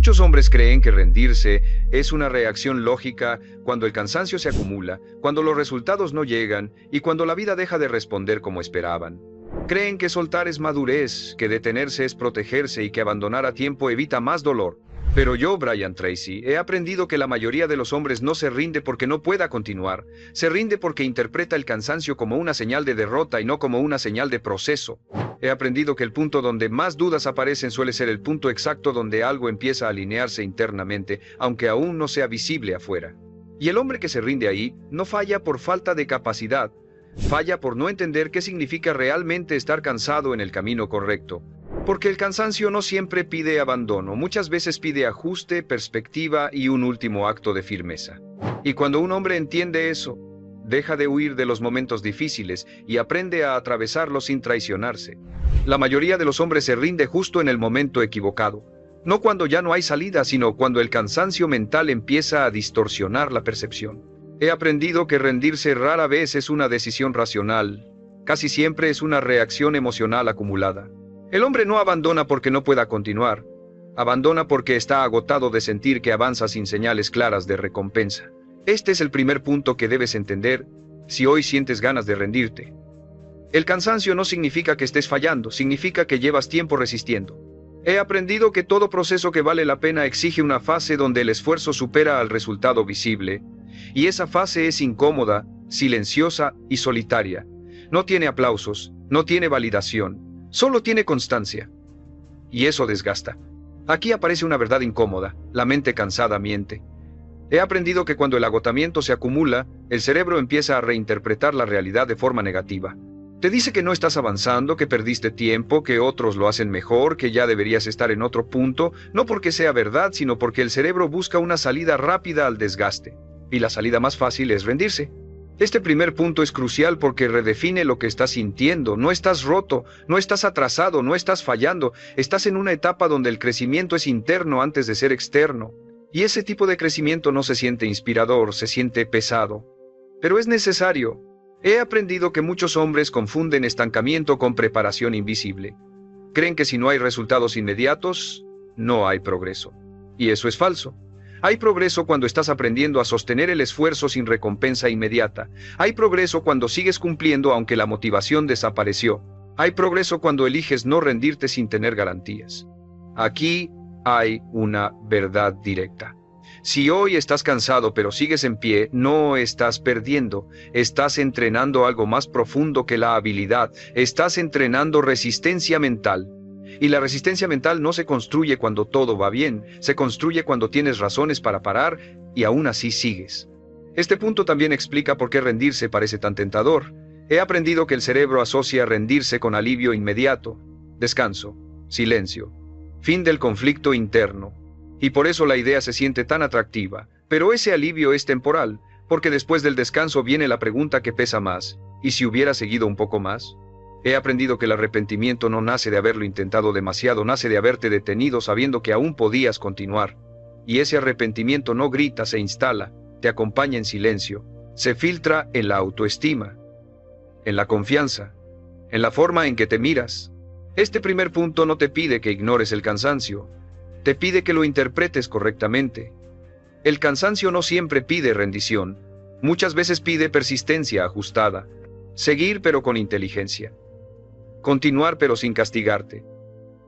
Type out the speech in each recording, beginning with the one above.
Muchos hombres creen que rendirse es una reacción lógica cuando el cansancio se acumula, cuando los resultados no llegan y cuando la vida deja de responder como esperaban. Creen que soltar es madurez, que detenerse es protegerse y que abandonar a tiempo evita más dolor. Pero yo, Brian Tracy, he aprendido que la mayoría de los hombres no se rinde porque no pueda continuar. Se rinde porque interpreta el cansancio como una señal de derrota y no como una señal de proceso. He aprendido que el punto donde más dudas aparecen suele ser el punto exacto donde algo empieza a alinearse internamente, aunque aún no sea visible afuera. Y el hombre que se rinde ahí no falla por falta de capacidad, falla por no entender qué significa realmente estar cansado en el camino correcto. Porque el cansancio no siempre pide abandono, muchas veces pide ajuste, perspectiva y un último acto de firmeza. Y cuando un hombre entiende eso, deja de huir de los momentos difíciles y aprende a atravesarlos sin traicionarse. La mayoría de los hombres se rinde justo en el momento equivocado. No cuando ya no hay salida, sino cuando el cansancio mental empieza a distorsionar la percepción. He aprendido que rendirse rara vez es una decisión racional, casi siempre es una reacción emocional acumulada. El hombre no abandona porque no pueda continuar, abandona porque está agotado de sentir que avanza sin señales claras de recompensa. Este es el primer punto que debes entender si hoy sientes ganas de rendirte. El cansancio no significa que estés fallando, significa que llevas tiempo resistiendo. He aprendido que todo proceso que vale la pena exige una fase donde el esfuerzo supera al resultado visible, y esa fase es incómoda, silenciosa y solitaria. No tiene aplausos, no tiene validación. Solo tiene constancia. Y eso desgasta. Aquí aparece una verdad incómoda. La mente cansada miente. He aprendido que cuando el agotamiento se acumula, el cerebro empieza a reinterpretar la realidad de forma negativa. Te dice que no estás avanzando, que perdiste tiempo, que otros lo hacen mejor, que ya deberías estar en otro punto, no porque sea verdad, sino porque el cerebro busca una salida rápida al desgaste. Y la salida más fácil es rendirse. Este primer punto es crucial porque redefine lo que estás sintiendo. No estás roto, no estás atrasado, no estás fallando. Estás en una etapa donde el crecimiento es interno antes de ser externo. Y ese tipo de crecimiento no se siente inspirador, se siente pesado. Pero es necesario. He aprendido que muchos hombres confunden estancamiento con preparación invisible. Creen que si no hay resultados inmediatos, no hay progreso. Y eso es falso. Hay progreso cuando estás aprendiendo a sostener el esfuerzo sin recompensa inmediata. Hay progreso cuando sigues cumpliendo aunque la motivación desapareció. Hay progreso cuando eliges no rendirte sin tener garantías. Aquí hay una verdad directa. Si hoy estás cansado pero sigues en pie, no estás perdiendo. Estás entrenando algo más profundo que la habilidad. Estás entrenando resistencia mental. Y la resistencia mental no se construye cuando todo va bien, se construye cuando tienes razones para parar y aún así sigues. Este punto también explica por qué rendirse parece tan tentador. He aprendido que el cerebro asocia rendirse con alivio inmediato, descanso, silencio, fin del conflicto interno. Y por eso la idea se siente tan atractiva, pero ese alivio es temporal, porque después del descanso viene la pregunta que pesa más, ¿y si hubiera seguido un poco más? He aprendido que el arrepentimiento no nace de haberlo intentado demasiado, nace de haberte detenido sabiendo que aún podías continuar. Y ese arrepentimiento no grita, se instala, te acompaña en silencio, se filtra en la autoestima, en la confianza, en la forma en que te miras. Este primer punto no te pide que ignores el cansancio, te pide que lo interpretes correctamente. El cansancio no siempre pide rendición, muchas veces pide persistencia ajustada, seguir pero con inteligencia. Continuar pero sin castigarte.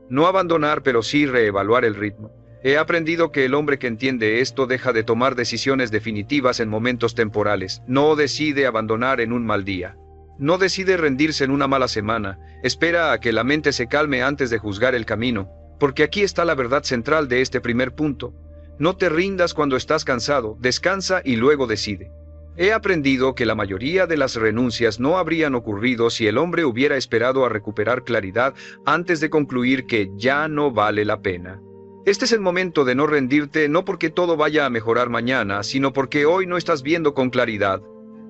No abandonar pero sí reevaluar el ritmo. He aprendido que el hombre que entiende esto deja de tomar decisiones definitivas en momentos temporales. No decide abandonar en un mal día. No decide rendirse en una mala semana. Espera a que la mente se calme antes de juzgar el camino. Porque aquí está la verdad central de este primer punto. No te rindas cuando estás cansado. Descansa y luego decide. He aprendido que la mayoría de las renuncias no habrían ocurrido si el hombre hubiera esperado a recuperar claridad antes de concluir que ya no vale la pena. Este es el momento de no rendirte, no porque todo vaya a mejorar mañana, sino porque hoy no estás viendo con claridad.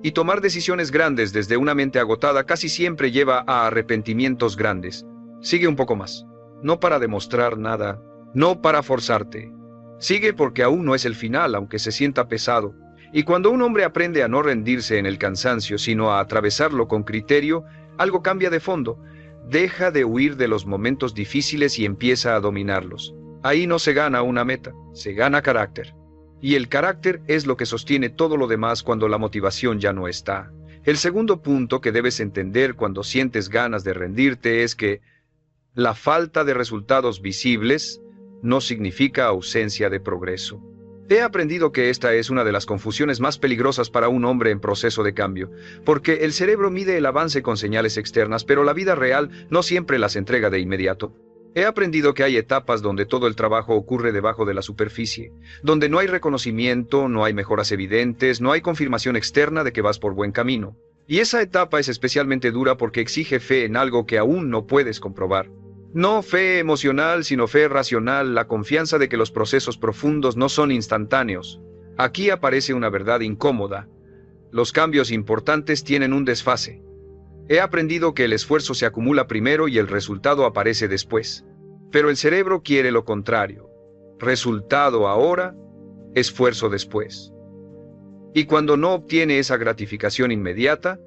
Y tomar decisiones grandes desde una mente agotada casi siempre lleva a arrepentimientos grandes. Sigue un poco más. No para demostrar nada, no para forzarte. Sigue porque aún no es el final, aunque se sienta pesado. Y cuando un hombre aprende a no rendirse en el cansancio, sino a atravesarlo con criterio, algo cambia de fondo. Deja de huir de los momentos difíciles y empieza a dominarlos. Ahí no se gana una meta, se gana carácter. Y el carácter es lo que sostiene todo lo demás cuando la motivación ya no está. El segundo punto que debes entender cuando sientes ganas de rendirte es que la falta de resultados visibles no significa ausencia de progreso. He aprendido que esta es una de las confusiones más peligrosas para un hombre en proceso de cambio, porque el cerebro mide el avance con señales externas, pero la vida real no siempre las entrega de inmediato. He aprendido que hay etapas donde todo el trabajo ocurre debajo de la superficie, donde no hay reconocimiento, no hay mejoras evidentes, no hay confirmación externa de que vas por buen camino. Y esa etapa es especialmente dura porque exige fe en algo que aún no puedes comprobar. No fe emocional, sino fe racional, la confianza de que los procesos profundos no son instantáneos. Aquí aparece una verdad incómoda. Los cambios importantes tienen un desfase. He aprendido que el esfuerzo se acumula primero y el resultado aparece después. Pero el cerebro quiere lo contrario. Resultado ahora, esfuerzo después. Y cuando no obtiene esa gratificación inmediata,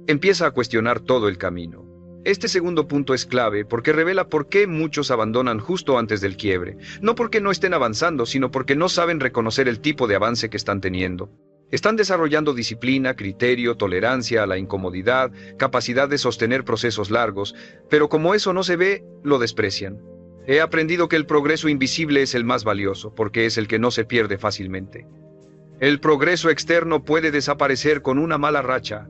empieza a cuestionar todo el camino. Este segundo punto es clave porque revela por qué muchos abandonan justo antes del quiebre. No porque no estén avanzando, sino porque no saben reconocer el tipo de avance que están teniendo. Están desarrollando disciplina, criterio, tolerancia a la incomodidad, capacidad de sostener procesos largos, pero como eso no se ve, lo desprecian. He aprendido que el progreso invisible es el más valioso, porque es el que no se pierde fácilmente. El progreso externo puede desaparecer con una mala racha.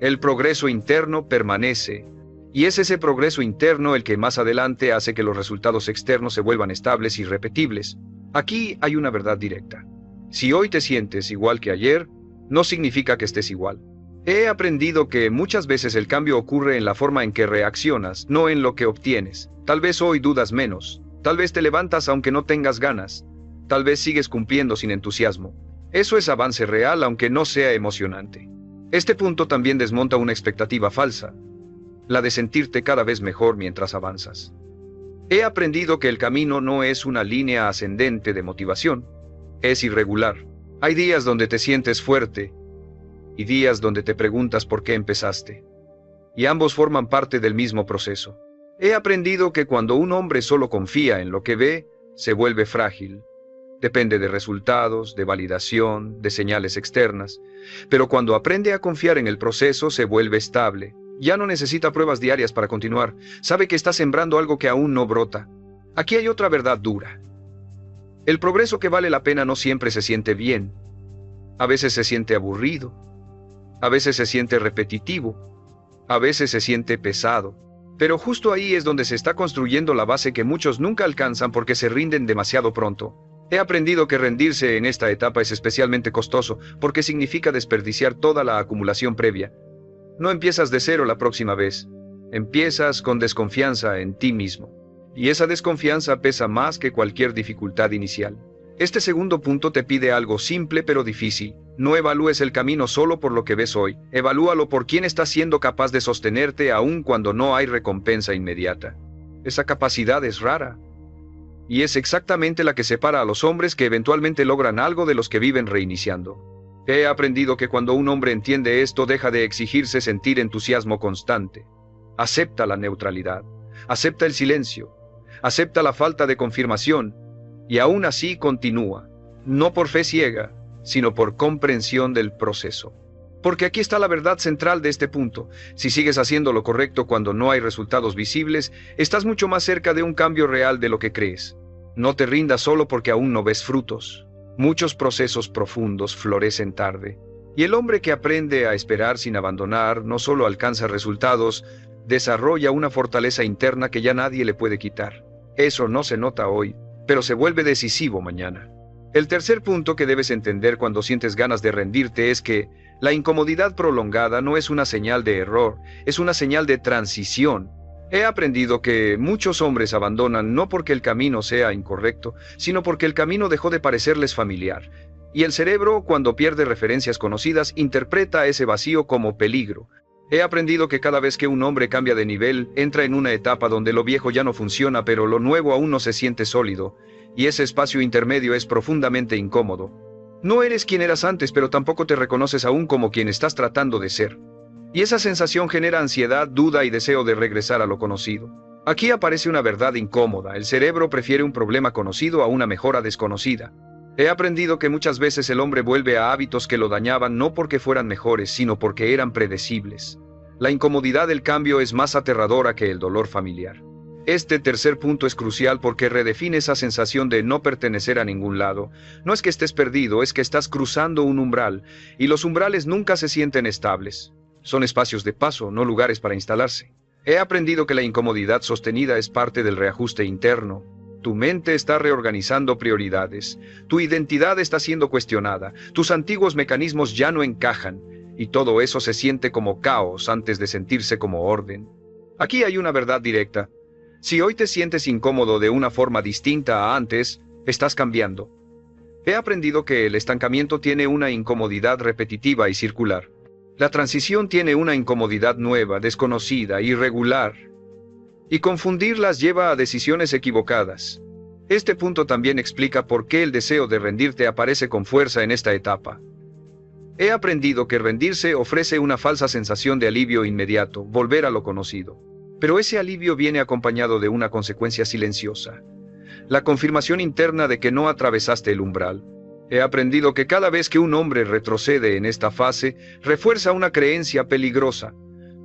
El progreso interno permanece. Y es ese progreso interno el que más adelante hace que los resultados externos se vuelvan estables y repetibles. Aquí hay una verdad directa. Si hoy te sientes igual que ayer, no significa que estés igual. He aprendido que muchas veces el cambio ocurre en la forma en que reaccionas, no en lo que obtienes. Tal vez hoy dudas menos, tal vez te levantas aunque no tengas ganas, tal vez sigues cumpliendo sin entusiasmo. Eso es avance real aunque no sea emocionante. Este punto también desmonta una expectativa falsa, la de sentirte cada vez mejor mientras avanzas. He aprendido que el camino no es una línea ascendente de motivación. Es irregular. Hay días donde te sientes fuerte y días donde te preguntas por qué empezaste. Y ambos forman parte del mismo proceso. He aprendido que cuando un hombre solo confía en lo que ve, se vuelve frágil. Depende de resultados, de validación, de señales externas. Pero cuando aprende a confiar en el proceso, se vuelve estable. Ya no necesita pruebas diarias para continuar. Sabe que está sembrando algo que aún no brota. Aquí hay otra verdad dura. El progreso que vale la pena no siempre se siente bien. A veces se siente aburrido. A veces se siente repetitivo. A veces se siente pesado. Pero justo ahí es donde se está construyendo la base que muchos nunca alcanzan porque se rinden demasiado pronto. He aprendido que rendirse en esta etapa es especialmente costoso porque significa desperdiciar toda la acumulación previa. No empiezas de cero la próxima vez. Empiezas con desconfianza en ti mismo. Y esa desconfianza pesa más que cualquier dificultad inicial. Este segundo punto te pide algo simple pero difícil. No evalúes el camino solo por lo que ves hoy. Evalúalo por quién estás siendo capaz de sostenerte aún cuando no hay recompensa inmediata. Esa capacidad es rara. Y es exactamente la que separa a los hombres que eventualmente logran algo de los que viven reiniciando. He aprendido que cuando un hombre entiende esto, deja de exigirse sentir entusiasmo constante. Acepta la neutralidad. Acepta el silencio. Acepta la falta de confirmación. Y aún así continúa. No por fe ciega, sino por comprensión del proceso. Porque aquí está la verdad central de este punto. Si sigues haciendo lo correcto cuando no hay resultados visibles, estás mucho más cerca de un cambio real de lo que crees. No te rindas solo porque aún no ves frutos. Muchos procesos profundos florecen tarde. Y el hombre que aprende a esperar sin abandonar no solo alcanza resultados, desarrolla una fortaleza interna que ya nadie le puede quitar. Eso no se nota hoy, pero se vuelve decisivo mañana. El tercer punto que debes entender cuando sientes ganas de rendirte es que la incomodidad prolongada no es una señal de error, es una señal de transición. He aprendido que muchos hombres abandonan no porque el camino sea incorrecto, sino porque el camino dejó de parecerles familiar. Y el cerebro, cuando pierde referencias conocidas, interpreta ese vacío como peligro. He aprendido que cada vez que un hombre cambia de nivel, entra en una etapa donde lo viejo ya no funciona, pero lo nuevo aún no se siente sólido, y ese espacio intermedio es profundamente incómodo. No eres quien eras antes, pero tampoco te reconoces aún como quien estás tratando de ser. Y esa sensación genera ansiedad, duda y deseo de regresar a lo conocido. Aquí aparece una verdad incómoda. El cerebro prefiere un problema conocido a una mejora desconocida. He aprendido que muchas veces el hombre vuelve a hábitos que lo dañaban no porque fueran mejores, sino porque eran predecibles. La incomodidad del cambio es más aterradora que el dolor familiar. Este tercer punto es crucial porque redefine esa sensación de no pertenecer a ningún lado. No es que estés perdido, es que estás cruzando un umbral, y los umbrales nunca se sienten estables. Son espacios de paso, no lugares para instalarse. He aprendido que la incomodidad sostenida es parte del reajuste interno. Tu mente está reorganizando prioridades, tu identidad está siendo cuestionada, tus antiguos mecanismos ya no encajan, y todo eso se siente como caos antes de sentirse como orden. Aquí hay una verdad directa. Si hoy te sientes incómodo de una forma distinta a antes, estás cambiando. He aprendido que el estancamiento tiene una incomodidad repetitiva y circular. La transición tiene una incomodidad nueva, desconocida, irregular. Y confundirlas lleva a decisiones equivocadas. Este punto también explica por qué el deseo de rendirte aparece con fuerza en esta etapa. He aprendido que rendirse ofrece una falsa sensación de alivio inmediato, volver a lo conocido. Pero ese alivio viene acompañado de una consecuencia silenciosa. La confirmación interna de que no atravesaste el umbral. He aprendido que cada vez que un hombre retrocede en esta fase, refuerza una creencia peligrosa.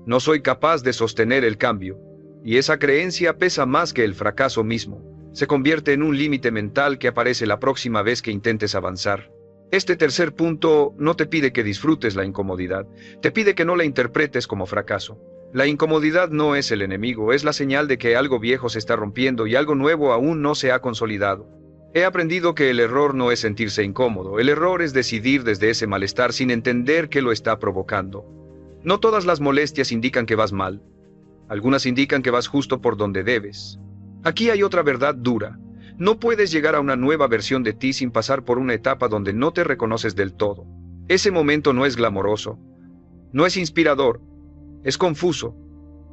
No soy capaz de sostener el cambio. Y esa creencia pesa más que el fracaso mismo. Se convierte en un límite mental que aparece la próxima vez que intentes avanzar. Este tercer punto no te pide que disfrutes la incomodidad, te pide que no la interpretes como fracaso. La incomodidad no es el enemigo, es la señal de que algo viejo se está rompiendo y algo nuevo aún no se ha consolidado. He aprendido que el error no es sentirse incómodo, el error es decidir desde ese malestar sin entender qué lo está provocando. No todas las molestias indican que vas mal. Algunas indican que vas justo por donde debes. Aquí hay otra verdad dura. No puedes llegar a una nueva versión de ti sin pasar por una etapa donde no te reconoces del todo. Ese momento no es glamoroso, no es inspirador, es confuso,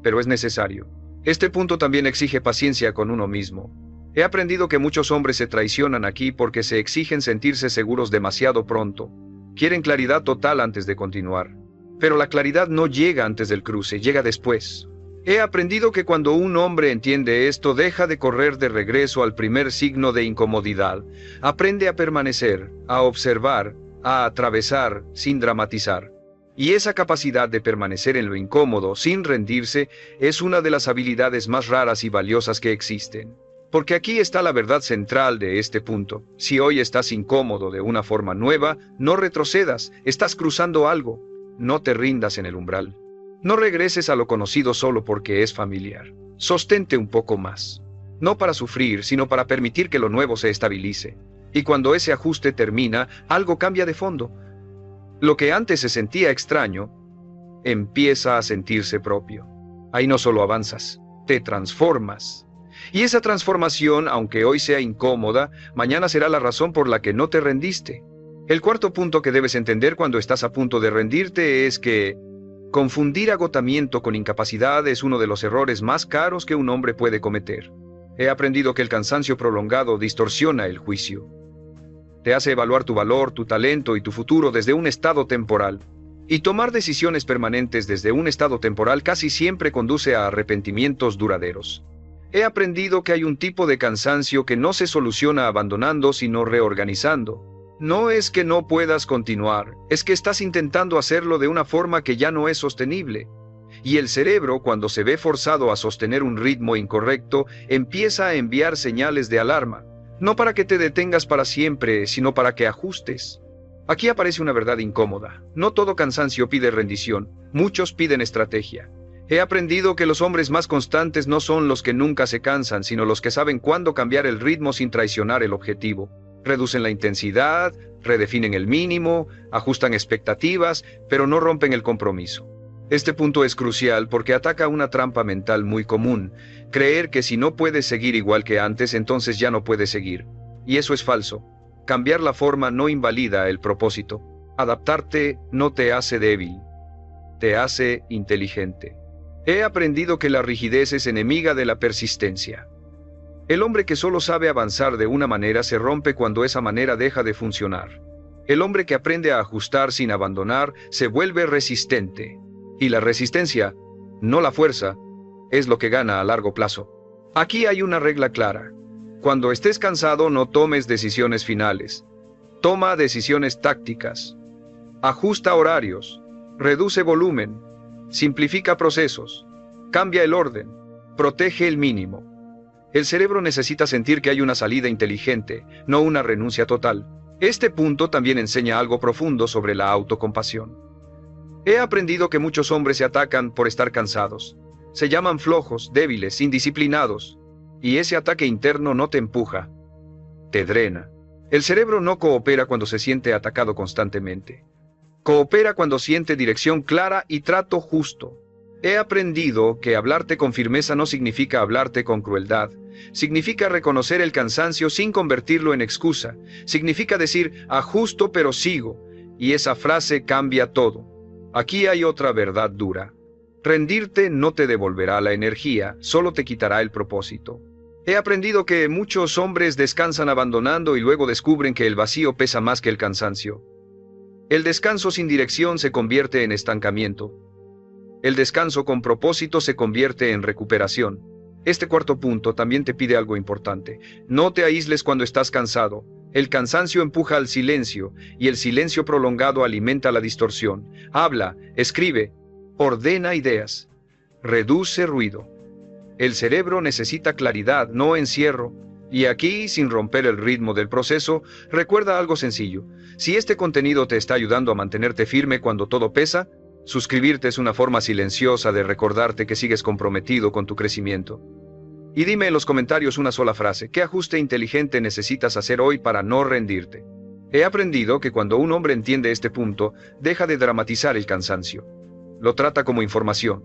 pero es necesario. Este punto también exige paciencia con uno mismo. He aprendido que muchos hombres se traicionan aquí porque se exigen sentirse seguros demasiado pronto. Quieren claridad total antes de continuar. Pero la claridad no llega antes del cruce, llega después. He aprendido que cuando un hombre entiende esto, deja de correr de regreso al primer signo de incomodidad. Aprende a permanecer, a observar, a atravesar, sin dramatizar. Y esa capacidad de permanecer en lo incómodo, sin rendirse, es una de las habilidades más raras y valiosas que existen. Porque aquí está la verdad central de este punto. Si hoy estás incómodo de una forma nueva, no retrocedas, estás cruzando algo. No te rindas en el umbral. No regreses a lo conocido solo porque es familiar. Sostente un poco más. No para sufrir, sino para permitir que lo nuevo se estabilice. Y cuando ese ajuste termina, algo cambia de fondo. Lo que antes se sentía extraño, empieza a sentirse propio. Ahí no solo avanzas, te transformas. Y esa transformación, aunque hoy sea incómoda, mañana será la razón por la que no te rendiste. El cuarto punto que debes entender cuando estás a punto de rendirte es que confundir agotamiento con incapacidad es uno de los errores más caros que un hombre puede cometer. He aprendido que el cansancio prolongado distorsiona el juicio. Te hace evaluar tu valor, tu talento y tu futuro desde un estado temporal. Y tomar decisiones permanentes desde un estado temporal casi siempre conduce a arrepentimientos duraderos. He aprendido que hay un tipo de cansancio que no se soluciona abandonando, sino reorganizando. No es que no puedas continuar, es que estás intentando hacerlo de una forma que ya no es sostenible. Y el cerebro, cuando se ve forzado a sostener un ritmo incorrecto, empieza a enviar señales de alarma. No para que te detengas para siempre, sino para que ajustes. Aquí aparece una verdad incómoda. No todo cansancio pide rendición, muchos piden estrategia. He aprendido que los hombres más constantes no son los que nunca se cansan, sino los que saben cuándo cambiar el ritmo sin traicionar el objetivo. Reducen la intensidad, redefinen el mínimo, ajustan expectativas, pero no rompen el compromiso. Este punto es crucial porque ataca una trampa mental muy común, creer que si no puedes seguir igual que antes, entonces ya no puedes seguir. Y eso es falso. Cambiar la forma no invalida el propósito. Adaptarte no te hace débil, te hace inteligente. He aprendido que la rigidez es enemiga de la persistencia. El hombre que solo sabe avanzar de una manera se rompe cuando esa manera deja de funcionar. El hombre que aprende a ajustar sin abandonar se vuelve resistente. Y la resistencia, no la fuerza, es lo que gana a largo plazo. Aquí hay una regla clara. Cuando estés cansado, no tomes decisiones finales. Toma decisiones tácticas. Ajusta horarios. Reduce volumen. Simplifica procesos. Cambia el orden. Protege el mínimo. El cerebro necesita sentir que hay una salida inteligente, no una renuncia total. Este punto también enseña algo profundo sobre la autocompasión. He aprendido que muchos hombres se atacan por estar cansados. Se llaman flojos, débiles, indisciplinados. Y ese ataque interno no te empuja, te drena. El cerebro no coopera cuando se siente atacado constantemente. Coopera cuando siente dirección clara y trato justo. He aprendido que hablarte con firmeza no significa hablarte con crueldad. Significa reconocer el cansancio sin convertirlo en excusa. Significa decir, ajusto pero sigo. Y esa frase cambia todo. Aquí hay otra verdad dura. Rendirte no te devolverá la energía, solo te quitará el propósito. He aprendido que muchos hombres descansan abandonando y luego descubren que el vacío pesa más que el cansancio. El descanso sin dirección se convierte en estancamiento. El descanso con propósito se convierte en recuperación. Este cuarto punto también te pide algo importante. No te aísles cuando estás cansado. El cansancio empuja al silencio y el silencio prolongado alimenta la distorsión. Habla, escribe, ordena ideas, reduce ruido. El cerebro necesita claridad, no encierro. Y aquí, sin romper el ritmo del proceso, recuerda algo sencillo. Si este contenido te está ayudando a mantenerte firme cuando todo pesa, suscribirte es una forma silenciosa de recordarte que sigues comprometido con tu crecimiento. Y dime en los comentarios una sola frase, ¿qué ajuste inteligente necesitas hacer hoy para no rendirte? He aprendido que cuando un hombre entiende este punto, deja de dramatizar el cansancio. Lo trata como información,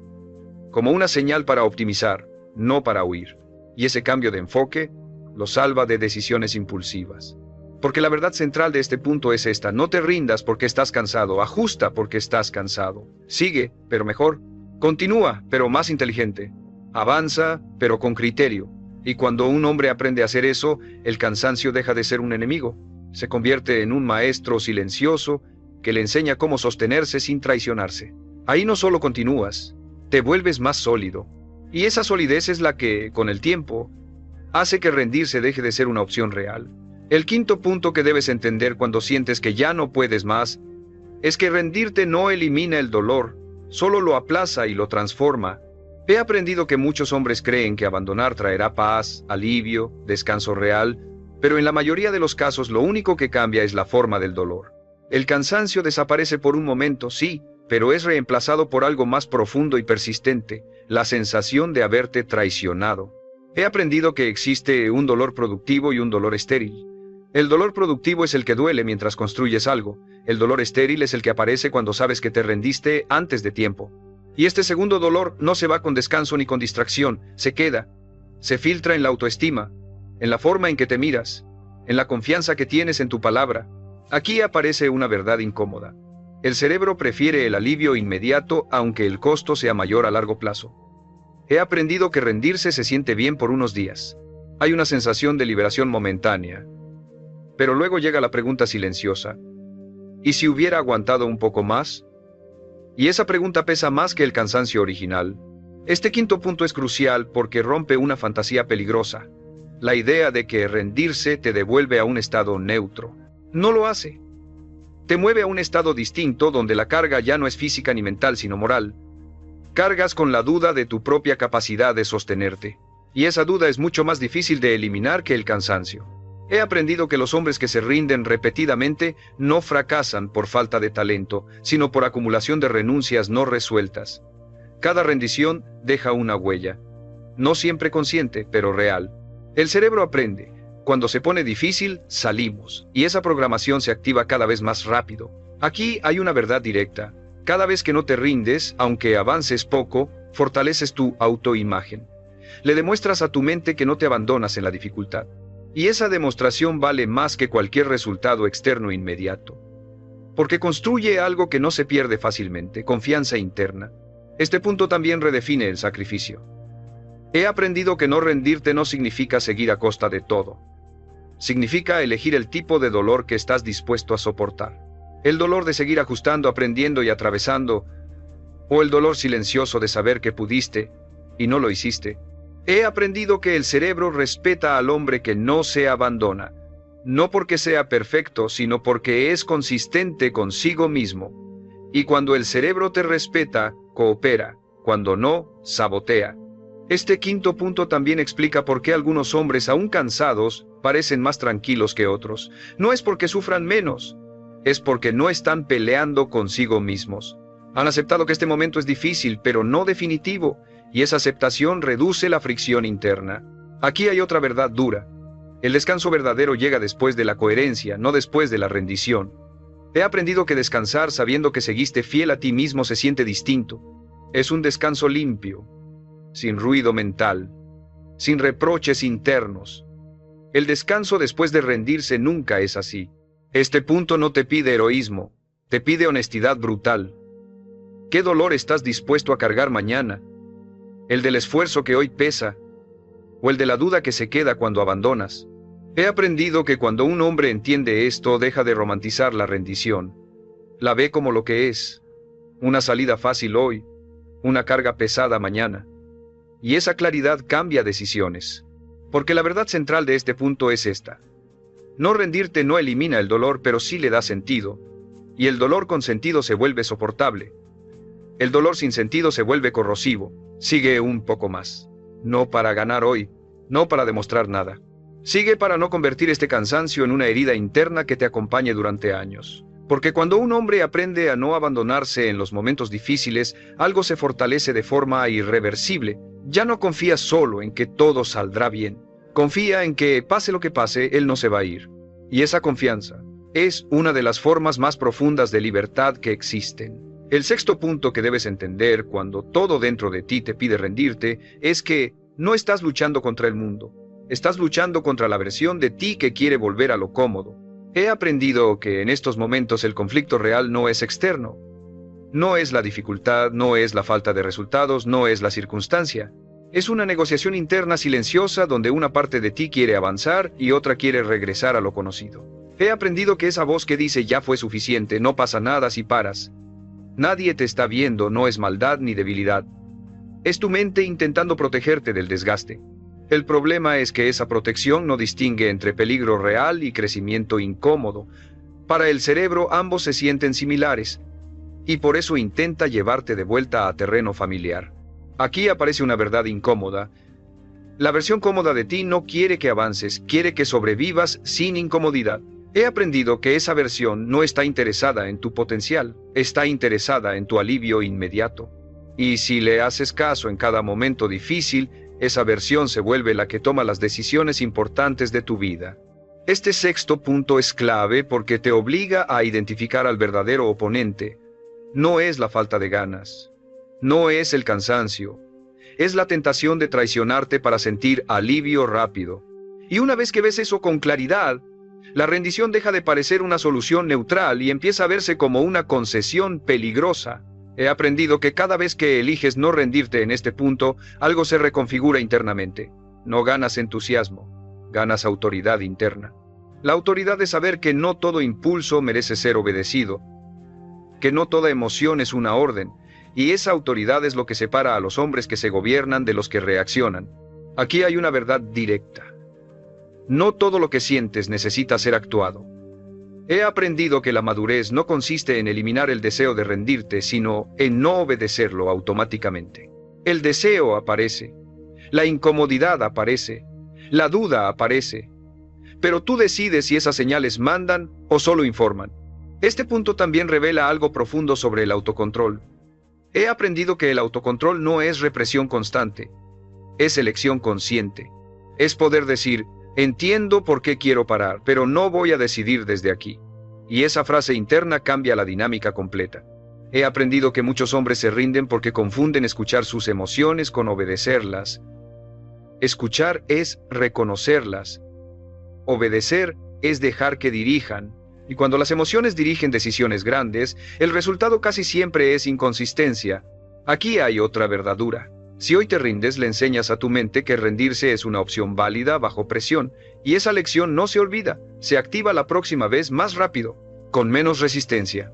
como una señal para optimizar, no para huir. Y ese cambio de enfoque lo salva de decisiones impulsivas. Porque la verdad central de este punto es esta: no te rindas porque estás cansado, ajusta porque estás cansado. Sigue, pero mejor. Continúa, pero más inteligente. Avanza, pero con criterio. Y cuando un hombre aprende a hacer eso, el cansancio deja de ser un enemigo. Se convierte en un maestro silencioso que le enseña cómo sostenerse sin traicionarse. Ahí no solo continúas, te vuelves más sólido. Y esa solidez es la que, con el tiempo, hace que rendirse deje de ser una opción real. El quinto punto que debes entender cuando sientes que ya no puedes más, es que rendirte no elimina el dolor, solo lo aplaza y lo transforma. He aprendido que muchos hombres creen que abandonar traerá paz, alivio, descanso real, pero en la mayoría de los casos lo único que cambia es la forma del dolor. El cansancio desaparece por un momento, sí, pero es reemplazado por algo más profundo y persistente, la sensación de haberte traicionado. He aprendido que existe un dolor productivo y un dolor estéril. El dolor productivo es el que duele mientras construyes algo. El dolor estéril es el que aparece cuando sabes que te rendiste antes de tiempo. Y este segundo dolor no se va con descanso ni con distracción, se queda. Se filtra en la autoestima, en la forma en que te miras, en la confianza que tienes en tu palabra. Aquí aparece una verdad incómoda. El cerebro prefiere el alivio inmediato aunque el costo sea mayor a largo plazo. He aprendido que rendirse se siente bien por unos días. Hay una sensación de liberación momentánea. Pero luego llega la pregunta silenciosa. ¿Y si hubiera aguantado un poco más? Y esa pregunta pesa más que el cansancio original. Este quinto punto es crucial porque rompe una fantasía peligrosa. La idea de que rendirse te devuelve a un estado neutro. No lo hace. Te mueve a un estado distinto donde la carga ya no es física ni mental sino moral. Cargas con la duda de tu propia capacidad de sostenerte. Y esa duda es mucho más difícil de eliminar que el cansancio. He aprendido que los hombres que se rinden repetidamente no fracasan por falta de talento, sino por acumulación de renuncias no resueltas. Cada rendición deja una huella. No siempre consciente, pero real. El cerebro aprende. Cuando se pone difícil, salimos. Y esa programación se activa cada vez más rápido. Aquí hay una verdad directa. Cada vez que no te rindes, aunque avances poco, fortaleces tu autoimagen. Le demuestras a tu mente que no te abandonas en la dificultad. Y esa demostración vale más que cualquier resultado externo inmediato. Porque construye algo que no se pierde fácilmente, confianza interna. Este punto también redefine el sacrificio. He aprendido que no rendirte no significa seguir a costa de todo. Significa elegir el tipo de dolor que estás dispuesto a soportar. El dolor de seguir ajustando, aprendiendo y atravesando, o el dolor silencioso de saber que pudiste y no lo hiciste. He aprendido que el cerebro respeta al hombre que no se abandona, no porque sea perfecto, sino porque es consistente consigo mismo. Y cuando el cerebro te respeta, coopera, cuando no, sabotea. Este quinto punto también explica por qué algunos hombres, aún cansados, parecen más tranquilos que otros. No es porque sufran menos, es porque no están peleando consigo mismos. Han aceptado que este momento es difícil, pero no definitivo, y esa aceptación reduce la fricción interna. Aquí hay otra verdad dura. El descanso verdadero llega después de la coherencia, no después de la rendición. He aprendido que descansar sabiendo que seguiste fiel a ti mismo se siente distinto. Es un descanso limpio, sin ruido mental, sin reproches internos. El descanso después de rendirse nunca es así. Este punto no te pide heroísmo, te pide honestidad brutal. ¿Qué dolor estás dispuesto a cargar mañana? ¿El del esfuerzo que hoy pesa? ¿O el de la duda que se queda cuando abandonas? He aprendido que cuando un hombre entiende esto, deja de romantizar la rendición. La ve como lo que es: una salida fácil hoy, una carga pesada mañana. Y esa claridad cambia decisiones. Porque la verdad central de este punto es esta: no rendirte no elimina el dolor, pero sí le da sentido. Y el dolor con sentido se vuelve soportable. El dolor sin sentido se vuelve corrosivo. Sigue un poco más. No para ganar hoy, no para demostrar nada. Sigue para no convertir este cansancio en una herida interna que te acompañe durante años. Porque cuando un hombre aprende a no abandonarse en los momentos difíciles, algo se fortalece de forma irreversible. Ya no confía solo en que todo saldrá bien. Confía en que, pase lo que pase, él no se va a ir. Y esa confianza es una de las formas más profundas de libertad que existen. El sexto punto que debes entender cuando todo dentro de ti te pide rendirte es que no estás luchando contra el mundo. Estás luchando contra la versión de ti que quiere volver a lo cómodo. He aprendido que en estos momentos el conflicto real no es externo. No es la dificultad, no es la falta de resultados, no es la circunstancia. Es una negociación interna silenciosa donde una parte de ti quiere avanzar y otra quiere regresar a lo conocido. He aprendido que esa voz que dice ya fue suficiente, no pasa nada si paras. Nadie te está viendo, no es maldad ni debilidad. Es tu mente intentando protegerte del desgaste. El problema es que esa protección no distingue entre peligro real y crecimiento incómodo. Para el cerebro ambos se sienten similares, y por eso intenta llevarte de vuelta a terreno familiar. Aquí aparece una verdad incómoda. La versión cómoda de ti no quiere que avances, quiere que sobrevivas sin incomodidad. He aprendido que esa versión no está interesada en tu potencial, está interesada en tu alivio inmediato. Y si le haces caso en cada momento difícil, esa versión se vuelve la que toma las decisiones importantes de tu vida. Este sexto punto es clave porque te obliga a identificar al verdadero oponente. No es la falta de ganas, no es el cansancio, es la tentación de traicionarte para sentir alivio rápido. Y una vez que ves eso con claridad, la rendición deja de parecer una solución neutral y empieza a verse como una concesión peligrosa. He aprendido que cada vez que eliges no rendirte en este punto, algo se reconfigura internamente. No ganas entusiasmo, ganas autoridad interna. La autoridad de saber que no todo impulso merece ser obedecido, que no toda emoción es una orden, y esa autoridad es lo que separa a los hombres que se gobiernan de los que reaccionan. Aquí hay una verdad directa. No todo lo que sientes necesita ser actuado. He aprendido que la madurez no consiste en eliminar el deseo de rendirte, sino en no obedecerlo automáticamente. El deseo aparece, la incomodidad aparece, la duda aparece, pero tú decides si esas señales mandan o solo informan. Este punto también revela algo profundo sobre el autocontrol. He aprendido que el autocontrol no es represión constante, es elección consciente. Es poder decir: entiendo por qué quiero parar, pero no voy a decidir desde aquí. Y esa frase interna cambia la dinámica completa. He aprendido que muchos hombres se rinden porque confunden escuchar sus emociones con obedecerlas. Escuchar es reconocerlas. Obedecer es dejar que dirijan. Y cuando las emociones dirigen decisiones grandes, el resultado casi siempre es inconsistencia. Aquí hay otra verdad dura. Si hoy te rindes, le enseñas a tu mente que rendirse es una opción válida bajo presión, y esa lección no se olvida, se activa la próxima vez más rápido, con menos resistencia,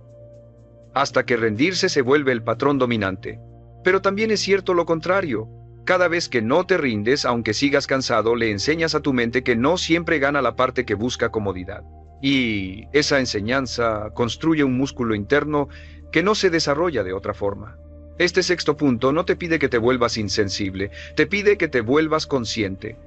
hasta que rendirse se vuelve el patrón dominante. Pero también es cierto lo contrario. Cada vez que no te rindes, aunque sigas cansado, le enseñas a tu mente que no siempre gana la parte que busca comodidad. Y esa enseñanza construye un músculo interno que no se desarrolla de otra forma. Este sexto punto no te pide que te vuelvas insensible, te pide que te vuelvas consciente.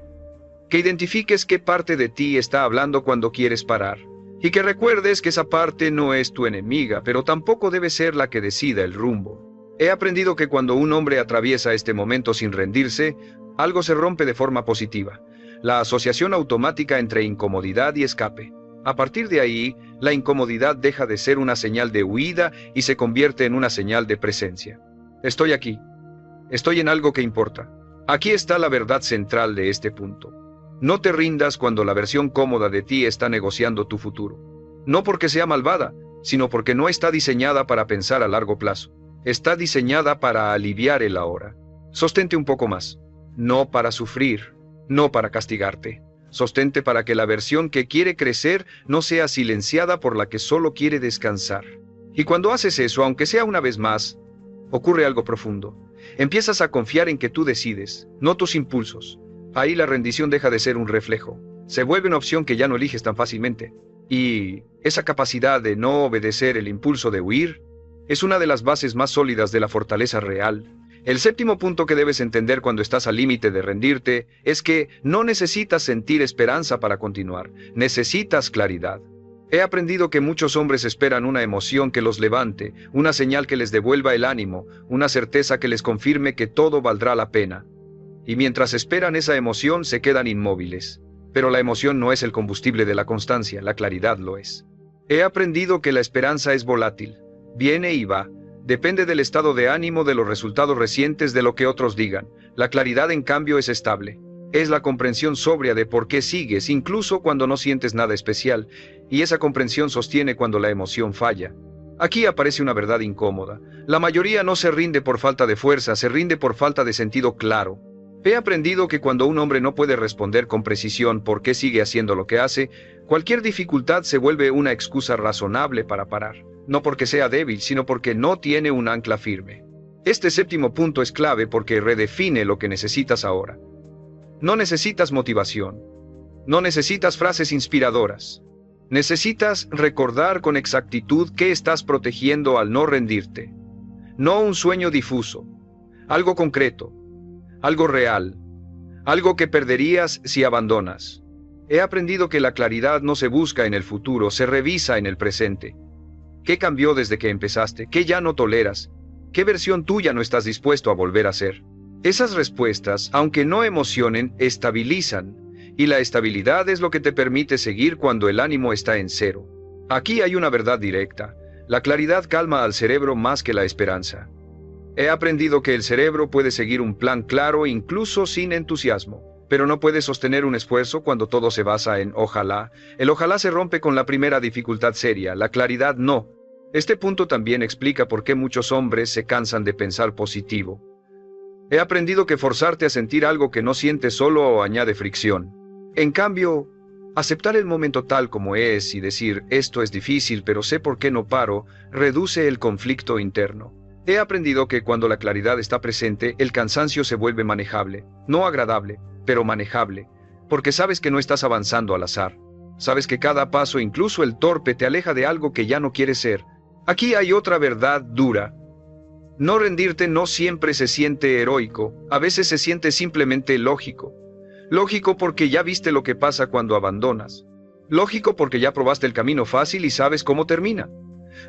Que identifiques qué parte de ti está hablando cuando quieres parar. Y que recuerdes que esa parte no es tu enemiga, pero tampoco debe ser la que decida el rumbo. He aprendido que cuando un hombre atraviesa este momento sin rendirse, algo se rompe de forma positiva. La asociación automática entre incomodidad y escape. A partir de ahí, la incomodidad deja de ser una señal de huida y se convierte en una señal de presencia. Estoy aquí. Estoy en algo que importa. Aquí está la verdad central de este punto. No te rindas cuando la versión cómoda de ti está negociando tu futuro. No porque sea malvada, sino porque no está diseñada para pensar a largo plazo. Está diseñada para aliviar el ahora. Sostente un poco más. No para sufrir, no para castigarte. Sostente para que la versión que quiere crecer no sea silenciada por la que solo quiere descansar. Y cuando haces eso, aunque sea una vez más, ocurre algo profundo. Empiezas a confiar en que tú decides, no tus impulsos. Ahí la rendición deja de ser un reflejo. Se vuelve una opción que ya no eliges tan fácilmente. Y esa capacidad de no obedecer el impulso de huir es una de las bases más sólidas de la fortaleza real. El séptimo punto que debes entender cuando estás al límite de rendirte es que no necesitas sentir esperanza para continuar, necesitas claridad. He aprendido que muchos hombres esperan una emoción que los levante, una señal que les devuelva el ánimo, una certeza que les confirme que todo valdrá la pena. Y mientras esperan esa emoción se quedan inmóviles. Pero la emoción no es el combustible de la constancia, la claridad lo es. He aprendido que la esperanza es volátil. Viene y va, depende del estado de ánimo, de los resultados recientes, de lo que otros digan. La claridad, en cambio, es estable. Es la comprensión sobria de por qué sigues, incluso cuando no sientes nada especial, y esa comprensión sostiene cuando la emoción falla. Aquí aparece una verdad incómoda. La mayoría no se rinde por falta de fuerza, se rinde por falta de sentido claro. He aprendido que cuando un hombre no puede responder con precisión por qué sigue haciendo lo que hace, cualquier dificultad se vuelve una excusa razonable para parar. No porque sea débil, sino porque no tiene un ancla firme. Este séptimo punto es clave porque redefine lo que necesitas ahora. No necesitas motivación. No necesitas frases inspiradoras. Necesitas recordar con exactitud qué estás protegiendo al no rendirte. No un sueño difuso. Algo concreto. Algo real. Algo que perderías si abandonas. He aprendido que la claridad no se busca en el futuro, se revisa en el presente. ¿Qué cambió desde que empezaste? ¿Qué ya no toleras? ¿Qué versión tuya no estás dispuesto a volver a ser? Esas respuestas, aunque no emocionen, estabilizan. Y la estabilidad es lo que te permite seguir cuando el ánimo está en cero. Aquí hay una verdad directa. La claridad calma al cerebro más que la esperanza. He aprendido que el cerebro puede seguir un plan claro incluso sin entusiasmo. Pero no puede sostener un esfuerzo cuando todo se basa en ojalá. El ojalá se rompe con la primera dificultad seria, la claridad no. Este punto también explica por qué muchos hombres se cansan de pensar positivo. He aprendido que forzarte a sentir algo que no sientes solo añade fricción. En cambio, aceptar el momento tal como es y decir esto es difícil pero sé por qué no paro, reduce el conflicto interno. He aprendido que cuando la claridad está presente, el cansancio se vuelve manejable, no agradable, pero manejable, porque sabes que no estás avanzando al azar. Sabes que cada paso, incluso el torpe, te aleja de algo que ya no quieres ser. Aquí hay otra verdad dura. No rendirte no siempre se siente heroico, a veces se siente simplemente lógico. Lógico porque ya viste lo que pasa cuando abandonas. Lógico porque ya probaste el camino fácil y sabes cómo termina.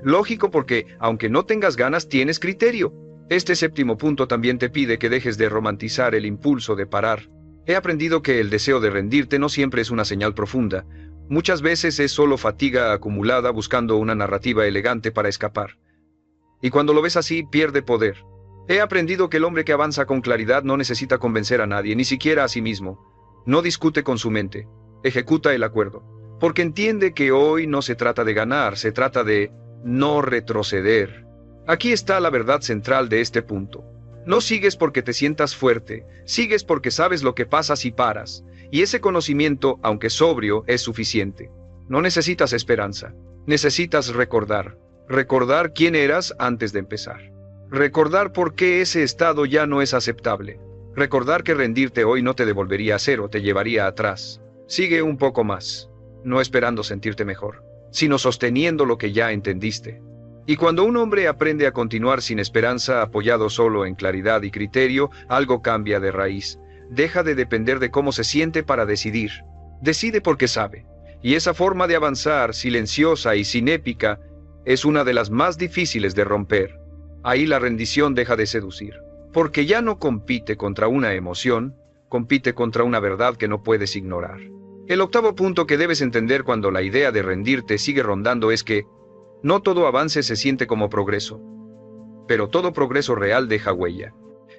Lógico porque, aunque no tengas ganas, tienes criterio. Este séptimo punto también te pide que dejes de romantizar el impulso de parar. He aprendido que el deseo de rendirte no siempre es una señal profunda. Muchas veces es solo fatiga acumulada buscando una narrativa elegante para escapar. Y cuando lo ves así, pierde poder. He aprendido que el hombre que avanza con claridad no necesita convencer a nadie, ni siquiera a sí mismo. No discute con su mente, ejecuta el acuerdo. Porque entiende que hoy no se trata de ganar, se trata de no retroceder. Aquí está la verdad central de este punto. No sigues porque te sientas fuerte, sigues porque sabes lo que pasa si paras. Y ese conocimiento, aunque sobrio, es suficiente. No necesitas esperanza, necesitas recordar. Recordar quién eras antes de empezar. Recordar por qué ese estado ya no es aceptable. Recordar que rendirte hoy no te devolvería a cero, te llevaría atrás. Sigue un poco más, no esperando sentirte mejor, sino sosteniendo lo que ya entendiste. Y cuando un hombre aprende a continuar sin esperanza, apoyado solo en claridad y criterio, algo cambia de raíz. Deja de depender de cómo se siente para decidir. Decide porque sabe. Y esa forma de avanzar, silenciosa y sin épica, es una de las más difíciles de romper. Ahí la rendición deja de seducir. Porque ya no compite contra una emoción, compite contra una verdad que no puedes ignorar. El octavo punto que debes entender cuando la idea de rendirte sigue rondando es que no todo avance se siente como progreso, pero todo progreso real deja huella.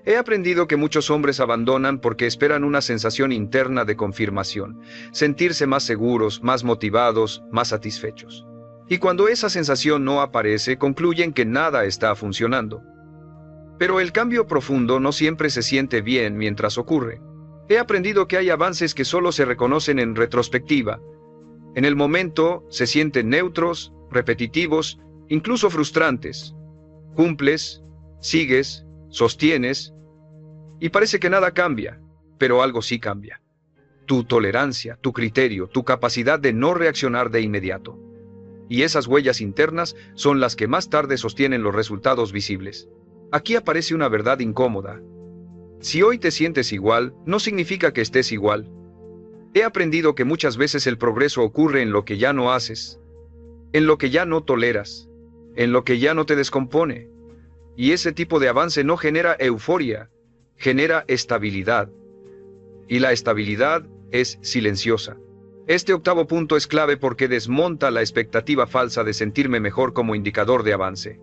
He aprendido que muchos hombres abandonan porque esperan una sensación interna de confirmación, sentirse más seguros, más motivados, más satisfechos. Y cuando esa sensación no aparece, concluyen que nada está funcionando. Pero el cambio profundo no siempre se siente bien mientras ocurre. He aprendido que hay avances que solo se reconocen en retrospectiva. En el momento se sienten neutros, repetitivos, incluso frustrantes. Cumples, sigues, sostienes, y parece que nada cambia, pero algo sí cambia. Tu tolerancia, tu criterio, tu capacidad de no reaccionar de inmediato. Y esas huellas internas son las que más tarde sostienen los resultados visibles. Aquí aparece una verdad incómoda. Si hoy te sientes igual, no significa que estés igual. He aprendido que muchas veces el progreso ocurre en lo que ya no haces, en lo que ya no toleras, en lo que ya no te descompone. Y ese tipo de avance no genera euforia, genera estabilidad. Y la estabilidad es silenciosa. Este octavo punto es clave porque desmonta la expectativa falsa de sentirme mejor como indicador de avance.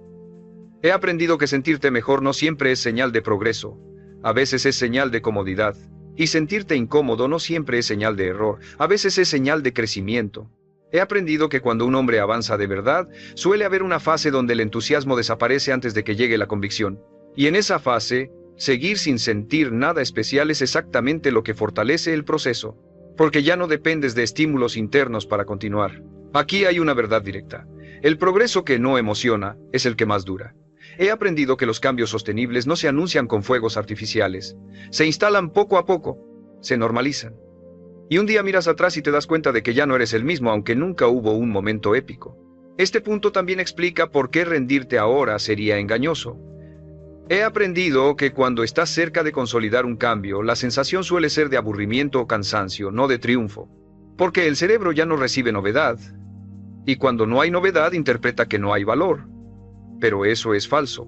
He aprendido que sentirte mejor no siempre es señal de progreso, a veces es señal de comodidad. Y sentirte incómodo no siempre es señal de error, a veces es señal de crecimiento. He aprendido que cuando un hombre avanza de verdad, suele haber una fase donde el entusiasmo desaparece antes de que llegue la convicción. Y en esa fase, seguir sin sentir nada especial es exactamente lo que fortalece el proceso, porque ya no dependes de estímulos internos para continuar. Aquí hay una verdad directa. El progreso que no emociona es el que más dura. He aprendido que los cambios sostenibles no se anuncian con fuegos artificiales. Se instalan poco a poco, se normalizan. Y un día miras atrás y te das cuenta de que ya no eres el mismo, aunque nunca hubo un momento épico. Este punto también explica por qué rendirte ahora sería engañoso. He aprendido que cuando estás cerca de consolidar un cambio, la sensación suele ser de aburrimiento o cansancio, no de triunfo. Porque el cerebro ya no recibe novedad. Y cuando no hay novedad, interpreta que no hay valor. Pero eso es falso.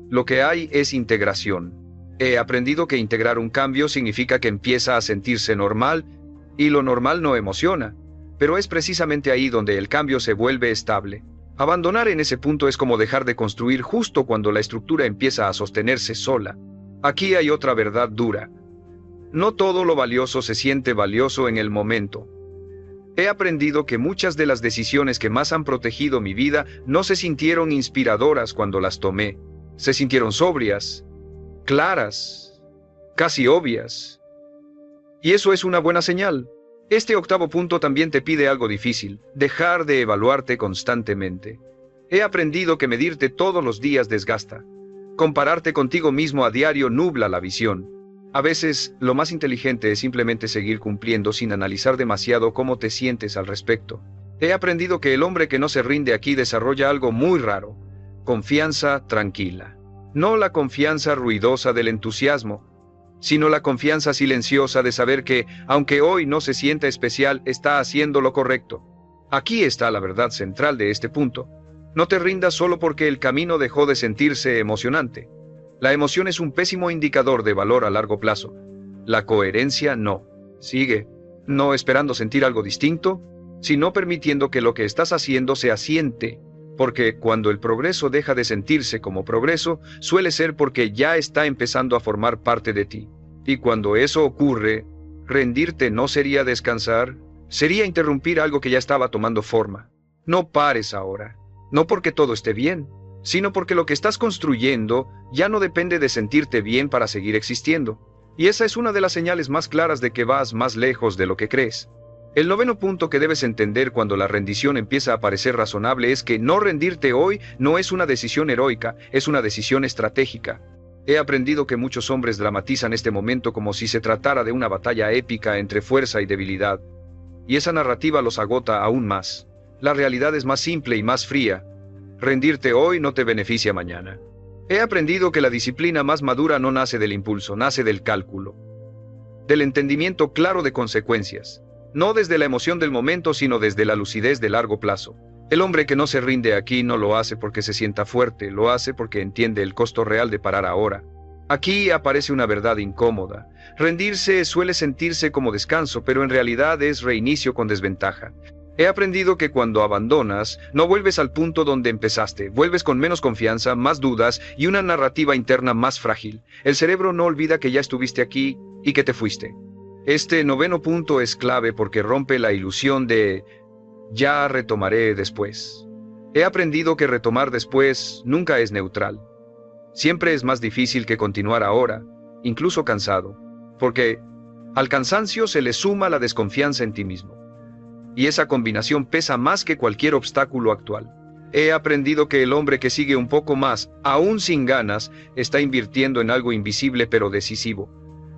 Lo que hay es integración. He aprendido que integrar un cambio significa que empieza a sentirse normal, y lo normal no emociona, pero es precisamente ahí donde el cambio se vuelve estable. Abandonar en ese punto es como dejar de construir justo cuando la estructura empieza a sostenerse sola. Aquí hay otra verdad dura. No todo lo valioso se siente valioso en el momento. He aprendido que muchas de las decisiones que más han protegido mi vida no se sintieron inspiradoras cuando las tomé. Se sintieron sobrias, claras, casi obvias. Y eso es una buena señal. Este octavo punto también te pide algo difícil, dejar de evaluarte constantemente. He aprendido que medirte todos los días desgasta. Compararte contigo mismo a diario nubla la visión. A veces, lo más inteligente es simplemente seguir cumpliendo sin analizar demasiado cómo te sientes al respecto. He aprendido que el hombre que no se rinde aquí desarrolla algo muy raro: confianza tranquila. No la confianza ruidosa del entusiasmo, sino la confianza silenciosa de saber que, aunque hoy no se sienta especial, está haciendo lo correcto. Aquí está la verdad central de este punto. No te rindas solo porque el camino dejó de sentirse emocionante. La emoción es un pésimo indicador de valor a largo plazo. La coherencia no. Sigue, no esperando sentir algo distinto, sino permitiendo que lo que estás haciendo se asiente, porque cuando el progreso deja de sentirse como progreso, suele ser porque ya está empezando a formar parte de ti. Y cuando eso ocurre, rendirte no sería descansar, sería interrumpir algo que ya estaba tomando forma. No pares ahora, no porque todo esté bien, sino porque lo que estás construyendo ya no depende de sentirte bien para seguir existiendo. Y esa es una de las señales más claras de que vas más lejos de lo que crees. El noveno punto que debes entender cuando la rendición empieza a parecer razonable es que no rendirte hoy no es una decisión heroica, es una decisión estratégica. He aprendido que muchos hombres dramatizan este momento como si se tratara de una batalla épica entre fuerza y debilidad, y esa narrativa los agota aún más. La realidad es más simple y más fría. Rendirte hoy no te beneficia mañana. He aprendido que la disciplina más madura no nace del impulso, nace del cálculo, del entendimiento claro de consecuencias, no desde la emoción del momento, sino desde la lucidez de largo plazo. El hombre que no se rinde aquí no lo hace porque se sienta fuerte, lo hace porque entiende el costo real de parar ahora. Aquí aparece una verdad incómoda. Rendirse suele sentirse como descanso, pero en realidad es reinicio con desventaja. He aprendido que cuando abandonas, no vuelves al punto donde empezaste, vuelves con menos confianza, más dudas y una narrativa interna más frágil. El cerebro no olvida que ya estuviste aquí y que te fuiste. Este noveno punto es clave porque rompe la ilusión de ya retomaré después. He aprendido que retomar después nunca es neutral. Siempre es más difícil que continuar ahora, incluso cansado, porque al cansancio se le suma la desconfianza en ti mismo. Y esa combinación pesa más que cualquier obstáculo actual. He aprendido que el hombre que sigue un poco más, aún sin ganas, está invirtiendo en algo invisible pero decisivo: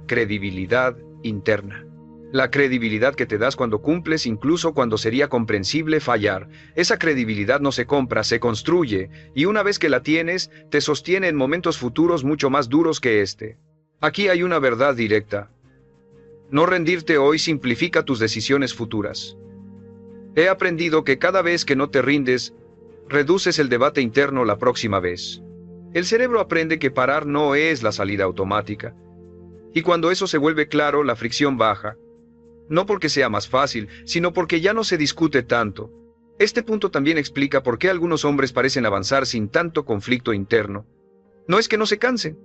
credibilidad interna. La credibilidad que te das cuando cumples, incluso cuando sería comprensible fallar. Esa credibilidad no se compra, se construye, y una vez que la tienes, te sostiene en momentos futuros mucho más duros que este. Aquí hay una verdad directa. No rendirte hoy simplifica tus decisiones futuras. He aprendido que cada vez que no te rindes, reduces el debate interno la próxima vez. El cerebro aprende que parar no es la salida automática. Y cuando eso se vuelve claro, la fricción baja. No porque sea más fácil, sino porque ya no se discute tanto. Este punto también explica por qué algunos hombres parecen avanzar sin tanto conflicto interno. No es que no se cansen,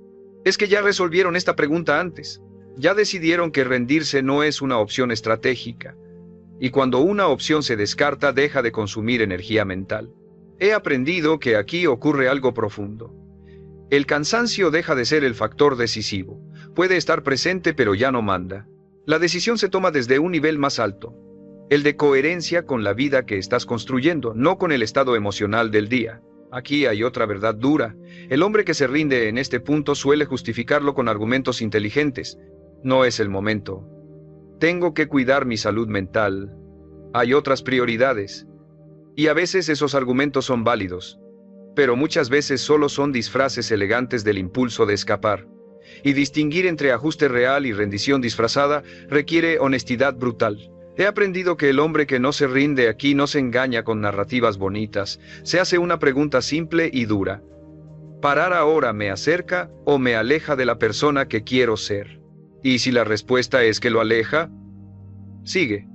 es que ya resolvieron esta pregunta antes. Ya decidieron que rendirse no es una opción estratégica. Y cuando una opción se descarta, deja de consumir energía mental. He aprendido que aquí ocurre algo profundo. El cansancio deja de ser el factor decisivo. Puede estar presente, pero ya no manda. La decisión se toma desde un nivel más alto, el de coherencia con la vida que estás construyendo, no con el estado emocional del día. Aquí hay otra verdad dura. El hombre que se rinde en este punto suele justificarlo con argumentos inteligentes. No es el momento. Tengo que cuidar mi salud mental. Hay otras prioridades. Y a veces esos argumentos son válidos, pero muchas veces solo son disfraces elegantes del impulso de escapar. Y distinguir entre ajuste real y rendición disfrazada requiere honestidad brutal. He aprendido que el hombre que no se rinde aquí no se engaña con narrativas bonitas, se hace una pregunta simple y dura. ¿Parar ahora me acerca o me aleja de la persona que quiero ser? Y si la respuesta es que lo aleja, sigue.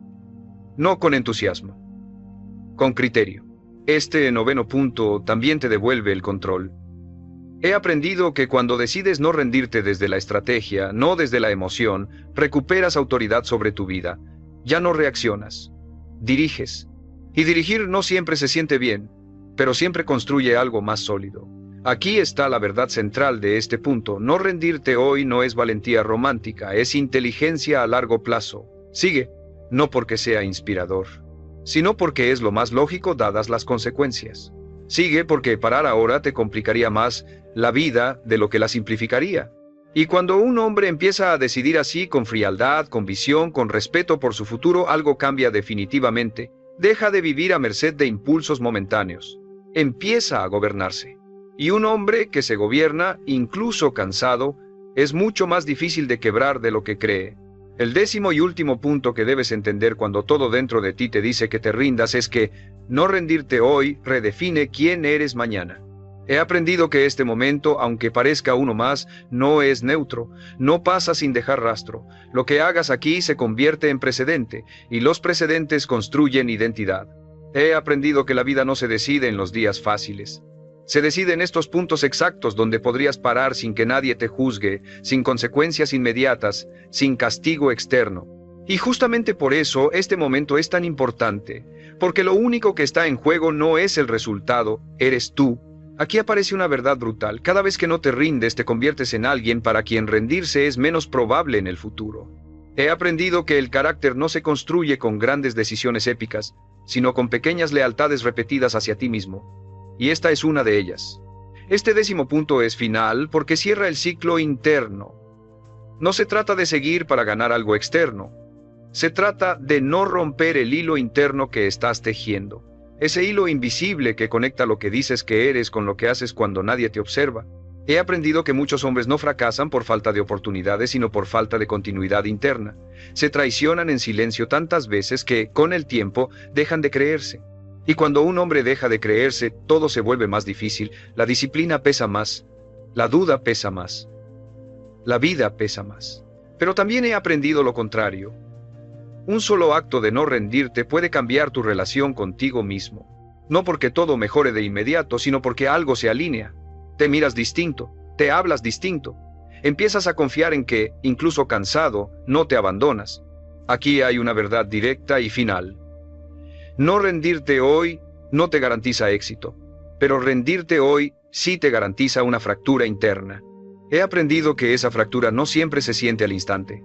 No con entusiasmo, con criterio. Este noveno punto también te devuelve el control. He aprendido que cuando decides no rendirte desde la estrategia, no desde la emoción, recuperas autoridad sobre tu vida. Ya no reaccionas, diriges. Y dirigir no siempre se siente bien, pero siempre construye algo más sólido. Aquí está la verdad central de este punto. No rendirte hoy no es valentía romántica, es inteligencia a largo plazo. Sigue, no porque sea inspirador, sino porque es lo más lógico dadas las consecuencias. Sigue porque parar ahora te complicaría más la vida de lo que la simplificaría. Y cuando un hombre empieza a decidir así, con frialdad, con visión, con respeto por su futuro, algo cambia definitivamente. Deja de vivir a merced de impulsos momentáneos. Empieza a gobernarse. Y un hombre que se gobierna, incluso cansado, es mucho más difícil de quebrar de lo que cree. El décimo y último punto que debes entender cuando todo dentro de ti te dice que te rindas es que no rendirte hoy redefine quién eres mañana. He aprendido que este momento, aunque parezca uno más, no es neutro, no pasa sin dejar rastro. Lo que hagas aquí se convierte en precedente, y los precedentes construyen identidad. He aprendido que la vida no se decide en los días fáciles. Se decide en estos puntos exactos donde podrías parar sin que nadie te juzgue, sin consecuencias inmediatas, sin castigo externo. Y justamente por eso este momento es tan importante, porque lo único que está en juego no es el resultado, eres tú. Aquí aparece una verdad brutal. Cada vez que no te rindes, te conviertes en alguien para quien rendirse es menos probable en el futuro. He aprendido que el carácter no se construye con grandes decisiones épicas, sino con pequeñas lealtades repetidas hacia ti mismo. Y esta es una de ellas. Este 10º punto es final porque cierra el ciclo interno. No se trata de seguir para ganar algo externo. Se trata de no romper el hilo interno que estás tejiendo. Ese hilo invisible que conecta lo que dices que eres con lo que haces cuando nadie te observa. He aprendido que muchos hombres no fracasan por falta de oportunidades, sino por falta de continuidad interna. Se traicionan en silencio tantas veces que, con el tiempo, dejan de creerse. Y cuando un hombre deja de creerse, todo se vuelve más difícil, la disciplina pesa más, la duda pesa más, la vida pesa más. Pero también he aprendido lo contrario. Un solo acto de no rendirte puede cambiar tu relación contigo mismo. No porque todo mejore de inmediato, sino porque algo se alinea. Te miras distinto, te hablas distinto. Empiezas a confiar en que, incluso cansado, no te abandonas. Aquí hay una verdad directa y final. No rendirte hoy no te garantiza éxito, pero rendirte hoy sí te garantiza una fractura interna. He aprendido que esa fractura no siempre se siente al instante.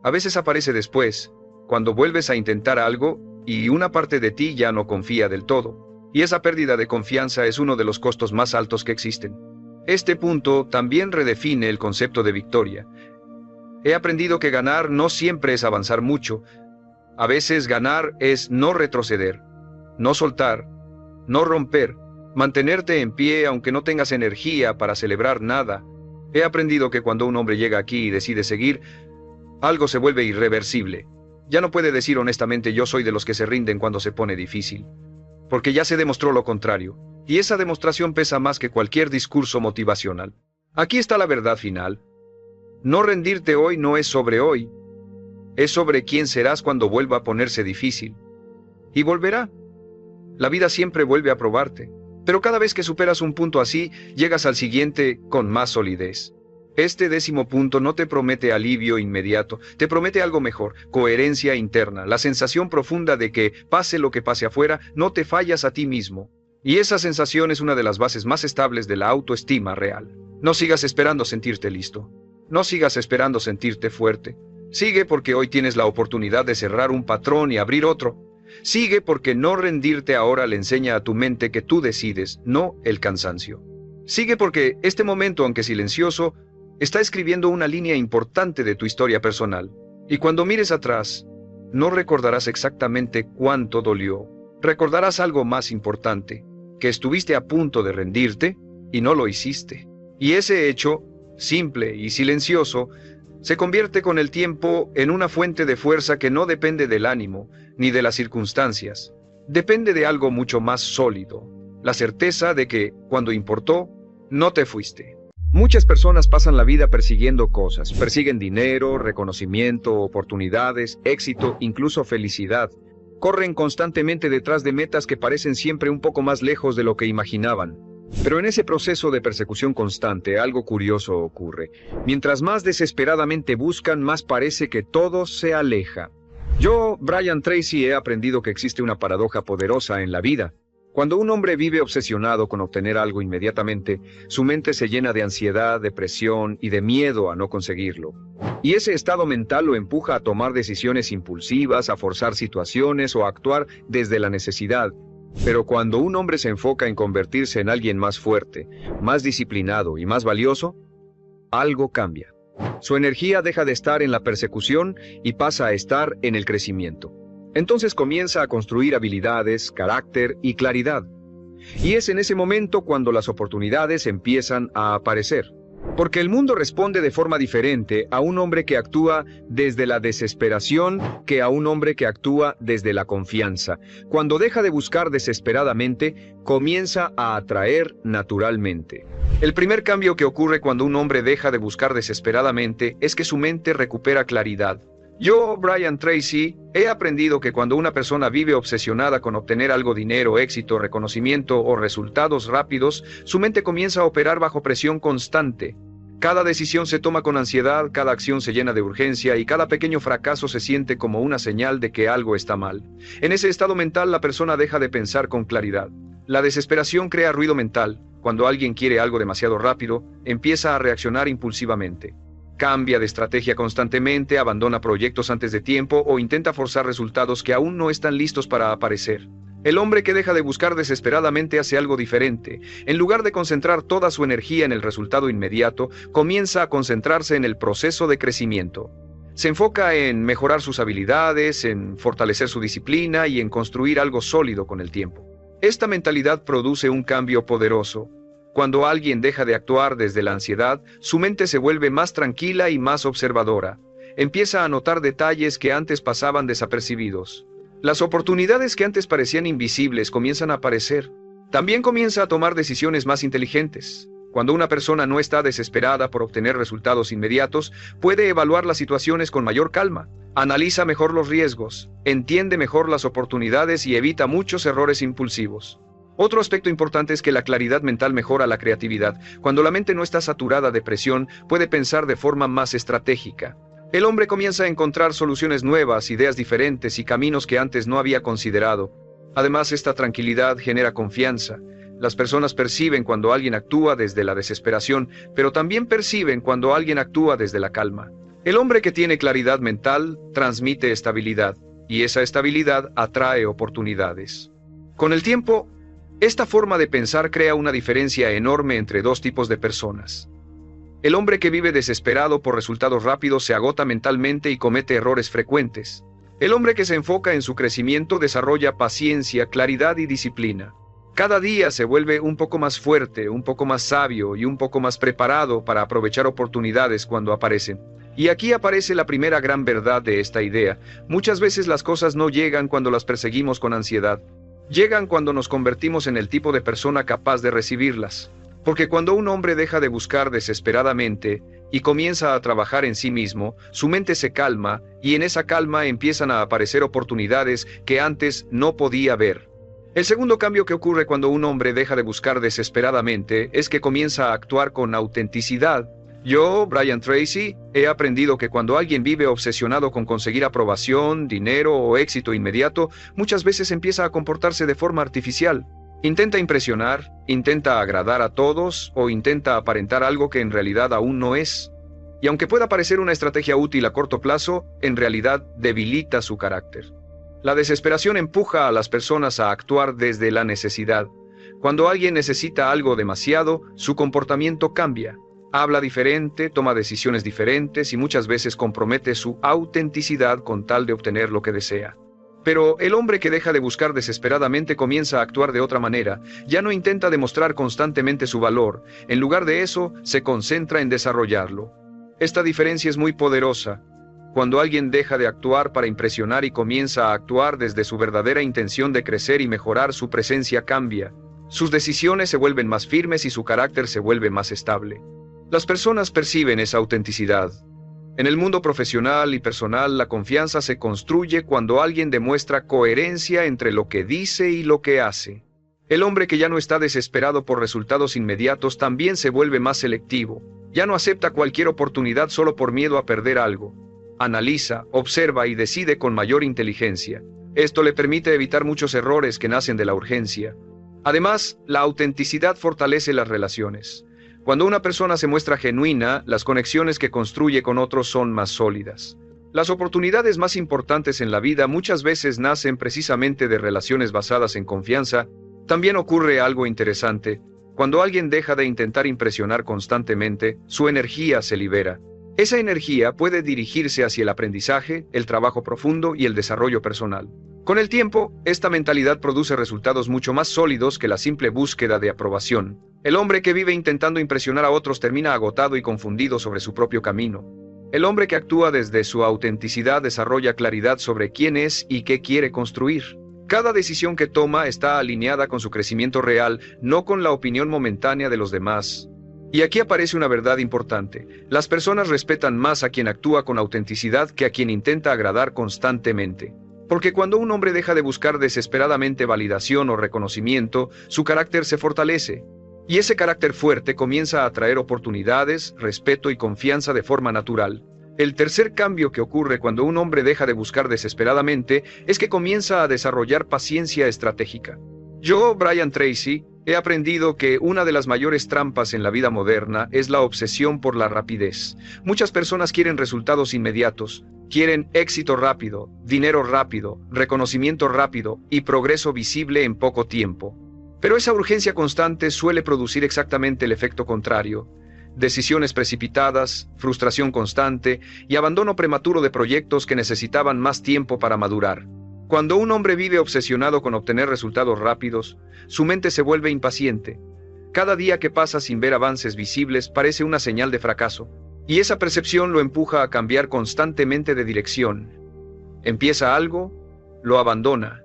A veces aparece después, cuando vuelves a intentar algo y una parte de ti ya no confía del todo. Y esa pérdida de confianza es uno de los costos más altos que existen. Este punto también redefine el concepto de victoria. He aprendido que ganar no siempre es avanzar mucho. A veces ganar es no retroceder, no soltar, no romper, mantenerte en pie aunque no tengas energía para celebrar nada. He aprendido que cuando un hombre llega aquí y decide seguir, algo se vuelve irreversible. Ya no puede decir honestamente yo soy de los que se rinden cuando se pone difícil, porque ya se demostró lo contrario, y esa demostración pesa más que cualquier discurso motivacional. Aquí está la verdad final. No rendirte hoy no es sobre hoy, es sobre quién serás cuando vuelva a ponerse difícil. Y volverá. La vida siempre vuelve a probarte, pero cada vez que superas un punto así, llegas al siguiente con más solidez. Este 10º punto no te promete alivio inmediato, te promete algo mejor, coherencia interna, la sensación profunda de que, pase lo que pase afuera, no te fallas a ti mismo. Y esa sensación es una de las bases más estables de la autoestima real. No sigas esperando sentirte listo. No sigas esperando sentirte fuerte. Sigue porque hoy tienes la oportunidad de cerrar un patrón y abrir otro. Sigue porque no rendirte ahora le enseña a tu mente que tú decides, no el cansancio. Sigue porque este momento, aunque silencioso, está escribiendo una línea importante de tu historia personal. Y cuando mires atrás, no recordarás exactamente cuánto dolió. Recordarás algo más importante, que estuviste a punto de rendirte y no lo hiciste. Y ese hecho, simple y silencioso, se convierte con el tiempo en una fuente de fuerza que no depende del ánimo ni de las circunstancias. Depende de algo mucho más sólido, la certeza de que, cuando importó, no te fuiste. Muchas personas pasan la vida persiguiendo cosas, persiguen dinero, reconocimiento, oportunidades, éxito, incluso felicidad. Corren constantemente detrás de metas que parecen siempre un poco más lejos de lo que imaginaban. Pero en ese proceso de persecución constante, algo curioso ocurre. Mientras más desesperadamente buscan, más parece que todo se aleja. Yo, Brian Tracy, he aprendido que existe una paradoja poderosa en la vida. Cuando un hombre vive obsesionado con obtener algo inmediatamente, su mente se llena de ansiedad, depresión y de miedo a no conseguirlo. Y ese estado mental lo empuja a tomar decisiones impulsivas, a forzar situaciones o a actuar desde la necesidad. Pero cuando un hombre se enfoca en convertirse en alguien más fuerte, más disciplinado y más valioso, algo cambia. Su energía deja de estar en la persecución y pasa a estar en el crecimiento. Entonces comienza a construir habilidades, carácter y claridad. Y es en ese momento cuando las oportunidades empiezan a aparecer. Porque el mundo responde de forma diferente a un hombre que actúa desde la desesperación que a un hombre que actúa desde la confianza. Cuando deja de buscar desesperadamente, comienza a atraer naturalmente. El primer cambio que ocurre cuando un hombre deja de buscar desesperadamente es que su mente recupera claridad. Yo, Brian Tracy, he aprendido que cuando una persona vive obsesionada con obtener algo, dinero, éxito, reconocimiento o resultados rápidos, su mente comienza a operar bajo presión constante. Cada decisión se toma con ansiedad, cada acción se llena de urgencia y cada pequeño fracaso se siente como una señal de que algo está mal. En ese estado mental la persona deja de pensar con claridad. La desesperación crea ruido mental. Cuando alguien quiere algo demasiado rápido, empieza a reaccionar impulsivamente. Cambia de estrategia constantemente, abandona proyectos antes de tiempo o intenta forzar resultados que aún no están listos para aparecer. El hombre que deja de buscar desesperadamente hace algo diferente. En lugar de concentrar toda su energía en el resultado inmediato, comienza a concentrarse en el proceso de crecimiento. Se enfoca en mejorar sus habilidades, en fortalecer su disciplina y en construir algo sólido con el tiempo. Esta mentalidad produce un cambio poderoso. Cuando alguien deja de actuar desde la ansiedad, su mente se vuelve más tranquila y más observadora. Empieza a notar detalles que antes pasaban desapercibidos. Las oportunidades que antes parecían invisibles comienzan a aparecer. También comienza a tomar decisiones más inteligentes. Cuando una persona no está desesperada por obtener resultados inmediatos, puede evaluar las situaciones con mayor calma, analiza mejor los riesgos, entiende mejor las oportunidades y evita muchos errores impulsivos. Otro aspecto importante es que la claridad mental mejora la creatividad. Cuando la mente no está saturada de presión, puede pensar de forma más estratégica. El hombre comienza a encontrar soluciones nuevas, ideas diferentes y caminos que antes no había considerado. Además, esta tranquilidad genera confianza. Las personas perciben cuando alguien actúa desde la desesperación, pero también perciben cuando alguien actúa desde la calma. El hombre que tiene claridad mental transmite estabilidad, y esa estabilidad atrae oportunidades. Con el tiempo, esta forma de pensar crea una diferencia enorme entre dos tipos de personas. El hombre que vive desesperado por resultados rápidos se agota mentalmente y comete errores frecuentes. El hombre que se enfoca en su crecimiento desarrolla paciencia, claridad y disciplina. Cada día se vuelve un poco más fuerte, un poco más sabio y un poco más preparado para aprovechar oportunidades cuando aparecen. Y aquí aparece la primera gran verdad de esta idea. Muchas veces las cosas no llegan cuando las perseguimos con ansiedad. Llegan cuando nos convertimos en el tipo de persona capaz de recibirlas. Porque cuando un hombre deja de buscar desesperadamente y comienza a trabajar en sí mismo, su mente se calma y en esa calma empiezan a aparecer oportunidades que antes no podía ver. El segundo cambio que ocurre cuando un hombre deja de buscar desesperadamente es que comienza a actuar con autenticidad. Yo, Brian Tracy, he aprendido que cuando alguien vive obsesionado con conseguir aprobación, dinero o éxito inmediato, muchas veces empieza a comportarse de forma artificial. Intenta impresionar, intenta agradar a todos o intenta aparentar algo que en realidad aún no es. Y aunque pueda parecer una estrategia útil a corto plazo, en realidad debilita su carácter. La desesperación empuja a las personas a actuar desde la necesidad. Cuando alguien necesita algo demasiado, su comportamiento cambia. Habla diferente, toma decisiones diferentes y muchas veces compromete su autenticidad con tal de obtener lo que desea. Pero el hombre que deja de buscar desesperadamente comienza a actuar de otra manera. Ya no intenta demostrar constantemente su valor. En lugar de eso, se concentra en desarrollarlo. Esta diferencia es muy poderosa. Cuando alguien deja de actuar para impresionar y comienza a actuar desde su verdadera intención de crecer y mejorar, su presencia cambia. Sus decisiones se vuelven más firmes y su carácter se vuelve más estable. Las personas perciben esa autenticidad. En el mundo profesional y personal, la confianza se construye cuando alguien demuestra coherencia entre lo que dice y lo que hace. El hombre que ya no está desesperado por resultados inmediatos también se vuelve más selectivo. Ya no acepta cualquier oportunidad solo por miedo a perder algo. Analiza, observa y decide con mayor inteligencia. Esto le permite evitar muchos errores que nacen de la urgencia. Además, la autenticidad fortalece las relaciones. Cuando una persona se muestra genuina, las conexiones que construye con otros son más sólidas. Las oportunidades más importantes en la vida muchas veces nacen precisamente de relaciones basadas en confianza. También ocurre algo interesante. Cuando alguien deja de intentar impresionar constantemente, su energía se libera. Esa energía puede dirigirse hacia el aprendizaje, el trabajo profundo y el desarrollo personal. Con el tiempo, esta mentalidad produce resultados mucho más sólidos que la simple búsqueda de aprobación. El hombre que vive intentando impresionar a otros termina agotado y confundido sobre su propio camino. El hombre que actúa desde su autenticidad desarrolla claridad sobre quién es y qué quiere construir. Cada decisión que toma está alineada con su crecimiento real, no con la opinión momentánea de los demás. Y aquí aparece una verdad importante. Las personas respetan más a quien actúa con autenticidad que a quien intenta agradar constantemente. Porque cuando un hombre deja de buscar desesperadamente validación o reconocimiento, su carácter se fortalece. Y ese carácter fuerte comienza a atraer oportunidades, respeto y confianza de forma natural. El tercer cambio que ocurre cuando un hombre deja de buscar desesperadamente es que comienza a desarrollar paciencia estratégica. Yo, Brian Tracy, he aprendido que una de las mayores trampas en la vida moderna es la obsesión por la rapidez. Muchas personas quieren resultados inmediatos, Quieren éxito rápido, dinero rápido, reconocimiento rápido y progreso visible en poco tiempo. Pero esa urgencia constante suele producir exactamente el efecto contrario: decisiones precipitadas, frustración constante y abandono prematuro de proyectos que necesitaban más tiempo para madurar. Cuando un hombre vive obsesionado con obtener resultados rápidos, su mente se vuelve impaciente. Cada día que pasa sin ver avances visibles parece una señal de fracaso, y esa percepción lo empuja a cambiar constantemente de dirección. Empieza algo, lo abandona.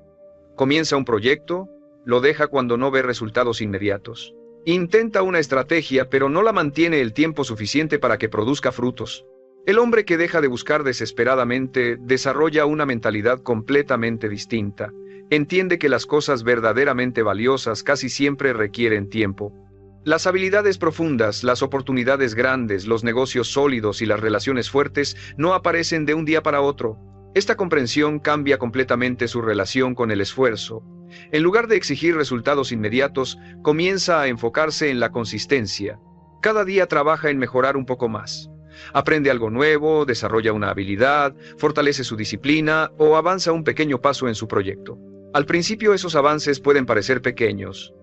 Comienza un proyecto, lo deja cuando no ve resultados inmediatos. Intenta una estrategia, pero no la mantiene el tiempo suficiente para que produzca frutos. El hombre que deja de buscar desesperadamente desarrolla una mentalidad completamente distinta. Entiende que las cosas verdaderamente valiosas casi siempre requieren tiempo. Las habilidades profundas, las oportunidades grandes, los negocios sólidos y las relaciones fuertes no aparecen de un día para otro. Esta comprensión cambia completamente su relación con el esfuerzo. En lugar de exigir resultados inmediatos, comienza a enfocarse en la consistencia. Cada día trabaja en mejorar un poco más. Aprende algo nuevo, desarrolla una habilidad, fortalece su disciplina o avanza un pequeño paso en su proyecto. Al principio esos avances pueden parecer pequeños,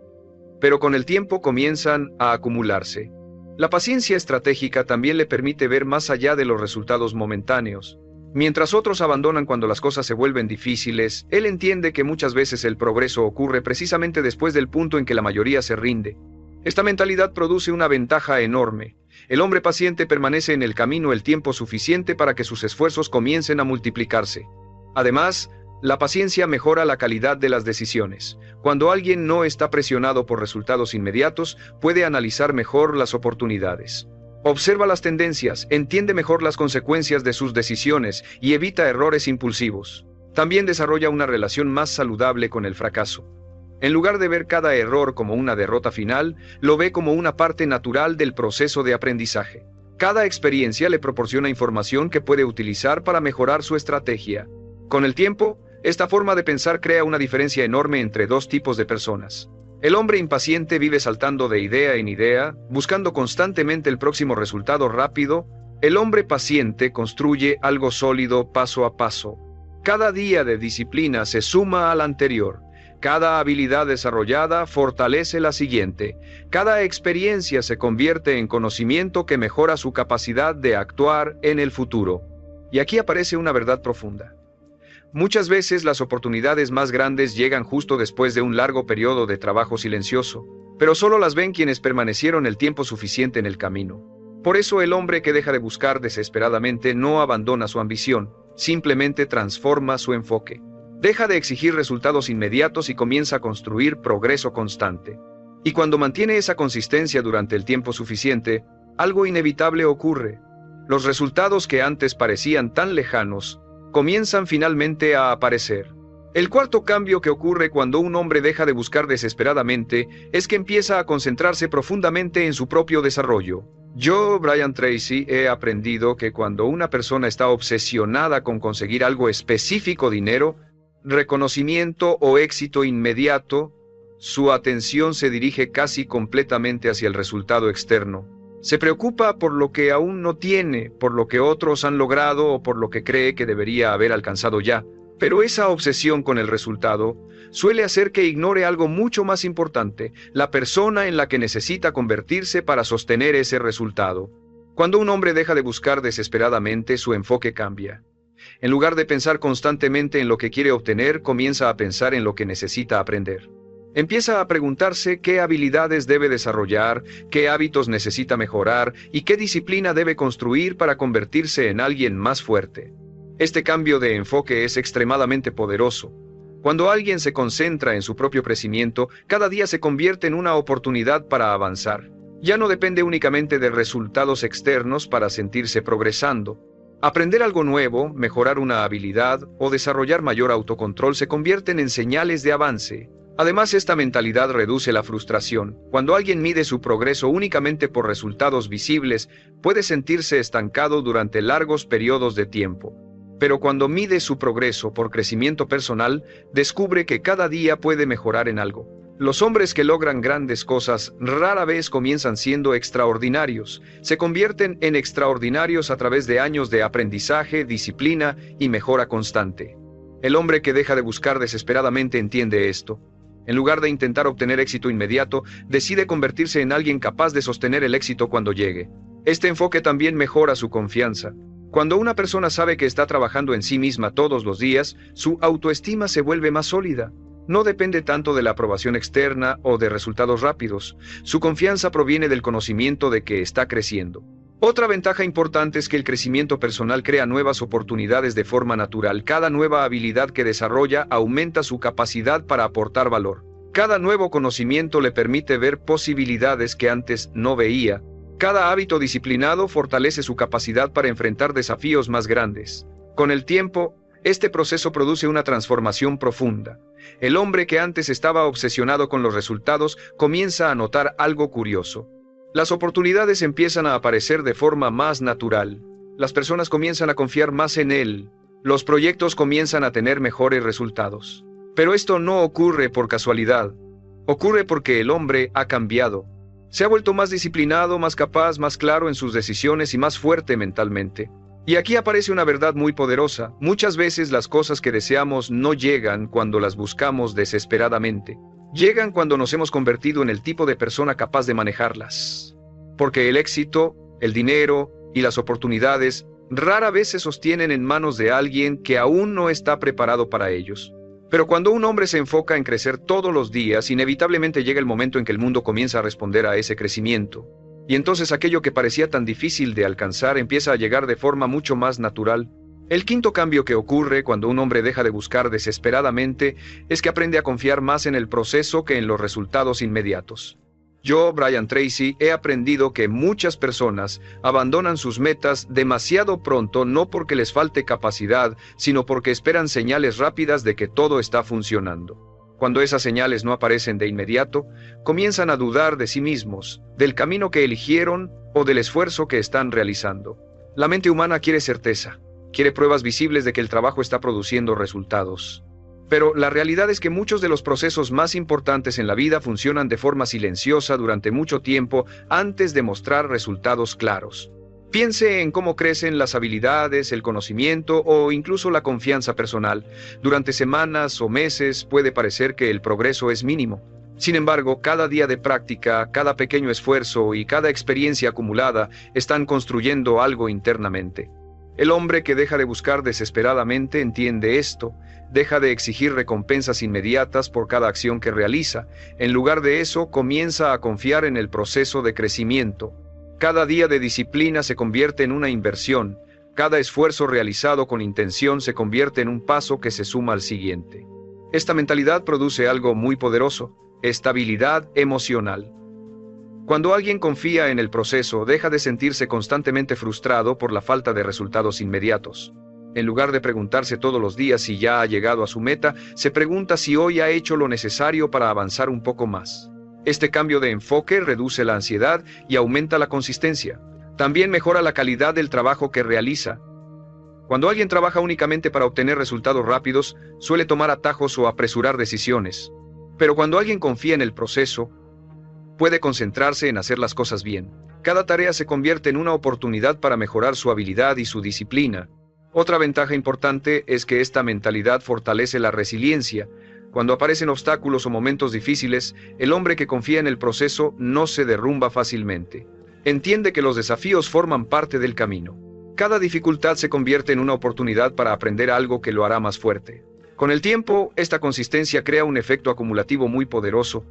pero con el tiempo comienzan a acumularse. La paciencia estratégica también le permite ver más allá de los resultados momentáneos. Mientras otros abandonan cuando las cosas se vuelven difíciles, él entiende que muchas veces el progreso ocurre precisamente después del punto en que la mayoría se rinde. Esta mentalidad produce una ventaja enorme. El hombre paciente permanece en el camino el tiempo suficiente para que sus esfuerzos comiencen a multiplicarse. Además, la paciencia mejora la calidad de las decisiones. Cuando alguien no está presionado por resultados inmediatos, puede analizar mejor las oportunidades. Observa las tendencias, entiende mejor las consecuencias de sus decisiones y evita errores impulsivos. También desarrolla una relación más saludable con el fracaso. En lugar de ver cada error como una derrota final, lo ve como una parte natural del proceso de aprendizaje. Cada experiencia le proporciona información que puede utilizar para mejorar su estrategia. Con el tiempo, esta forma de pensar crea una diferencia enorme entre dos tipos de personas. El hombre impaciente vive saltando de idea en idea, buscando constantemente el próximo resultado rápido. El hombre paciente construye algo sólido paso a paso. Cada día de disciplina se suma al anterior. Cada habilidad desarrollada fortalece la siguiente. Cada experiencia se convierte en conocimiento que mejora su capacidad de actuar en el futuro. Y aquí aparece una verdad profunda. Muchas veces las oportunidades más grandes llegan justo después de un largo periodo de trabajo silencioso, pero solo las ven quienes permanecieron el tiempo suficiente en el camino. Por eso el hombre que deja de buscar desesperadamente no abandona su ambición, simplemente transforma su enfoque. Deja de exigir resultados inmediatos y comienza a construir progreso constante. Y cuando mantiene esa consistencia durante el tiempo suficiente, algo inevitable ocurre. Los resultados que antes parecían tan lejanos, comienzan finalmente a aparecer. El cuarto cambio que ocurre cuando un hombre deja de buscar desesperadamente es que empieza a concentrarse profundamente en su propio desarrollo. Yo, Brian Tracy, he aprendido que cuando una persona está obsesionada con conseguir algo específico, dinero, reconocimiento o éxito inmediato, su atención se dirige casi completamente hacia el resultado externo. Se preocupa por lo que aún no tiene, por lo que otros han logrado o por lo que cree que debería haber alcanzado ya. Pero esa obsesión con el resultado suele hacer que ignore algo mucho más importante, la persona en la que necesita convertirse para sostener ese resultado. Cuando un hombre deja de buscar desesperadamente, su enfoque cambia. En lugar de pensar constantemente en lo que quiere obtener, comienza a pensar en lo que necesita aprender. Empieza a preguntarse qué habilidades debe desarrollar, qué hábitos necesita mejorar y qué disciplina debe construir para convertirse en alguien más fuerte. Este cambio de enfoque es extremadamente poderoso. Cuando alguien se concentra en su propio crecimiento, cada día se convierte en una oportunidad para avanzar. Ya no depende únicamente de resultados externos para sentirse progresando. Aprender algo nuevo, mejorar una habilidad o desarrollar mayor autocontrol se convierten en señales de avance. Además, esta mentalidad reduce la frustración. Cuando alguien mide su progreso únicamente por resultados visibles, puede sentirse estancado durante largos periodos de tiempo. Pero cuando mide su progreso por crecimiento personal, descubre que cada día puede mejorar en algo. Los hombres que logran grandes cosas rara vez comienzan siendo extraordinarios. Se convierten en extraordinarios a través de años de aprendizaje, disciplina y mejora constante. El hombre que deja de buscar desesperadamente entiende esto. En lugar de intentar obtener éxito inmediato, decide convertirse en alguien capaz de sostener el éxito cuando llegue. Este enfoque también mejora su confianza. Cuando una persona sabe que está trabajando en sí misma todos los días, su autoestima se vuelve más sólida. No depende tanto de la aprobación externa o de resultados rápidos. Su confianza proviene del conocimiento de que está creciendo. Otra ventaja importante es que el crecimiento personal crea nuevas oportunidades de forma natural. Cada nueva habilidad que desarrolla aumenta su capacidad para aportar valor. Cada nuevo conocimiento le permite ver posibilidades que antes no veía. Cada hábito disciplinado fortalece su capacidad para enfrentar desafíos más grandes. Con el tiempo, este proceso produce una transformación profunda. El hombre que antes estaba obsesionado con los resultados comienza a notar algo curioso. Las oportunidades empiezan a aparecer de forma más natural. Las personas comienzan a confiar más en él. Los proyectos comienzan a tener mejores resultados. Pero esto no ocurre por casualidad. Ocurre porque el hombre ha cambiado. Se ha vuelto más disciplinado, más capaz, más claro en sus decisiones y más fuerte mentalmente. Y aquí aparece una verdad muy poderosa. Muchas veces las cosas que deseamos no llegan cuando las buscamos desesperadamente. Llegan cuando nos hemos convertido en el tipo de persona capaz de manejarlas. Porque el éxito, el dinero y las oportunidades rara vez se sostienen en manos de alguien que aún no está preparado para ellos. Pero cuando un hombre se enfoca en crecer todos los días, inevitablemente llega el momento en que el mundo comienza a responder a ese crecimiento. Y entonces aquello que parecía tan difícil de alcanzar empieza a llegar de forma mucho más natural. El quinto cambio que ocurre cuando un hombre deja de buscar desesperadamente es que aprende a confiar más en el proceso que en los resultados inmediatos. Yo, Brian Tracy, he aprendido que muchas personas abandonan sus metas demasiado pronto no porque les falte capacidad, sino porque esperan señales rápidas de que todo está funcionando. Cuando esas señales no aparecen de inmediato, comienzan a dudar de sí mismos, del camino que eligieron o del esfuerzo que están realizando. La mente humana quiere certeza, quiere pruebas visibles de que el trabajo está produciendo resultados. Pero la realidad es que muchos de los procesos más importantes en la vida funcionan de forma silenciosa durante mucho tiempo antes de mostrar resultados claros. Piense en cómo crecen las habilidades, el conocimiento o incluso la confianza personal. Durante semanas o meses puede parecer que el progreso es mínimo. Sin embargo, cada día de práctica, cada pequeño esfuerzo y cada experiencia acumulada están construyendo algo internamente. El hombre que deja de buscar desesperadamente entiende esto, deja de exigir recompensas inmediatas por cada acción que realiza. En lugar de eso, comienza a confiar en el proceso de crecimiento. Cada día de disciplina se convierte en una inversión. Cada esfuerzo realizado con intención se convierte en un paso que se suma al siguiente. Esta mentalidad produce algo muy poderoso: estabilidad emocional. Cuando alguien confía en el proceso, deja de sentirse constantemente frustrado por la falta de resultados inmediatos. En lugar de preguntarse todos los días si ya ha llegado a su meta, se pregunta si hoy ha hecho lo necesario para avanzar un poco más. Este cambio de enfoque reduce la ansiedad y aumenta la consistencia. También mejora la calidad del trabajo que realiza. Cuando alguien trabaja únicamente para obtener resultados rápidos, suele tomar atajos o apresurar decisiones. Pero cuando alguien confía en el proceso, puede concentrarse en hacer las cosas bien. Cada tarea se convierte en una oportunidad para mejorar su habilidad y su disciplina. Otra ventaja importante es que esta mentalidad fortalece la resiliencia. Cuando aparecen obstáculos o momentos difíciles, el hombre que confía en el proceso no se derrumba fácilmente. Entiende que los desafíos forman parte del camino. Cada dificultad se convierte en una oportunidad para aprender algo que lo hará más fuerte. Con el tiempo, esta consistencia crea un efecto acumulativo muy poderoso.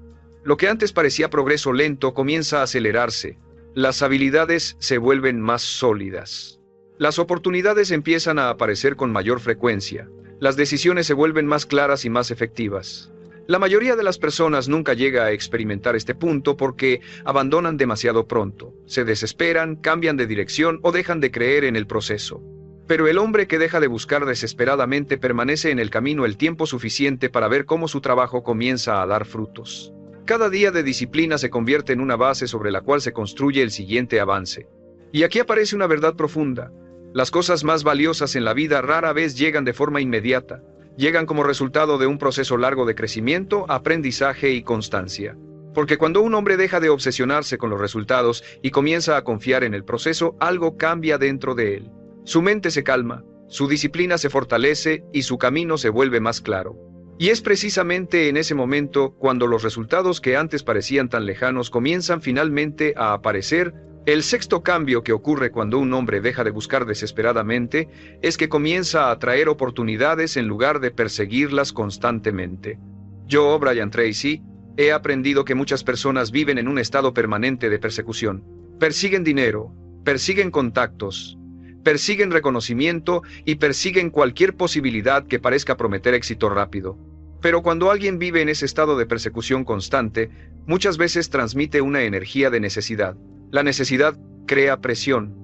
Lo que antes parecía progreso lento comienza a acelerarse. Las habilidades se vuelven más sólidas. Las oportunidades empiezan a aparecer con mayor frecuencia. Las decisiones se vuelven más claras y más efectivas. La mayoría de las personas nunca llega a experimentar este punto porque abandonan demasiado pronto, se desesperan, cambian de dirección o dejan de creer en el proceso. Pero el hombre que deja de buscar desesperadamente permanece en el camino el tiempo suficiente para ver cómo su trabajo comienza a dar frutos. Cada día de disciplina se convierte en una base sobre la cual se construye el siguiente avance. Y aquí aparece una verdad profunda. Las cosas más valiosas en la vida rara vez llegan de forma inmediata. Llegan como resultado de un proceso largo de crecimiento, aprendizaje y constancia. Porque cuando un hombre deja de obsesionarse con los resultados y comienza a confiar en el proceso, algo cambia dentro de él. Su mente se calma, su disciplina se fortalece y su camino se vuelve más claro. Y es precisamente en ese momento cuando los resultados que antes parecían tan lejanos comienzan finalmente a aparecer. El sexto cambio que ocurre cuando un hombre deja de buscar desesperadamente es que comienza a atraer oportunidades en lugar de perseguirlas constantemente. Yo, Brian Tracy, he aprendido que muchas personas viven en un estado permanente de persecución. Persiguen dinero, persiguen contactos, persiguen reconocimiento y persiguen cualquier posibilidad que parezca prometer éxito rápido. Pero cuando alguien vive en ese estado de persecución constante, muchas veces transmite una energía de necesidad. La necesidad crea presión,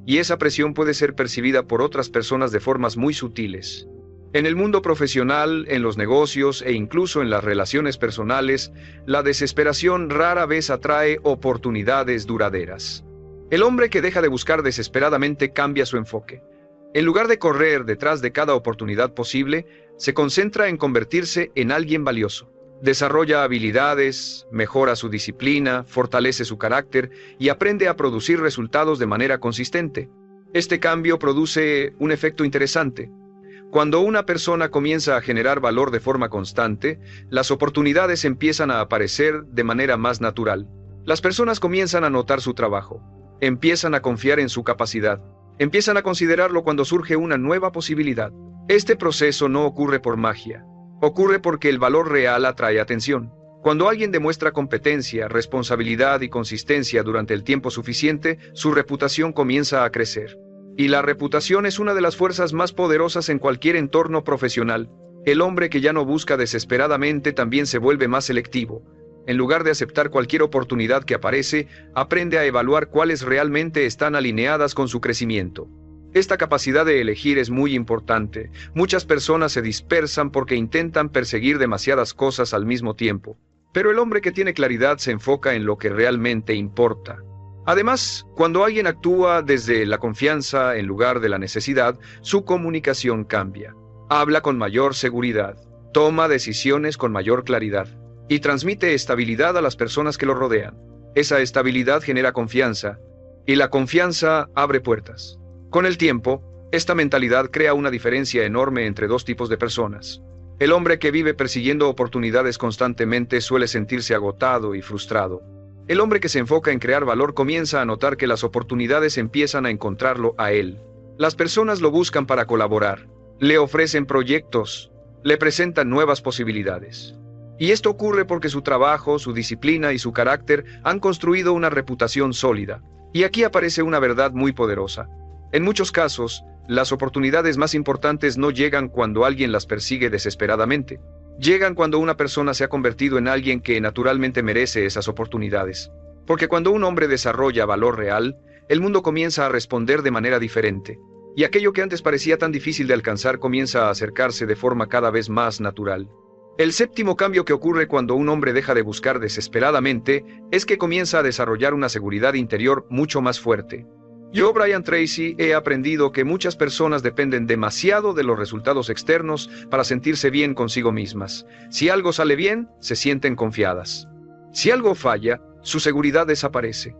y esa presión puede ser percibida por otras personas de formas muy sutiles. En el mundo profesional, en los negocios e incluso en las relaciones personales, la desesperación rara vez atrae oportunidades duraderas. El hombre que deja de buscar desesperadamente cambia su enfoque. En lugar de correr detrás de cada oportunidad posible, se concentra en convertirse en alguien valioso. Desarrolla habilidades, mejora su disciplina, fortalece su carácter y aprende a producir resultados de manera consistente. Este cambio produce un efecto interesante. Cuando una persona comienza a generar valor de forma constante, las oportunidades empiezan a aparecer de manera más natural. Las personas comienzan a notar su trabajo, empiezan a confiar en su capacidad, empiezan a considerarlo cuando surge una nueva posibilidad. Este proceso no ocurre por magia. Ocurre porque el valor real atrae atención. Cuando alguien demuestra competencia, responsabilidad y consistencia durante el tiempo suficiente, su reputación comienza a crecer. Y la reputación es una de las fuerzas más poderosas en cualquier entorno profesional. El hombre que ya no busca desesperadamente también se vuelve más selectivo. En lugar de aceptar cualquier oportunidad que aparece, aprende a evaluar cuáles realmente están alineadas con su crecimiento. Esta capacidad de elegir es muy importante. Muchas personas se dispersan porque intentan perseguir demasiadas cosas al mismo tiempo. Pero el hombre que tiene claridad se enfoca en lo que realmente importa. Además, cuando alguien actúa desde la confianza en lugar de la necesidad, su comunicación cambia. Habla con mayor seguridad, toma decisiones con mayor claridad y transmite estabilidad a las personas que lo rodean. Esa estabilidad genera confianza y la confianza abre puertas. Con el tiempo, esta mentalidad crea una diferencia enorme entre dos tipos de personas. El hombre que vive persiguiendo oportunidades constantemente suele sentirse agotado y frustrado. El hombre que se enfoca en crear valor comienza a notar que las oportunidades empiezan a encontrarlo a él. Las personas lo buscan para colaborar, le ofrecen proyectos, le presentan nuevas posibilidades. Y esto ocurre porque su trabajo, su disciplina y su carácter han construido una reputación sólida. Y aquí aparece una verdad muy poderosa. En muchos casos, las oportunidades más importantes no llegan cuando alguien las persigue desesperadamente. Llegan cuando una persona se ha convertido en alguien que naturalmente merece esas oportunidades. Porque cuando un hombre desarrolla valor real, el mundo comienza a responder de manera diferente. Y aquello que antes parecía tan difícil de alcanzar comienza a acercarse de forma cada vez más natural. El séptimo cambio que ocurre cuando un hombre deja de buscar desesperadamente es que comienza a desarrollar una seguridad interior mucho más fuerte. Yo, Brian Tracy, he aprendido que muchas personas dependen demasiado de los resultados externos para sentirse bien consigo mismas. Si algo sale bien, se sienten confiadas. Si algo falla, su seguridad desaparece.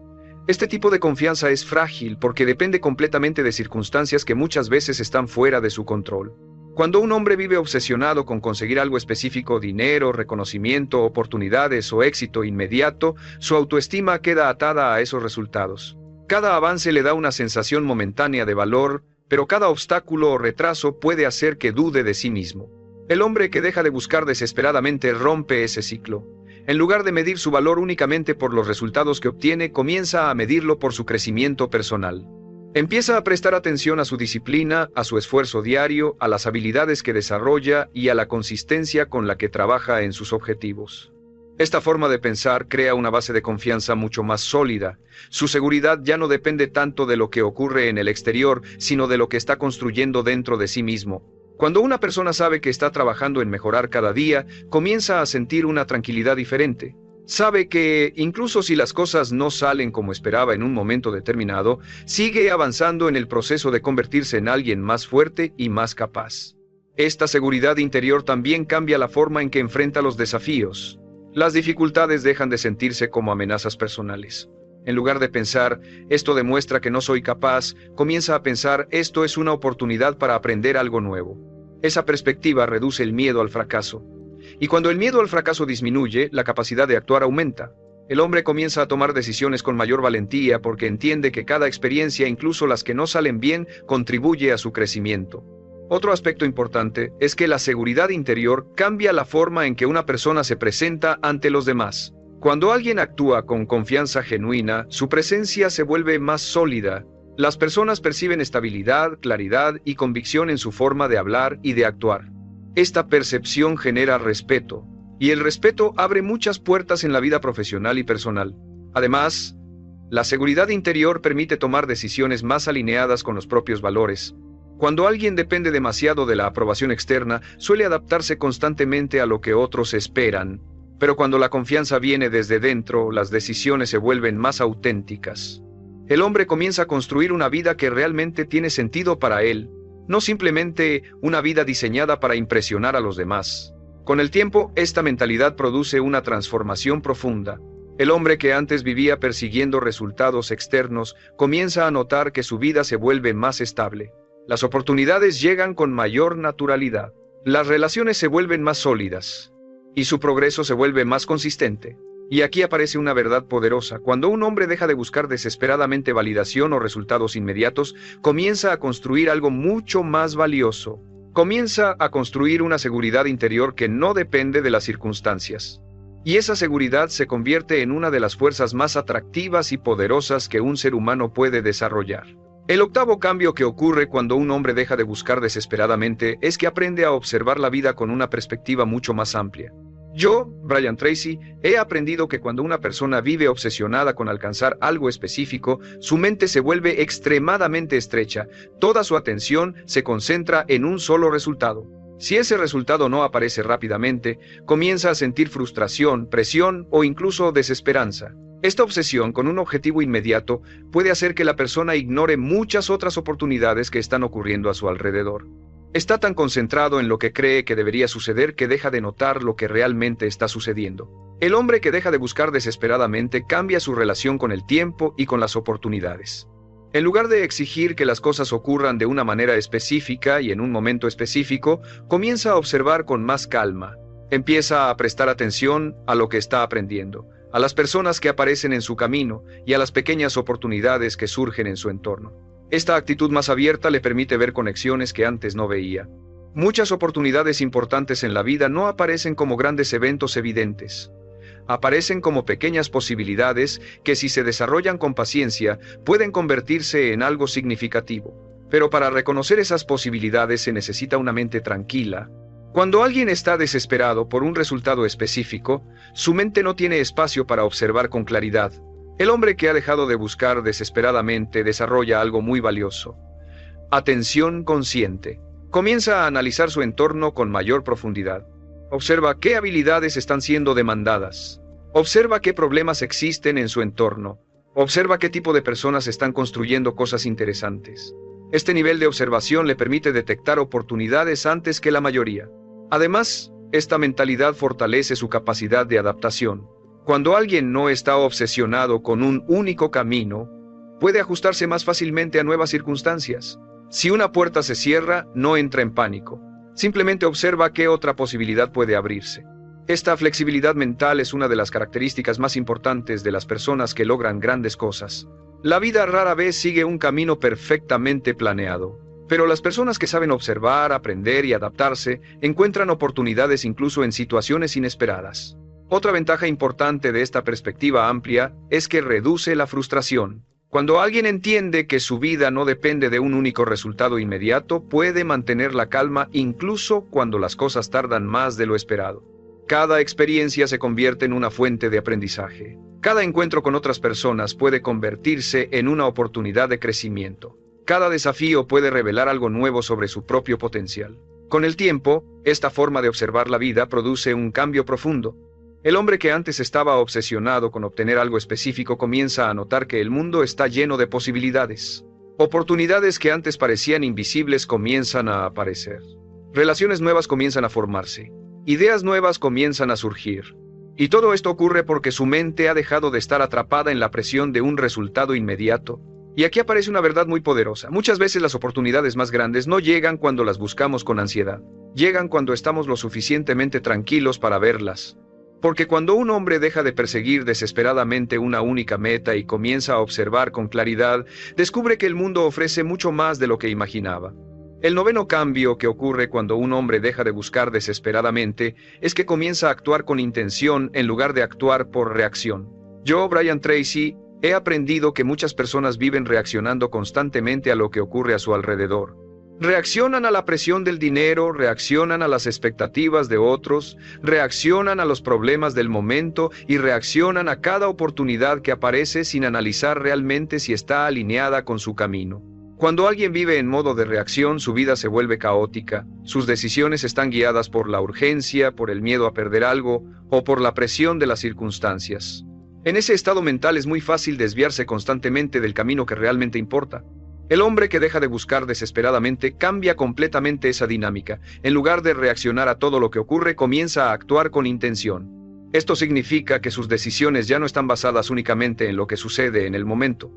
Este tipo de confianza es frágil porque depende completamente de circunstancias que muchas veces están fuera de su control. Cuando un hombre vive obsesionado con conseguir algo específico, dinero, reconocimiento, oportunidades o éxito inmediato, su autoestima queda atada a esos resultados. Cada avance le da una sensación momentánea de valor, pero cada obstáculo o retraso puede hacer que dude de sí mismo. El hombre que deja de buscar desesperadamente rompe ese ciclo. En lugar de medir su valor únicamente por los resultados que obtiene, comienza a medirlo por su crecimiento personal. Empieza a prestar atención a su disciplina, a su esfuerzo diario, a las habilidades que desarrolla y a la consistencia con la que trabaja en sus objetivos. Esta forma de pensar crea una base de confianza mucho más sólida. Su seguridad ya no depende tanto de lo que ocurre en el exterior, sino de lo que está construyendo dentro de sí mismo. Cuando una persona sabe que está trabajando en mejorar cada día, comienza a sentir una tranquilidad diferente. Sabe que, incluso si las cosas no salen como esperaba en un momento determinado, sigue avanzando en el proceso de convertirse en alguien más fuerte y más capaz. Esta seguridad interior también cambia la forma en que enfrenta los desafíos. Las dificultades dejan de sentirse como amenazas personales. En lugar de pensar, esto demuestra que no soy capaz, comienza a pensar, esto es una oportunidad para aprender algo nuevo. Esa perspectiva reduce el miedo al fracaso. Y cuando el miedo al fracaso disminuye, la capacidad de actuar aumenta. El hombre comienza a tomar decisiones con mayor valentía porque entiende que cada experiencia, incluso las que no salen bien, contribuye a su crecimiento. Otro aspecto importante es que la seguridad interior cambia la forma en que una persona se presenta ante los demás. Cuando alguien actúa con confianza genuina, su presencia se vuelve más sólida. Las personas perciben estabilidad, claridad y convicción en su forma de hablar y de actuar. Esta percepción genera respeto, y el respeto abre muchas puertas en la vida profesional y personal. Además, la seguridad interior permite tomar decisiones más alineadas con los propios valores. Cuando alguien depende demasiado de la aprobación externa, suele adaptarse constantemente a lo que otros esperan. Pero cuando la confianza viene desde dentro, las decisiones se vuelven más auténticas. El hombre comienza a construir una vida que realmente tiene sentido para él, no simplemente una vida diseñada para impresionar a los demás. Con el tiempo, esta mentalidad produce una transformación profunda. El hombre que antes vivía persiguiendo resultados externos, comienza a notar que su vida se vuelve más estable. Las oportunidades llegan con mayor naturalidad. Las relaciones se vuelven más sólidas. Y su progreso se vuelve más consistente. Y aquí aparece una verdad poderosa. Cuando un hombre deja de buscar desesperadamente validación o resultados inmediatos, comienza a construir algo mucho más valioso. Comienza a construir una seguridad interior que no depende de las circunstancias. Y esa seguridad se convierte en una de las fuerzas más atractivas y poderosas que un ser humano puede desarrollar. El octavo cambio que ocurre cuando un hombre deja de buscar desesperadamente es que aprende a observar la vida con una perspectiva mucho más amplia. Yo, Brian Tracy, he aprendido que cuando una persona vive obsesionada con alcanzar algo específico, su mente se vuelve extremadamente estrecha. Toda su atención se concentra en un solo resultado. Si ese resultado no aparece rápidamente, comienza a sentir frustración, presión o incluso desesperanza. Esta obsesión con un objetivo inmediato puede hacer que la persona ignore muchas otras oportunidades que están ocurriendo a su alrededor. Está tan concentrado en lo que cree que debería suceder que deja de notar lo que realmente está sucediendo. El hombre que deja de buscar desesperadamente cambia su relación con el tiempo y con las oportunidades. En lugar de exigir que las cosas ocurran de una manera específica y en un momento específico, comienza a observar con más calma. Empieza a prestar atención a lo que está aprendiendo, a las personas que aparecen en su camino y a las pequeñas oportunidades que surgen en su entorno. Esta actitud más abierta le permite ver conexiones que antes no veía. Muchas oportunidades importantes en la vida no aparecen como grandes eventos evidentes. Aparecen como pequeñas posibilidades que, si se desarrollan con paciencia, pueden convertirse en algo significativo. Pero para reconocer esas posibilidades se necesita una mente tranquila. Cuando alguien está desesperado por un resultado específico, su mente no tiene espacio para observar con claridad. El hombre que ha dejado de buscar desesperadamente desarrolla algo muy valioso: atención consciente. Comienza a analizar su entorno con mayor profundidad. Observa qué habilidades están siendo demandadas. Observa qué problemas existen en su entorno. Observa qué tipo de personas están construyendo cosas interesantes. Este nivel de observación le permite detectar oportunidades antes que la mayoría. Además, esta mentalidad fortalece su capacidad de adaptación. Cuando alguien no está obsesionado con un único camino, puede ajustarse más fácilmente a nuevas circunstancias. Si una puerta se cierra, no entra en pánico. Simplemente observa qué otra posibilidad puede abrirse. Esta flexibilidad mental es una de las características más importantes de las personas que logran grandes cosas. La vida rara vez sigue un camino perfectamente planeado, pero las personas que saben observar, aprender y adaptarse encuentran oportunidades incluso en situaciones inesperadas. Otra ventaja importante de esta perspectiva amplia es que reduce la frustración. Cuando alguien entiende que su vida no depende de un único resultado inmediato, puede mantener la calma incluso cuando las cosas tardan más de lo esperado. Cada experiencia se convierte en una fuente de aprendizaje. Cada encuentro con otras personas puede convertirse en una oportunidad de crecimiento. Cada desafío puede revelar algo nuevo sobre su propio potencial. Con el tiempo, esta forma de observar la vida produce un cambio profundo. El hombre que antes estaba obsesionado con obtener algo específico comienza a notar que el mundo está lleno de posibilidades. Oportunidades que antes parecían invisibles comienzan a aparecer. Relaciones nuevas comienzan a formarse. Ideas nuevas comienzan a surgir. Y todo esto ocurre porque su mente ha dejado de estar atrapada en la presión de un resultado inmediato. Y aquí aparece una verdad muy poderosa. Muchas veces las oportunidades más grandes no llegan cuando las buscamos con ansiedad. Llegan cuando estamos lo suficientemente tranquilos para verlas. Porque cuando un hombre deja de perseguir desesperadamente una única meta y comienza a observar con claridad, descubre que el mundo ofrece mucho más de lo que imaginaba. El noveno cambio que ocurre cuando un hombre deja de buscar desesperadamente es que comienza a actuar con intención en lugar de actuar por reacción. Yo, Brian Tracy, he aprendido que muchas personas viven reaccionando constantemente a lo que ocurre a su alrededor. Reaccionan a la presión del dinero, reaccionan a las expectativas de otros, reaccionan a los problemas del momento y reaccionan a cada oportunidad que aparece sin analizar realmente si está alineada con su camino. Cuando alguien vive en modo de reacción, su vida se vuelve caótica. Sus decisiones están guiadas por la urgencia, por el miedo a perder algo o por la presión de las circunstancias. En ese estado mental es muy fácil desviarse constantemente del camino que realmente importa. El hombre que deja de buscar desesperadamente cambia completamente esa dinámica. En lugar de reaccionar a todo lo que ocurre, comienza a actuar con intención. Esto significa que sus decisiones ya no están basadas únicamente en lo que sucede en el momento.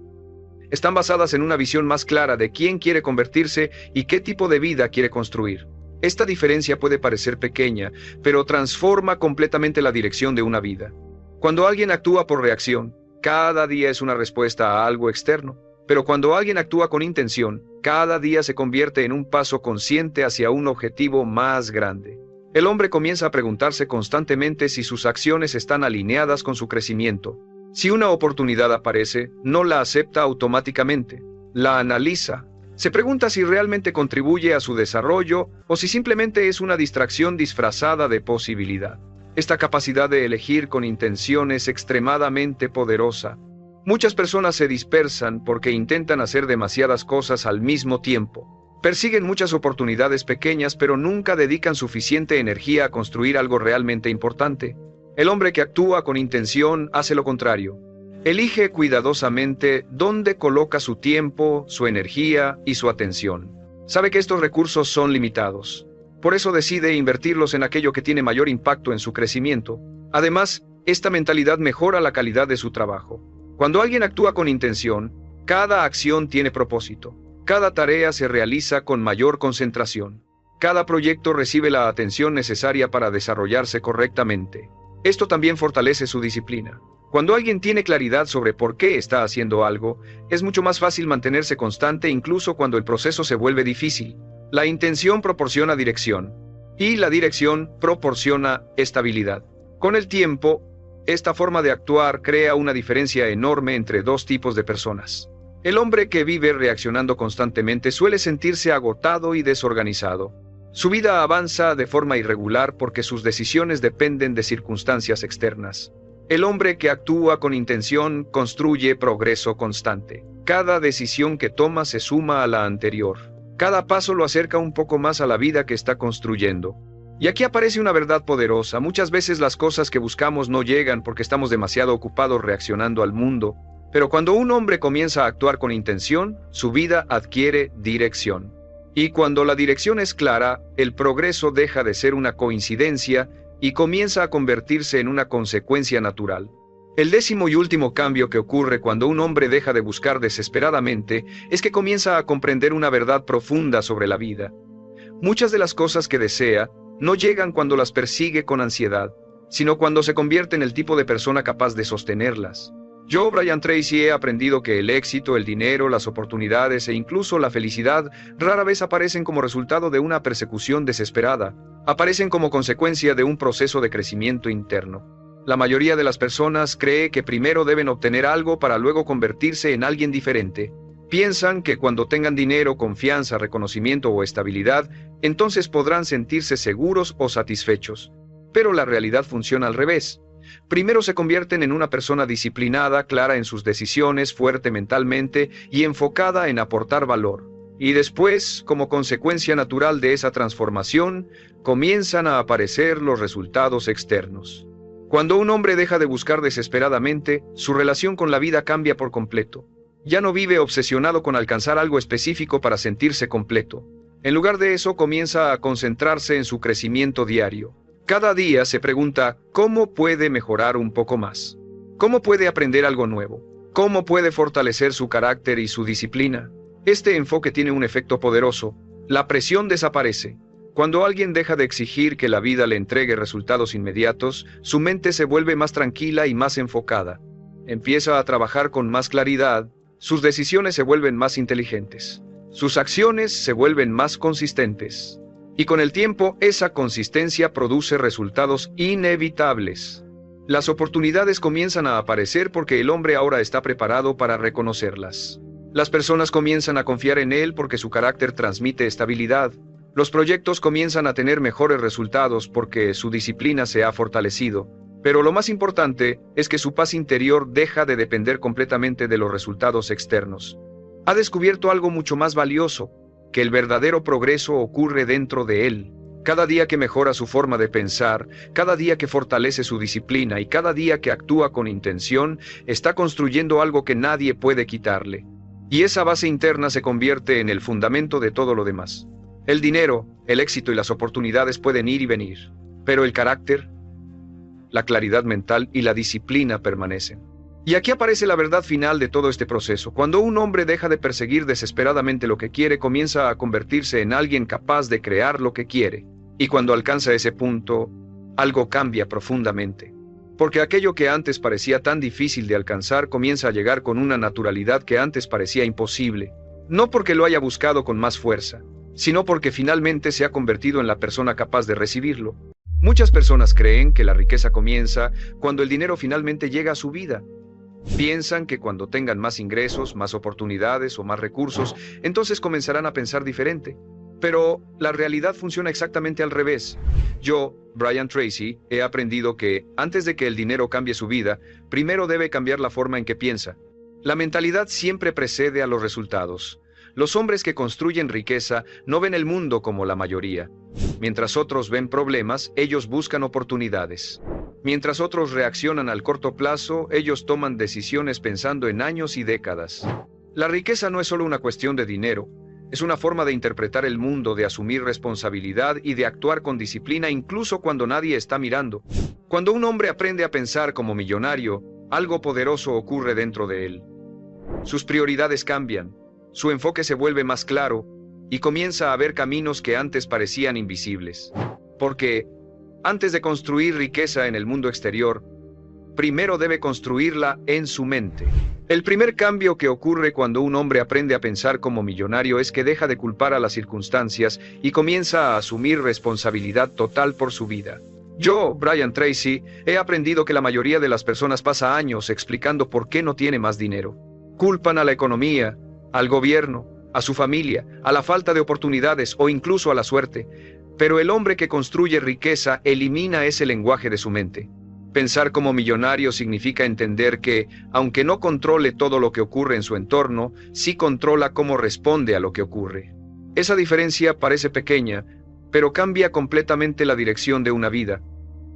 Están basadas en una visión más clara de quién quiere convertirse y qué tipo de vida quiere construir. Esta diferencia puede parecer pequeña, pero transforma completamente la dirección de una vida. Cuando alguien actúa por reacción, cada día es una respuesta a algo externo. Pero cuando alguien actúa con intención, cada día se convierte en un paso consciente hacia un objetivo más grande. El hombre comienza a preguntarse constantemente si sus acciones están alineadas con su crecimiento. Si una oportunidad aparece, no la acepta automáticamente, la analiza. Se pregunta si realmente contribuye a su desarrollo o si simplemente es una distracción disfrazada de posibilidad. Esta capacidad de elegir con intención es extremadamente poderosa. Muchas personas se dispersan porque intentan hacer demasiadas cosas al mismo tiempo. Persiguen muchas oportunidades pequeñas, pero nunca dedican suficiente energía a construir algo realmente importante. El hombre que actúa con intención hace lo contrario. Elige cuidadosamente dónde coloca su tiempo, su energía y su atención. Sabe que estos recursos son limitados. Por eso decide invertirlos en aquello que tiene mayor impacto en su crecimiento. Además, esta mentalidad mejora la calidad de su trabajo. Cuando alguien actúa con intención, cada acción tiene propósito. Cada tarea se realiza con mayor concentración. Cada proyecto recibe la atención necesaria para desarrollarse correctamente. Esto también fortalece su disciplina. Cuando alguien tiene claridad sobre por qué está haciendo algo, es mucho más fácil mantenerse constante incluso cuando el proceso se vuelve difícil. La intención proporciona dirección, y la dirección proporciona estabilidad. Con el tiempo, esta forma de actuar crea una diferencia enorme entre dos tipos de personas. El hombre que vive reaccionando constantemente suele sentirse agotado y desorganizado. Su vida avanza de forma irregular porque sus decisiones dependen de circunstancias externas. El hombre que actúa con intención construye progreso constante. Cada decisión que toma se suma a la anterior. Cada paso lo acerca un poco más a la vida que está construyendo. Y aquí aparece una verdad poderosa. Muchas veces las cosas que buscamos no llegan porque estamos demasiado ocupados reaccionando al mundo. Pero cuando un hombre comienza a actuar con intención, su vida adquiere dirección. Y cuando la dirección es clara, el progreso deja de ser una coincidencia y comienza a convertirse en una consecuencia natural. El décimo y último cambio que ocurre cuando un hombre deja de buscar desesperadamente es que comienza a comprender una verdad profunda sobre la vida. Muchas de las cosas que desea no llegan cuando las persigue con ansiedad, sino cuando se convierte en el tipo de persona capaz de sostenerlas. Yo, Brian Tracy, he aprendido que el éxito, el dinero, las oportunidades e incluso la felicidad rara vez aparecen como resultado de una persecución desesperada. Aparecen como consecuencia de un proceso de crecimiento interno. La mayoría de las personas cree que primero deben obtener algo para luego convertirse en alguien diferente. Piensan que cuando tengan dinero, confianza, reconocimiento o estabilidad, entonces podrán sentirse seguros o satisfechos. Pero la realidad funciona al revés. Primero se convierten en una persona disciplinada, clara en sus decisiones, fuerte mentalmente y enfocada en aportar valor. Y después, como consecuencia natural de esa transformación, comienzan a aparecer los resultados externos. Cuando un hombre deja de buscar desesperadamente, su relación con la vida cambia por completo. Ya no vive obsesionado con alcanzar algo específico para sentirse completo. En lugar de eso, comienza a concentrarse en su crecimiento diario. Cada día se pregunta, ¿cómo puede mejorar un poco más? ¿Cómo puede aprender algo nuevo? ¿Cómo puede fortalecer su carácter y su disciplina? Este enfoque tiene un efecto poderoso. La presión desaparece. Cuando alguien deja de exigir que la vida le entregue resultados inmediatos, su mente se vuelve más tranquila y más enfocada. Empieza a trabajar con más claridad, sus decisiones se vuelven más inteligentes, sus acciones se vuelven más consistentes. Y con el tiempo, esa consistencia produce resultados inevitables. Las oportunidades comienzan a aparecer porque el hombre ahora está preparado para reconocerlas. Las personas comienzan a confiar en él porque su carácter transmite estabilidad. Los proyectos comienzan a tener mejores resultados porque su disciplina se ha fortalecido. Pero lo más importante es que su paz interior deja de depender completamente de los resultados externos. Ha descubierto algo mucho más valioso, que el verdadero progreso ocurre dentro de él. Cada día que mejora su forma de pensar, cada día que fortalece su disciplina y cada día que actúa con intención, está construyendo algo que nadie puede quitarle. Y esa base interna se convierte en el fundamento de todo lo demás. El dinero, el éxito y las oportunidades pueden ir y venir, pero el carácter, la claridad mental y la disciplina permanecen. Y aquí aparece la verdad final de todo este proceso. Cuando un hombre deja de perseguir desesperadamente lo que quiere, comienza a convertirse en alguien capaz de crear lo que quiere. Y cuando alcanza ese punto, algo cambia profundamente. Porque aquello que antes parecía tan difícil de alcanzar comienza a llegar con una naturalidad que antes parecía imposible. No porque lo haya buscado con más fuerza, sino porque finalmente se ha convertido en la persona capaz de recibirlo. Muchas personas creen que la riqueza comienza cuando el dinero finalmente llega a su vida. Piensan que cuando tengan más ingresos, más oportunidades o más recursos, entonces comenzarán a pensar diferente. Pero la realidad funciona exactamente al revés. Yo, Brian Tracy, he aprendido que, antes de que el dinero cambie su vida, primero debe cambiar la forma en que piensa. La mentalidad siempre precede a los resultados. Los hombres que construyen riqueza no ven el mundo como la mayoría. Mientras otros ven problemas, ellos buscan oportunidades. Mientras otros reaccionan al corto plazo, ellos toman decisiones pensando en años y décadas. La riqueza no es solo una cuestión de dinero, es una forma de interpretar el mundo, de asumir responsabilidad y de actuar con disciplina incluso cuando nadie está mirando. Cuando un hombre aprende a pensar como millonario, algo poderoso ocurre dentro de él. Sus prioridades cambian, su enfoque se vuelve más claro y comienza a ver caminos que antes parecían invisibles. Porque, antes de construir riqueza en el mundo exterior, primero debe construirla en su mente. El primer cambio que ocurre cuando un hombre aprende a pensar como millonario es que deja de culpar a las circunstancias y comienza a asumir responsabilidad total por su vida. Yo, Brian Tracy, he aprendido que la mayoría de las personas pasa años explicando por qué no tiene más dinero. Culpan a la economía, al gobierno, a su familia, a la falta de oportunidades o incluso a la suerte. Pero el hombre que construye riqueza elimina ese lenguaje de su mente. Pensar como millonario significa entender que, aunque no controle todo lo que ocurre en su entorno, sí controla cómo responde a lo que ocurre. Esa diferencia parece pequeña, pero cambia completamente la dirección de una vida.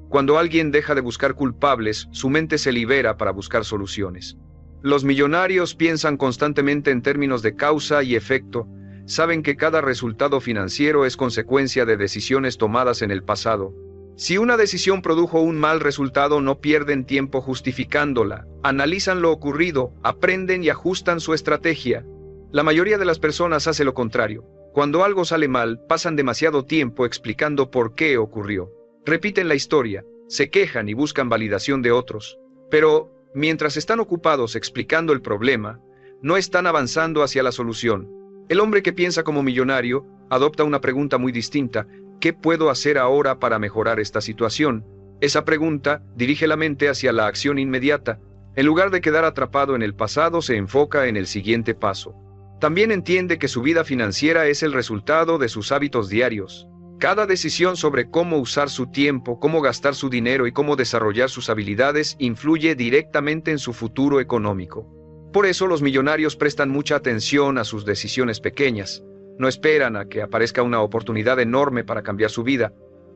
Cuando alguien deja de buscar culpables, su mente se libera para buscar soluciones. Los millonarios piensan constantemente en términos de causa y efecto. Saben que cada resultado financiero es consecuencia de decisiones tomadas en el pasado. Si una decisión produjo un mal resultado, no pierden tiempo justificándola. Analizan lo ocurrido, aprenden y ajustan su estrategia. La mayoría de las personas hace lo contrario. Cuando algo sale mal, pasan demasiado tiempo explicando por qué ocurrió. Repiten la historia, se quejan y buscan validación de otros. Pero, mientras están ocupados explicando el problema, no están avanzando hacia la solución. El hombre que piensa como millonario adopta una pregunta muy distinta. ¿Qué puedo hacer ahora para mejorar esta situación? Esa pregunta dirige la mente hacia la acción inmediata. En lugar de quedar atrapado en el pasado, se enfoca en el siguiente paso. También entiende que su vida financiera es el resultado de sus hábitos diarios. Cada decisión sobre cómo usar su tiempo, cómo gastar su dinero y cómo desarrollar sus habilidades influye directamente en su futuro económico. Por eso los millonarios prestan mucha atención a sus decisiones pequeñas. No esperan a que aparezca una oportunidad enorme para cambiar su vida.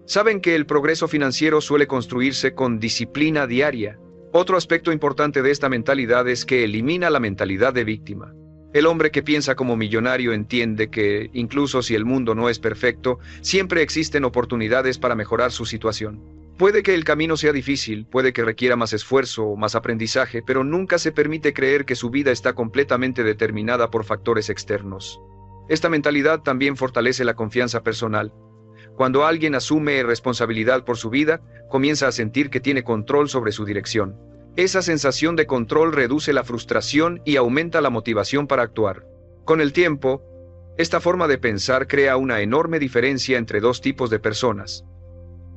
Saben que el progreso financiero suele construirse con disciplina diaria. Otro aspecto importante de esta mentalidad es que elimina la mentalidad de víctima. El hombre que piensa como millonario entiende que, incluso si el mundo no es perfecto, siempre existen oportunidades para mejorar su situación. Puede que el camino sea difícil, puede que requiera más esfuerzo o más aprendizaje, pero nunca se permite creer que su vida está completamente determinada por factores externos. Esta mentalidad también fortalece la confianza personal. Cuando alguien asume responsabilidad por su vida, comienza a sentir que tiene control sobre su dirección. Esa sensación de control reduce la frustración y aumenta la motivación para actuar. Con el tiempo, esta forma de pensar crea una enorme diferencia entre dos tipos de personas.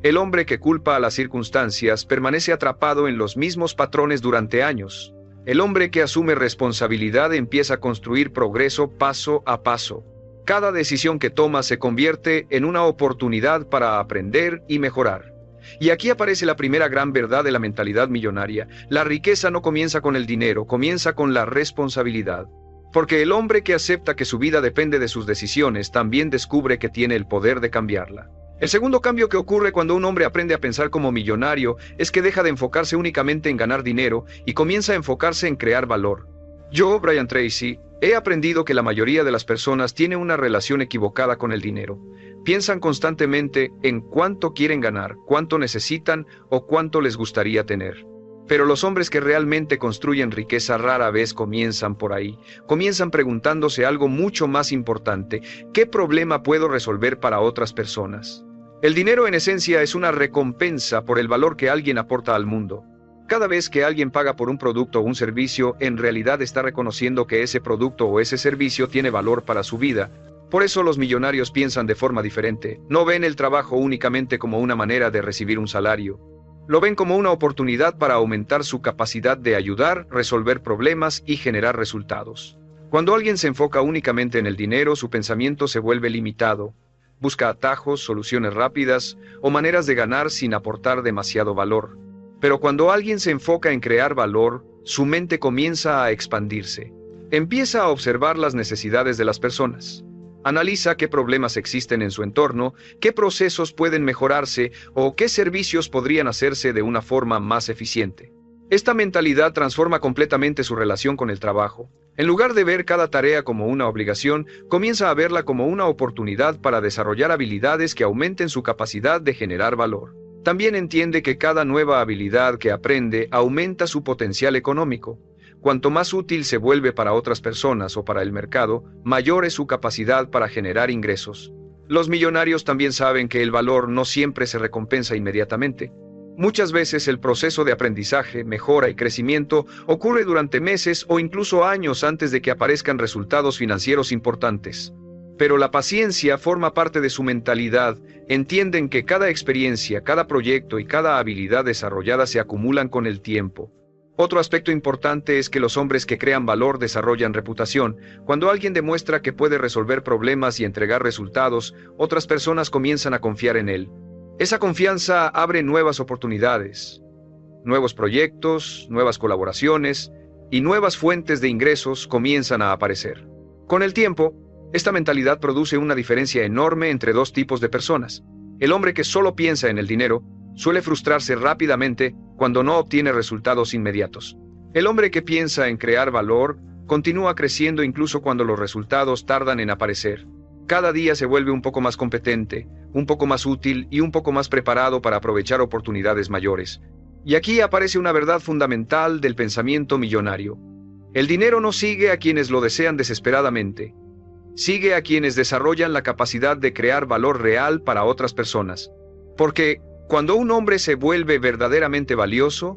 El hombre que culpa a las circunstancias permanece atrapado en los mismos patrones durante años. El hombre que asume responsabilidad empieza a construir progreso paso a paso. Cada decisión que toma se convierte en una oportunidad para aprender y mejorar. Y aquí aparece la primera gran verdad de la mentalidad millonaria. La riqueza no comienza con el dinero, comienza con la responsabilidad. Porque el hombre que acepta que su vida depende de sus decisiones también descubre que tiene el poder de cambiarla. El segundo cambio que ocurre cuando un hombre aprende a pensar como millonario es que deja de enfocarse únicamente en ganar dinero y comienza a enfocarse en crear valor. Yo, Brian Tracy, he aprendido que la mayoría de las personas tiene una relación equivocada con el dinero. Piensan constantemente en cuánto quieren ganar, cuánto necesitan o cuánto les gustaría tener. Pero los hombres que realmente construyen riqueza rara vez comienzan por ahí. Comienzan preguntándose algo mucho más importante: ¿qué problema puedo resolver para otras personas? El dinero en esencia es una recompensa por el valor que alguien aporta al mundo. Cada vez que alguien paga por un producto o un servicio, en realidad está reconociendo que ese producto o ese servicio tiene valor para su vida. Por eso los millonarios piensan de forma diferente. No ven el trabajo únicamente como una manera de recibir un salario. Lo ven como una oportunidad para aumentar su capacidad de ayudar, resolver problemas y generar resultados. Cuando alguien se enfoca únicamente en el dinero, su pensamiento se vuelve limitado. Busca atajos, soluciones rápidas o maneras de ganar sin aportar demasiado valor. Pero cuando alguien se enfoca en crear valor, su mente comienza a expandirse. Empieza a observar las necesidades de las personas. Analiza qué problemas existen en su entorno, qué procesos pueden mejorarse o qué servicios podrían hacerse de una forma más eficiente. Esta mentalidad transforma completamente su relación con el trabajo. En lugar de ver cada tarea como una obligación, comienza a verla como una oportunidad para desarrollar habilidades que aumenten su capacidad de generar valor. También entiende que cada nueva habilidad que aprende aumenta su potencial económico. Cuanto más útil se vuelve para otras personas o para el mercado, mayor es su capacidad para generar ingresos. Los millonarios también saben que el valor no siempre se recompensa inmediatamente. Muchas veces el proceso de aprendizaje, mejora y crecimiento ocurre durante meses o incluso años antes de que aparezcan resultados financieros importantes. Pero la paciencia forma parte de su mentalidad. Entienden que cada experiencia, cada proyecto y cada habilidad desarrollada se acumulan con el tiempo. Otro aspecto importante es que los hombres que crean valor desarrollan reputación. Cuando alguien demuestra que puede resolver problemas y entregar resultados, otras personas comienzan a confiar en él. Esa confianza abre nuevas oportunidades, nuevos proyectos, nuevas colaboraciones y nuevas fuentes de ingresos comienzan a aparecer. Con el tiempo, esta mentalidad produce una diferencia enorme entre dos tipos de personas. El hombre que solo piensa en el dinero suele frustrarse rápidamente cuando no obtiene resultados inmediatos. El hombre que piensa en crear valor continúa creciendo incluso cuando los resultados tardan en aparecer. Cada día se vuelve un poco más competente, un poco más útil y un poco más preparado para aprovechar oportunidades mayores. Y aquí aparece una verdad fundamental del pensamiento millonario. El dinero no sigue a quienes lo desean desesperadamente. Sigue a quienes desarrollan la capacidad de crear valor real para otras personas. Porque cuando un hombre se vuelve verdaderamente valioso,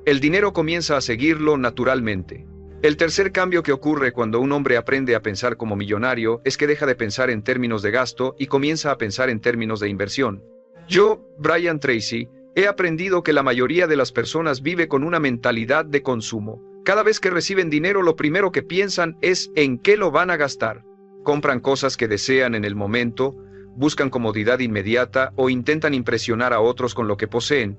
el dinero comienza a seguirlo naturalmente. El tercer cambio que ocurre cuando un hombre aprende a pensar como millonario es que deja de pensar en términos de gasto y comienza a pensar en términos de inversión. Yo, Brian Tracy, he aprendido que la mayoría de las personas vive con una mentalidad de consumo. Cada vez que reciben dinero, lo primero que piensan es en qué lo van a gastar. Compran cosas que desean en el momento, buscan comodidad inmediata o intentan impresionar a otros con lo que poseen.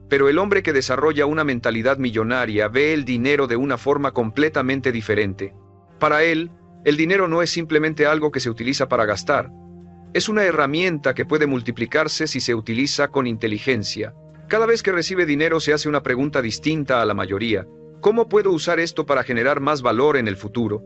Pero el hombre que desarrolla una mentalidad millonaria ve el dinero de una forma completamente diferente. Para él, el dinero no es simplemente algo que se utiliza para gastar. Es una herramienta que puede multiplicarse si se utiliza con inteligencia. Cada vez que recibe dinero se hace una pregunta distinta a la mayoría. ¿Cómo puedo usar esto para generar más valor en el futuro?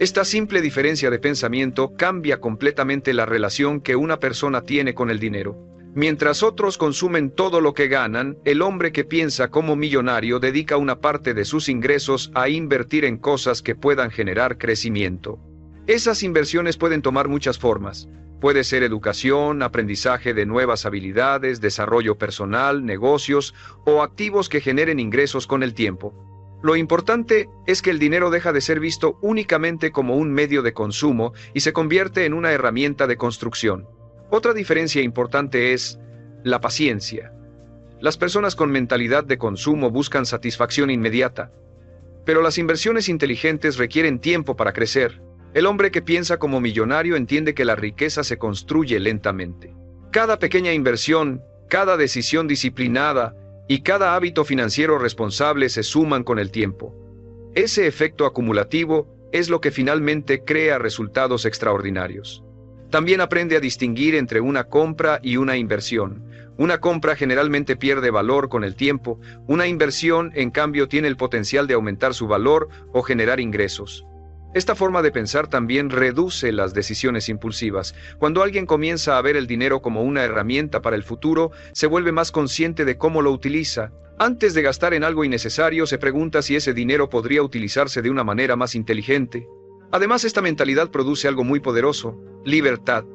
Esta simple diferencia de pensamiento cambia completamente la relación que una persona tiene con el dinero. Mientras otros consumen todo lo que ganan, el hombre que piensa como millonario dedica una parte de sus ingresos a invertir en cosas que puedan generar crecimiento. Esas inversiones pueden tomar muchas formas. Puede ser educación, aprendizaje de nuevas habilidades, desarrollo personal, negocios o activos que generen ingresos con el tiempo. Lo importante es que el dinero deja de ser visto únicamente como un medio de consumo y se convierte en una herramienta de construcción. Otra diferencia importante es la paciencia. Las personas con mentalidad de consumo buscan satisfacción inmediata, pero las inversiones inteligentes requieren tiempo para crecer. El hombre que piensa como millonario entiende que la riqueza se construye lentamente. Cada pequeña inversión, cada decisión disciplinada y cada hábito financiero responsable se suman con el tiempo. Ese efecto acumulativo es lo que finalmente crea resultados extraordinarios. También aprende a distinguir entre una compra y una inversión. Una compra generalmente pierde valor con el tiempo, una inversión, en cambio, tiene el potencial de aumentar su valor o generar ingresos. Esta forma de pensar también reduce las decisiones impulsivas. Cuando alguien comienza a ver el dinero como una herramienta para el futuro, se vuelve más consciente de cómo lo utiliza. Antes de gastar en algo innecesario, se pregunta si ese dinero podría utilizarse de una manera más inteligente. Además, esta mentalidad produce algo muy poderoso: libertad.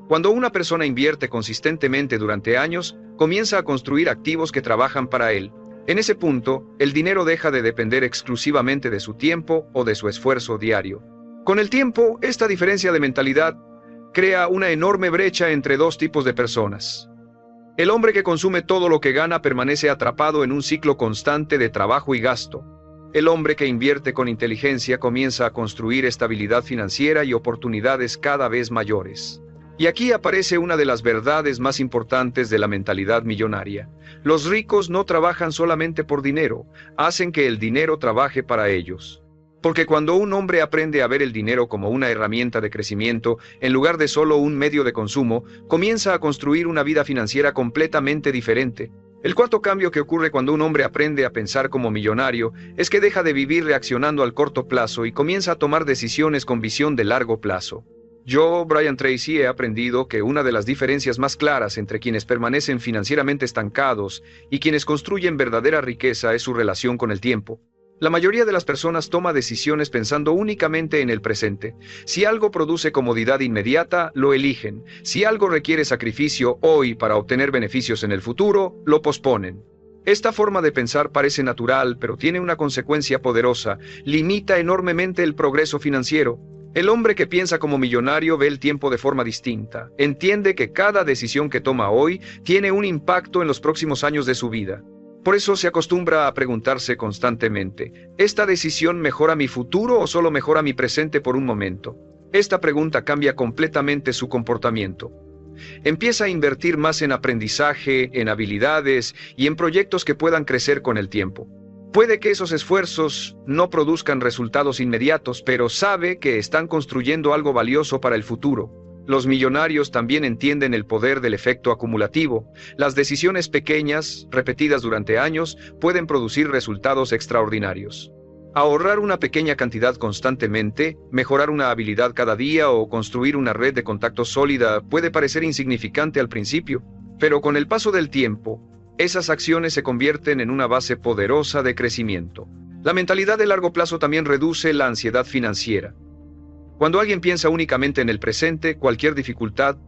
Cuando una persona invierte consistentemente durante años, comienza a construir activos que trabajan para él. En ese punto, el dinero deja de depender exclusivamente de su tiempo o de su esfuerzo diario. Con el tiempo, esta diferencia de mentalidad crea una enorme brecha entre dos tipos de personas. El hombre que consume todo lo que gana permanece atrapado en un ciclo constante de trabajo y gasto. El hombre que invierte con inteligencia comienza a construir estabilidad financiera y oportunidades cada vez mayores. Y aquí aparece una de las verdades más importantes de la mentalidad millonaria. Los ricos no trabajan solamente por dinero, hacen que el dinero trabaje para ellos. Porque cuando un hombre aprende a ver el dinero como una herramienta de crecimiento, en lugar de solo un medio de consumo, comienza a construir una vida financiera completamente diferente. El cuarto cambio que ocurre cuando un hombre aprende a pensar como millonario es que deja de vivir reaccionando al corto plazo y comienza a tomar decisiones con visión de largo plazo. Yo, Brian Tracy, he aprendido que una de las diferencias más claras entre quienes permanecen financieramente estancados y quienes construyen verdadera riqueza es su relación con el tiempo. La mayoría de las personas toma decisiones pensando únicamente en el presente. Si algo produce comodidad inmediata, lo eligen. Si algo requiere sacrificio hoy para obtener beneficios en el futuro, lo posponen. Esta forma de pensar parece natural, pero tiene una consecuencia poderosa: limita enormemente el progreso financiero. El hombre que piensa como millonario ve el tiempo de forma distinta. Entiende que cada decisión que toma hoy tiene un impacto en los próximos años de su vida. Por eso se acostumbra a preguntarse constantemente: ¿esta decisión mejora mi futuro o solo mejora mi presente por un momento? Esta pregunta cambia completamente su comportamiento. Empieza a invertir más en aprendizaje, en habilidades y en proyectos que puedan crecer con el tiempo. Puede que esos esfuerzos no produzcan resultados inmediatos, pero sabe que están construyendo algo valioso para el futuro. Los millonarios también entienden el poder del efecto acumulativo. Las decisiones pequeñas, repetidas durante años, pueden producir resultados extraordinarios. Ahorrar una pequeña cantidad constantemente, mejorar una habilidad cada día o construir una red de contactos sólida puede parecer insignificante al principio, pero con el paso del tiempo, esas acciones se convierten en una base poderosa de crecimiento. La mentalidad de largo plazo también reduce la ansiedad financiera. Cuando alguien piensa únicamente en el presente, cualquier dificultad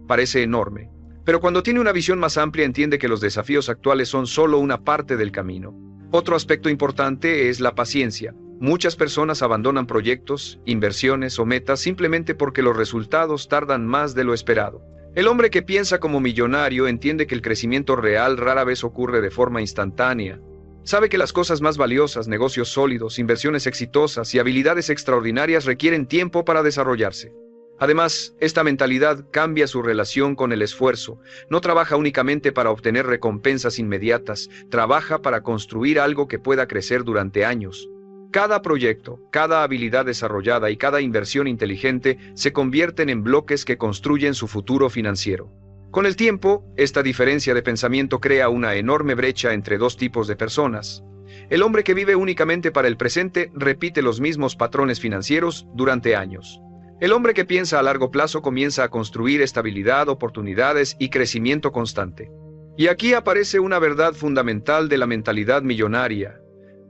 parece enorme. Pero cuando tiene una visión más amplia, entiende que los desafíos actuales son solo una parte del camino. Otro aspecto importante es la paciencia. Muchas personas abandonan proyectos, inversiones o metas simplemente porque los resultados tardan más de lo esperado. El hombre que piensa como millonario entiende que el crecimiento real rara vez ocurre de forma instantánea. Sabe que las cosas más valiosas, negocios sólidos, inversiones exitosas y habilidades extraordinarias requieren tiempo para desarrollarse. Además, esta mentalidad cambia su relación con el esfuerzo. No trabaja únicamente para obtener recompensas inmediatas, trabaja para construir algo que pueda crecer durante años. Cada proyecto, cada habilidad desarrollada y cada inversión inteligente se convierten en bloques que construyen su futuro financiero. Con el tiempo, esta diferencia de pensamiento crea una enorme brecha entre dos tipos de personas. El hombre que vive únicamente para el presente repite los mismos patrones financieros durante años. El hombre que piensa a largo plazo comienza a construir estabilidad, oportunidades y crecimiento constante. Y aquí aparece una verdad fundamental de la mentalidad millonaria.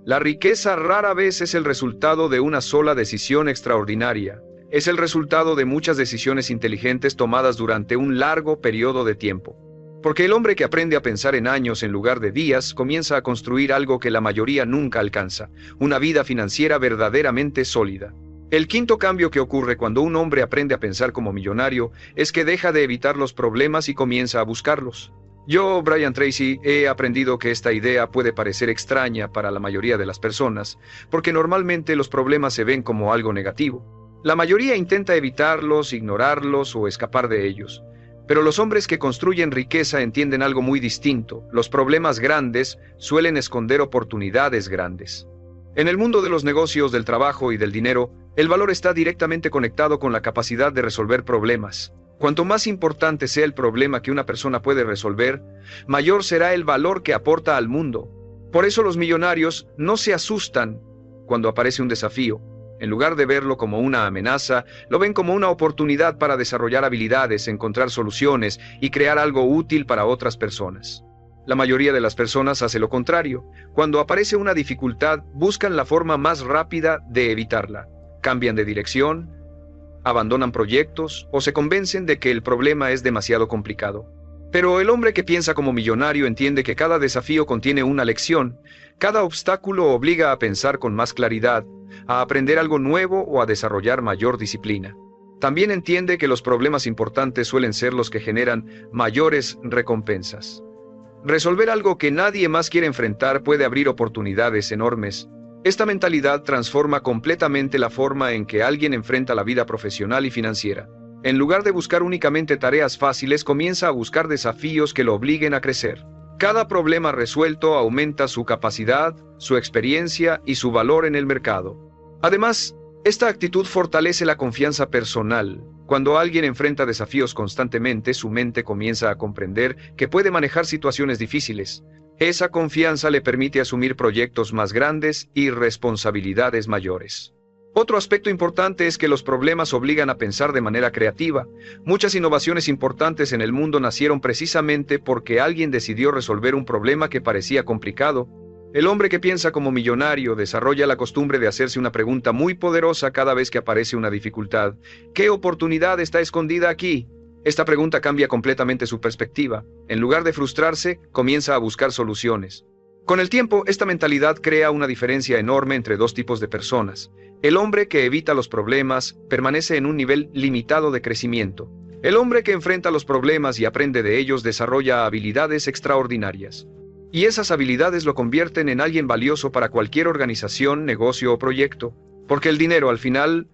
La riqueza rara vez es el resultado de una sola decisión extraordinaria. Es el resultado de muchas decisiones inteligentes tomadas durante un largo periodo de tiempo. Porque el hombre que aprende a pensar en años en lugar de días comienza a construir algo que la mayoría nunca alcanza, una vida financiera verdaderamente sólida. El quinto cambio que ocurre cuando un hombre aprende a pensar como millonario es que deja de evitar los problemas y comienza a buscarlos. Yo, Brian Tracy, he aprendido que esta idea puede parecer extraña para la mayoría de las personas, porque normalmente los problemas se ven como algo negativo. La mayoría intenta evitarlos, ignorarlos o escapar de ellos. Pero los hombres que construyen riqueza entienden algo muy distinto. Los problemas grandes suelen esconder oportunidades grandes. En el mundo de los negocios, del trabajo y del dinero, el valor está directamente conectado con la capacidad de resolver problemas. Cuanto más importante sea el problema que una persona puede resolver, mayor será el valor que aporta al mundo. Por eso los millonarios no se asustan cuando aparece un desafío. En lugar de verlo como una amenaza, lo ven como una oportunidad para desarrollar habilidades, encontrar soluciones y crear algo útil para otras personas. La mayoría de las personas hace lo contrario. Cuando aparece una dificultad, buscan la forma más rápida de evitarla. Cambian de dirección, abandonan proyectos o se convencen de que el problema es demasiado complicado. Pero el hombre que piensa como millonario entiende que cada desafío contiene una lección. Cada obstáculo obliga a pensar con más claridad, a aprender algo nuevo o a desarrollar mayor disciplina. También entiende que los problemas importantes suelen ser los que generan mayores recompensas. Resolver algo que nadie más quiere enfrentar puede abrir oportunidades enormes. Esta mentalidad transforma completamente la forma en que alguien enfrenta la vida profesional y financiera. En lugar de buscar únicamente tareas fáciles, comienza a buscar desafíos que lo obliguen a crecer. Cada problema resuelto aumenta su capacidad, su experiencia y su valor en el mercado. Además, esta actitud fortalece la confianza personal. Cuando alguien enfrenta desafíos constantemente, su mente comienza a comprender que puede manejar situaciones difíciles. Esa confianza le permite asumir proyectos más grandes y responsabilidades mayores. Otro aspecto importante es que los problemas obligan a pensar de manera creativa. Muchas innovaciones importantes en el mundo nacieron precisamente porque alguien decidió resolver un problema que parecía complicado. El hombre que piensa como millonario desarrolla la costumbre de hacerse una pregunta muy poderosa cada vez que aparece una dificultad. ¿Qué oportunidad está escondida aquí? Esta pregunta cambia completamente su perspectiva. En lugar de frustrarse, comienza a buscar soluciones. Con el tiempo, esta mentalidad crea una diferencia enorme entre dos tipos de personas. El hombre que evita los problemas permanece en un nivel limitado de crecimiento. El hombre que enfrenta los problemas y aprende de ellos desarrolla habilidades extraordinarias. Y esas habilidades lo convierten en alguien valioso para cualquier organización, negocio o proyecto. Porque el dinero, al final,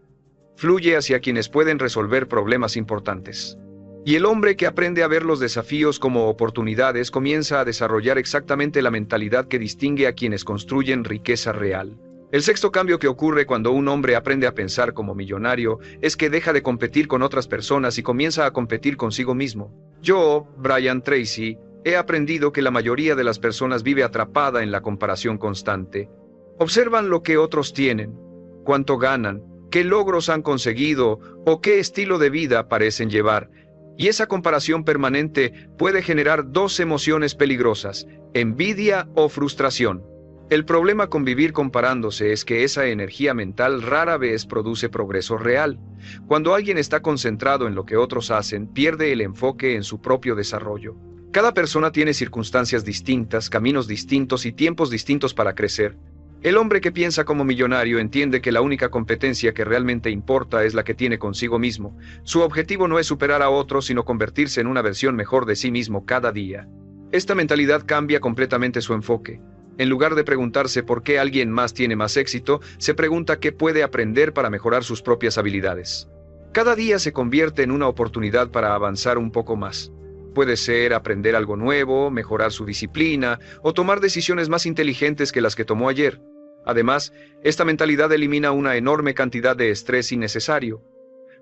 fluye hacia quienes pueden resolver problemas importantes. Y el hombre que aprende a ver los desafíos como oportunidades comienza a desarrollar exactamente la mentalidad que distingue a quienes construyen riqueza real. El sexto cambio que ocurre cuando un hombre aprende a pensar como millonario es que deja de competir con otras personas y comienza a competir consigo mismo. Yo, Brian Tracy, he aprendido que la mayoría de las personas vive atrapada en la comparación constante. Observan lo que otros tienen, cuánto ganan, qué logros han conseguido o qué estilo de vida parecen llevar. Y esa comparación permanente puede generar dos emociones peligrosas, envidia o frustración. El problema con vivir comparándose es que esa energía mental rara vez produce progreso real. Cuando alguien está concentrado en lo que otros hacen, pierde el enfoque en su propio desarrollo. Cada persona tiene circunstancias distintas, caminos distintos y tiempos distintos para crecer. El hombre que piensa como millonario entiende que la única competencia que realmente importa es la que tiene consigo mismo. Su objetivo no es superar a otros, sino convertirse en una versión mejor de sí mismo cada día. Esta mentalidad cambia completamente su enfoque. En lugar de preguntarse por qué alguien más tiene más éxito, se pregunta qué puede aprender para mejorar sus propias habilidades. Cada día se convierte en una oportunidad para avanzar un poco más. Puede ser aprender algo nuevo, mejorar su disciplina o tomar decisiones más inteligentes que las que tomó ayer. Además, esta mentalidad elimina una enorme cantidad de estrés innecesario.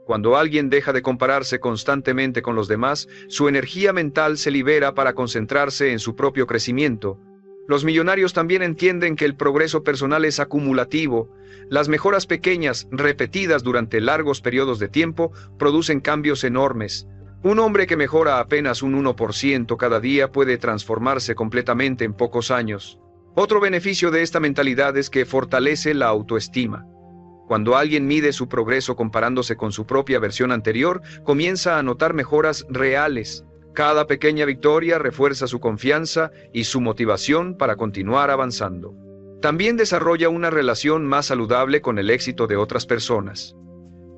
Cuando alguien deja de compararse constantemente con los demás, su energía mental se libera para concentrarse en su propio crecimiento. Los millonarios también entienden que el progreso personal es acumulativo. Las mejoras pequeñas, repetidas durante largos periodos de tiempo, producen cambios enormes. Un hombre que mejora apenas un 1% cada día puede transformarse completamente en pocos años. Otro beneficio de esta mentalidad es que fortalece la autoestima. Cuando alguien mide su progreso comparándose con su propia versión anterior, comienza a notar mejoras reales. Cada pequeña victoria refuerza su confianza y su motivación para continuar avanzando. También desarrolla una relación más saludable con el éxito de otras personas.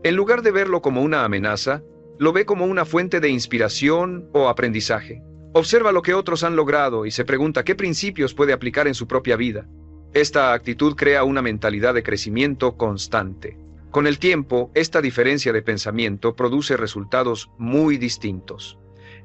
En lugar de verlo como una amenaza, lo ve como una fuente de inspiración o aprendizaje. Observa lo que otros han logrado y se pregunta qué principios puede aplicar en su propia vida. Esta actitud crea una mentalidad de crecimiento constante. Con el tiempo, esta diferencia de pensamiento produce resultados muy distintos.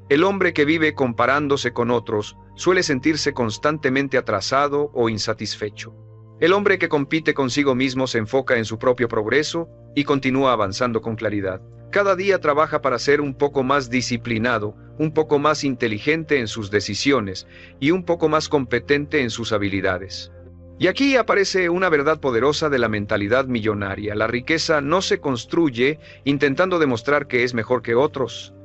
El hombre que vive comparándose con otros suele sentirse constantemente atrasado o insatisfecho. El hombre que compite consigo mismo se enfoca en su propio progreso y continúa avanzando con claridad. Cada día trabaja para ser un poco más disciplinado, un poco más inteligente en sus decisiones y un poco más competente en sus habilidades. Y aquí aparece una verdad poderosa de la mentalidad millonaria. La riqueza no se construye intentando demostrar que es mejor que otros.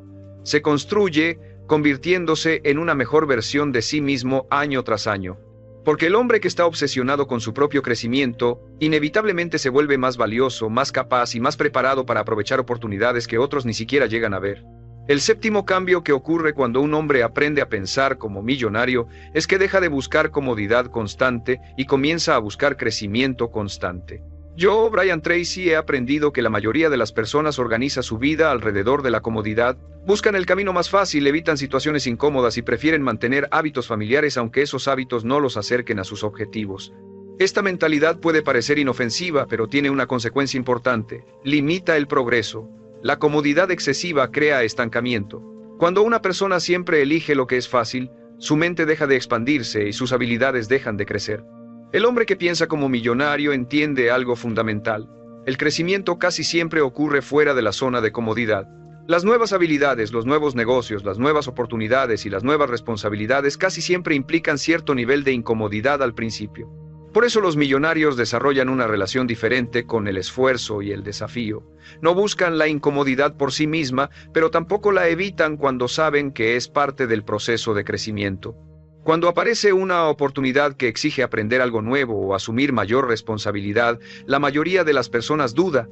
Se construye convirtiéndose en una mejor versión de sí mismo año tras año. Porque el hombre que está obsesionado con su propio crecimiento, inevitablemente se vuelve más valioso, más capaz y más preparado para aprovechar oportunidades que otros ni siquiera llegan a ver. El séptimo cambio que ocurre cuando un hombre aprende a pensar como millonario es que deja de buscar comodidad constante y comienza a buscar crecimiento constante. Yo, Brian Tracy, he aprendido que la mayoría de las personas organiza su vida alrededor de la comodidad, buscan el camino más fácil, evitan situaciones incómodas y prefieren mantener hábitos familiares aunque esos hábitos no los acerquen a sus objetivos. Esta mentalidad puede parecer inofensiva, pero tiene una consecuencia importante: limita el progreso. La comodidad excesiva crea estancamiento. Cuando una persona siempre elige lo que es fácil, su mente deja de expandirse y sus habilidades dejan de crecer. El hombre que piensa como millonario entiende algo fundamental. El crecimiento casi siempre ocurre fuera de la zona de comodidad. Las nuevas habilidades, los nuevos negocios, las nuevas oportunidades y las nuevas responsabilidades casi siempre implican cierto nivel de incomodidad al principio. Por eso los millonarios desarrollan una relación diferente con el esfuerzo y el desafío. No buscan la incomodidad por sí misma, pero tampoco la evitan cuando saben que es parte del proceso de crecimiento. Cuando aparece una oportunidad que exige aprender algo nuevo o asumir mayor responsabilidad, la mayoría de las personas duda.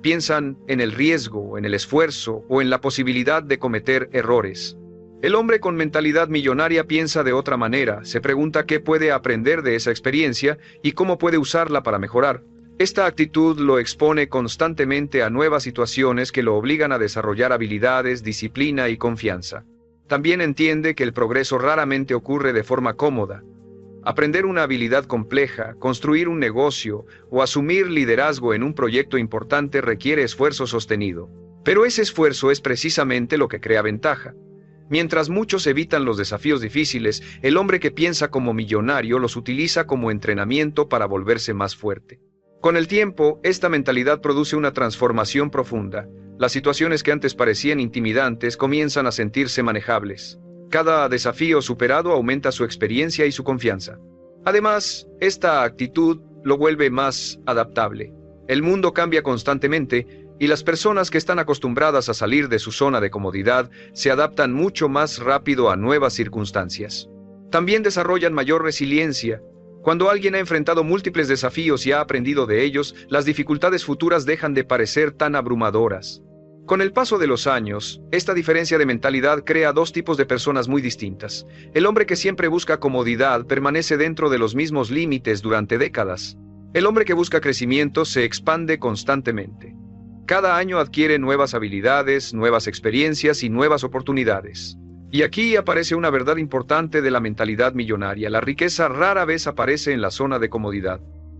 Piensan en el riesgo, en el esfuerzo o en la posibilidad de cometer errores. El hombre con mentalidad millonaria piensa de otra manera, se pregunta qué puede aprender de esa experiencia y cómo puede usarla para mejorar. Esta actitud lo expone constantemente a nuevas situaciones que lo obligan a desarrollar habilidades, disciplina y confianza. También entiende que el progreso raramente ocurre de forma cómoda. Aprender una habilidad compleja, construir un negocio o asumir liderazgo en un proyecto importante requiere esfuerzo sostenido. Pero ese esfuerzo es precisamente lo que crea ventaja. Mientras muchos evitan los desafíos difíciles, el hombre que piensa como millonario los utiliza como entrenamiento para volverse más fuerte. Con el tiempo, esta mentalidad produce una transformación profunda. Las situaciones que antes parecían intimidantes comienzan a sentirse manejables. Cada desafío superado aumenta su experiencia y su confianza. Además, esta actitud lo vuelve más adaptable. El mundo cambia constantemente y las personas que están acostumbradas a salir de su zona de comodidad se adaptan mucho más rápido a nuevas circunstancias. También desarrollan mayor resiliencia. Cuando alguien ha enfrentado múltiples desafíos y ha aprendido de ellos, las dificultades futuras dejan de parecer tan abrumadoras. Con el paso de los años, esta diferencia de mentalidad crea dos tipos de personas muy distintas. El hombre que siempre busca comodidad permanece dentro de los mismos límites durante décadas. El hombre que busca crecimiento se expande constantemente. Cada año adquiere nuevas habilidades, nuevas experiencias y nuevas oportunidades. Y aquí aparece una verdad importante de la mentalidad millonaria. La riqueza rara vez aparece en la zona de comodidad.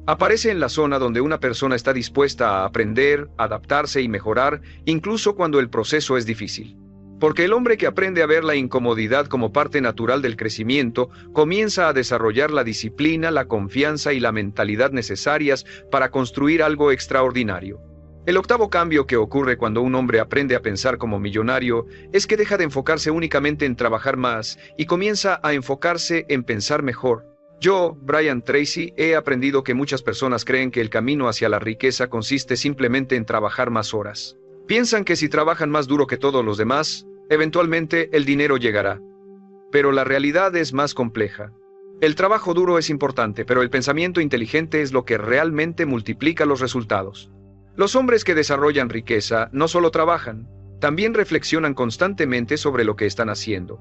Aparece en la zona donde una persona está dispuesta a aprender, adaptarse y mejorar, incluso cuando el proceso es difícil. Porque el hombre que aprende a ver la incomodidad como parte natural del crecimiento, comienza a desarrollar la disciplina, la confianza y la mentalidad necesarias para construir algo extraordinario. El octavo cambio que ocurre cuando un hombre aprende a pensar como millonario es que deja de enfocarse únicamente en trabajar más y comienza a enfocarse en pensar mejor. Yo, Brian Tracy, he aprendido que muchas personas creen que el camino hacia la riqueza consiste simplemente en trabajar más horas. Piensan que si trabajan más duro que todos los demás, eventualmente el dinero llegará. Pero la realidad es más compleja. El trabajo duro es importante, pero el pensamiento inteligente es lo que realmente multiplica los resultados. Los hombres que desarrollan riqueza no solo trabajan, también reflexionan constantemente sobre lo que están haciendo.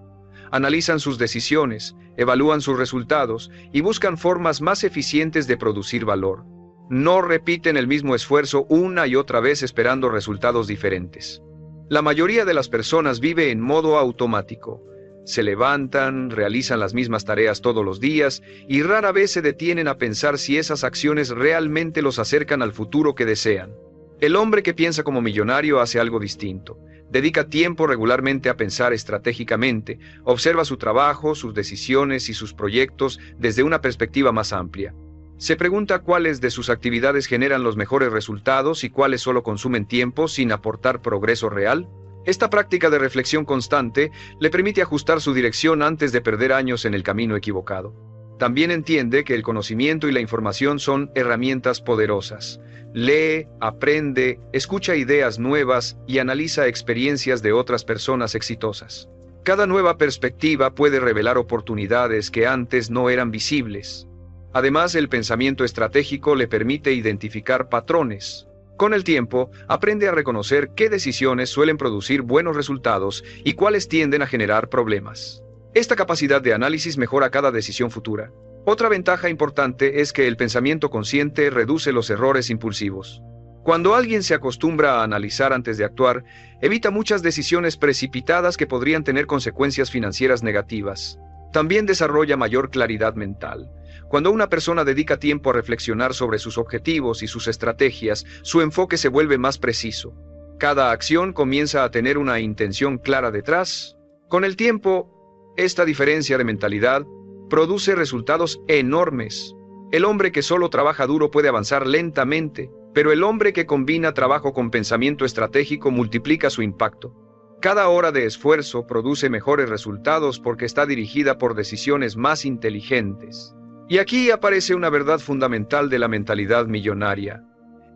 Analizan sus decisiones, evalúan sus resultados y buscan formas más eficientes de producir valor. No repiten el mismo esfuerzo una y otra vez esperando resultados diferentes. La mayoría de las personas vive en modo automático. Se levantan, realizan las mismas tareas todos los días y rara vez se detienen a pensar si esas acciones realmente los acercan al futuro que desean. El hombre que piensa como millonario hace algo distinto. Dedica tiempo regularmente a pensar estratégicamente, observa su trabajo, sus decisiones y sus proyectos desde una perspectiva más amplia. Se pregunta cuáles de sus actividades generan los mejores resultados y cuáles solo consumen tiempo sin aportar progreso real. Esta práctica de reflexión constante le permite ajustar su dirección antes de perder años en el camino equivocado. También entiende que el conocimiento y la información son herramientas poderosas. Lee, aprende, escucha ideas nuevas y analiza experiencias de otras personas exitosas. Cada nueva perspectiva puede revelar oportunidades que antes no eran visibles. Además, el pensamiento estratégico le permite identificar patrones. Con el tiempo, aprende a reconocer qué decisiones suelen producir buenos resultados y cuáles tienden a generar problemas. Esta capacidad de análisis mejora cada decisión futura. Otra ventaja importante es que el pensamiento consciente reduce los errores impulsivos. Cuando alguien se acostumbra a analizar antes de actuar, evita muchas decisiones precipitadas que podrían tener consecuencias financieras negativas. También desarrolla mayor claridad mental. Cuando una persona dedica tiempo a reflexionar sobre sus objetivos y sus estrategias, su enfoque se vuelve más preciso. Cada acción comienza a tener una intención clara detrás. Con el tiempo, esta diferencia de mentalidad produce resultados enormes. El hombre que solo trabaja duro puede avanzar lentamente, pero el hombre que combina trabajo con pensamiento estratégico multiplica su impacto. Cada hora de esfuerzo produce mejores resultados porque está dirigida por decisiones más inteligentes. Y aquí aparece una verdad fundamental de la mentalidad millonaria.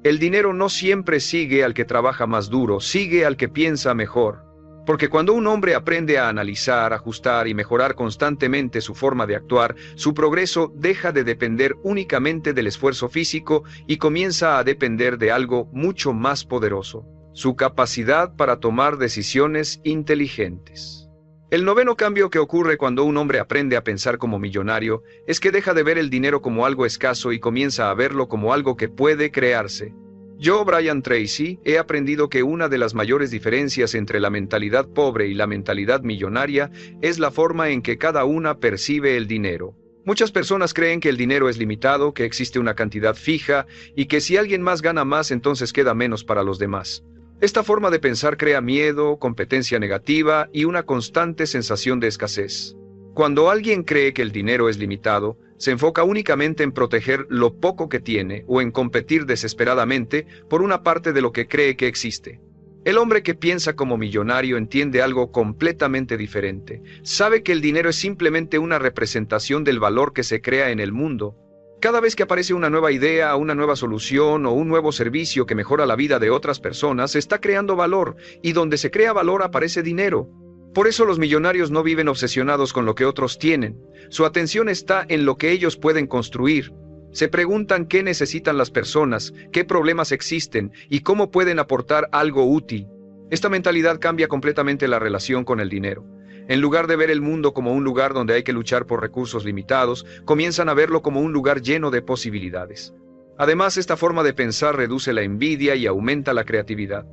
El dinero no siempre sigue al que trabaja más duro, sigue al que piensa mejor. Porque cuando un hombre aprende a analizar, ajustar y mejorar constantemente su forma de actuar, su progreso deja de depender únicamente del esfuerzo físico y comienza a depender de algo mucho más poderoso: su capacidad para tomar decisiones inteligentes. El noveno cambio que ocurre cuando un hombre aprende a pensar como millonario es que deja de ver el dinero como algo escaso y comienza a verlo como algo que puede crearse. Yo, Brian Tracy, he aprendido que una de las mayores diferencias entre la mentalidad pobre y la mentalidad millonaria es la forma en que cada una percibe el dinero. Muchas personas creen que el dinero es limitado, que existe una cantidad fija y que si alguien más gana más, entonces queda menos para los demás. Esta forma de pensar crea miedo, competencia negativa y una constante sensación de escasez. Cuando alguien cree que el dinero es limitado, se enfoca únicamente en proteger lo poco que tiene o en competir desesperadamente por una parte de lo que cree que existe. El hombre que piensa como millonario entiende algo completamente diferente. Sabe que el dinero es simplemente una representación del valor que se crea en el mundo. Cada vez que aparece una nueva idea, una nueva solución o un nuevo servicio que mejora la vida de otras personas, se está creando valor, y donde se crea valor aparece dinero. Por eso los millonarios no viven obsesionados con lo que otros tienen. Su atención está en lo que ellos pueden construir. Se preguntan qué necesitan las personas, qué problemas existen y cómo pueden aportar algo útil. Esta mentalidad cambia completamente la relación con el dinero. En lugar de ver el mundo como un lugar donde hay que luchar por recursos limitados, comienzan a verlo como un lugar lleno de posibilidades. Además, esta forma de pensar reduce la envidia y aumenta la creatividad.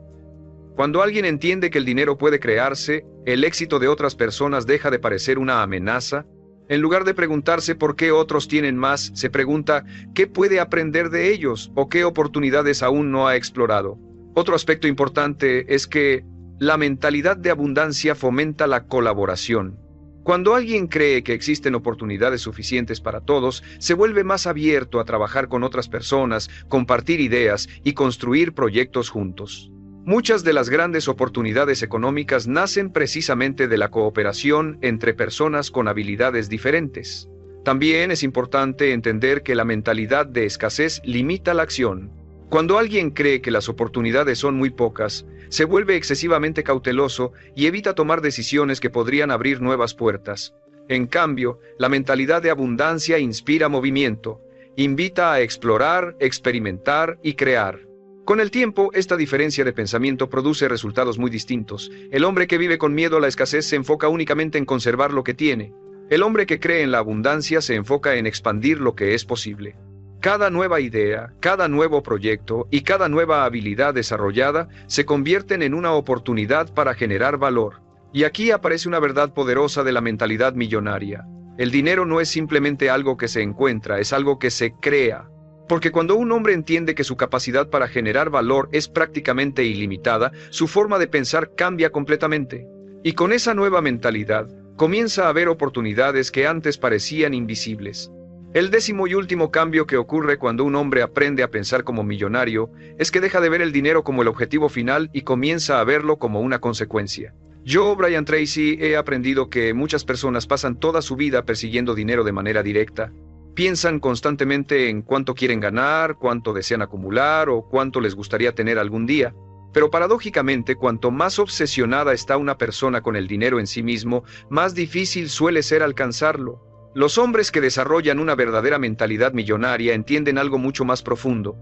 Cuando alguien entiende que el dinero puede crearse, el éxito de otras personas deja de parecer una amenaza. En lugar de preguntarse por qué otros tienen más, se pregunta qué puede aprender de ellos o qué oportunidades aún no ha explorado. Otro aspecto importante es que la mentalidad de abundancia fomenta la colaboración. Cuando alguien cree que existen oportunidades suficientes para todos, se vuelve más abierto a trabajar con otras personas, compartir ideas y construir proyectos juntos. Muchas de las grandes oportunidades económicas nacen precisamente de la cooperación entre personas con habilidades diferentes. También es importante entender que la mentalidad de escasez limita la acción. Cuando alguien cree que las oportunidades son muy pocas, se vuelve excesivamente cauteloso y evita tomar decisiones que podrían abrir nuevas puertas. En cambio, la mentalidad de abundancia inspira movimiento, invita a explorar, experimentar y crear. Con el tiempo, esta diferencia de pensamiento produce resultados muy distintos. El hombre que vive con miedo a la escasez se enfoca únicamente en conservar lo que tiene. El hombre que cree en la abundancia se enfoca en expandir lo que es posible. Cada nueva idea, cada nuevo proyecto y cada nueva habilidad desarrollada se convierten en una oportunidad para generar valor. Y aquí aparece una verdad poderosa de la mentalidad millonaria. El dinero no es simplemente algo que se encuentra, es algo que se crea. Porque cuando un hombre entiende que su capacidad para generar valor es prácticamente ilimitada, su forma de pensar cambia completamente. Y con esa nueva mentalidad, comienza a ver oportunidades que antes parecían invisibles. El décimo y último cambio que ocurre cuando un hombre aprende a pensar como millonario es que deja de ver el dinero como el objetivo final y comienza a verlo como una consecuencia. Yo, Brian Tracy, he aprendido que muchas personas pasan toda su vida persiguiendo dinero de manera directa. Piensan constantemente en cuánto quieren ganar, cuánto desean acumular o cuánto les gustaría tener algún día. Pero paradójicamente, cuanto más obsesionada está una persona con el dinero en sí mismo, más difícil suele ser alcanzarlo. Los hombres que desarrollan una verdadera mentalidad millonaria entienden algo mucho más profundo.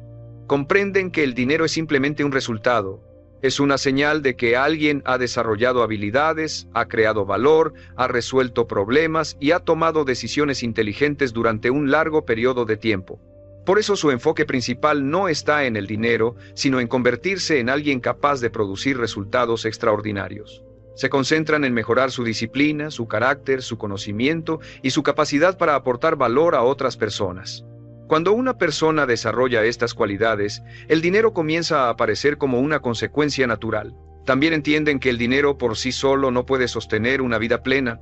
Comprenden que el dinero es simplemente un resultado. Es una señal de que alguien ha desarrollado habilidades, ha creado valor, ha resuelto problemas y ha tomado decisiones inteligentes durante un largo periodo de tiempo. Por eso su enfoque principal no está en el dinero, sino en convertirse en alguien capaz de producir resultados extraordinarios. Se concentran en mejorar su disciplina, su carácter, su conocimiento y su capacidad para aportar valor a otras personas. Cuando una persona desarrolla estas cualidades, el dinero comienza a aparecer como una consecuencia natural. También entienden que el dinero por sí solo no puede sostener una vida plena.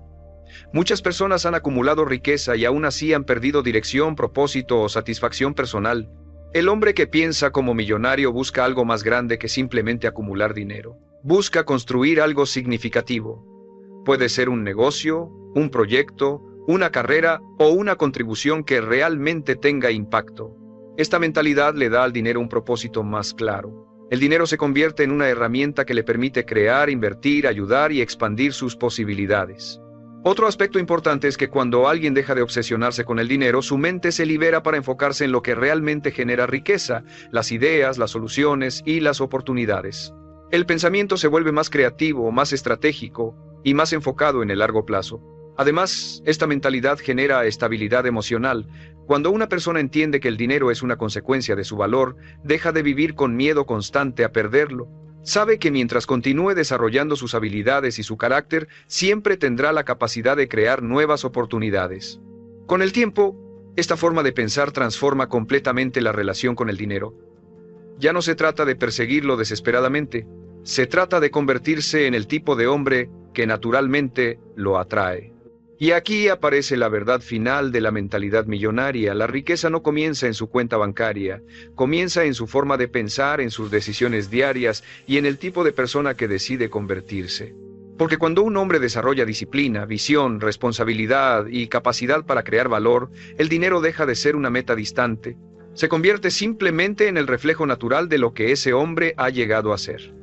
Muchas personas han acumulado riqueza y aún así han perdido dirección, propósito o satisfacción personal. El hombre que piensa como millonario busca algo más grande que simplemente acumular dinero. Busca construir algo significativo. Puede ser un negocio, un proyecto, una carrera o una contribución que realmente tenga impacto. Esta mentalidad le da al dinero un propósito más claro. El dinero se convierte en una herramienta que le permite crear, invertir, ayudar y expandir sus posibilidades. Otro aspecto importante es que cuando alguien deja de obsesionarse con el dinero, su mente se libera para enfocarse en lo que realmente genera riqueza, las ideas, las soluciones y las oportunidades. El pensamiento se vuelve más creativo, más estratégico y más enfocado en el largo plazo. Además, esta mentalidad genera estabilidad emocional. Cuando una persona entiende que el dinero es una consecuencia de su valor, deja de vivir con miedo constante a perderlo. Sabe que mientras continúe desarrollando sus habilidades y su carácter, siempre tendrá la capacidad de crear nuevas oportunidades. Con el tiempo, esta forma de pensar transforma completamente la relación con el dinero. Ya no se trata de perseguirlo desesperadamente, se trata de convertirse en el tipo de hombre que naturalmente lo atrae. Y aquí aparece la verdad final de la mentalidad millonaria. La riqueza no comienza en su cuenta bancaria, comienza en su forma de pensar, en sus decisiones diarias y en el tipo de persona que decide convertirse. Porque cuando un hombre desarrolla disciplina, visión, responsabilidad y capacidad para crear valor, el dinero deja de ser una meta distante. Se convierte simplemente en el reflejo natural de lo que ese hombre ha llegado a ser.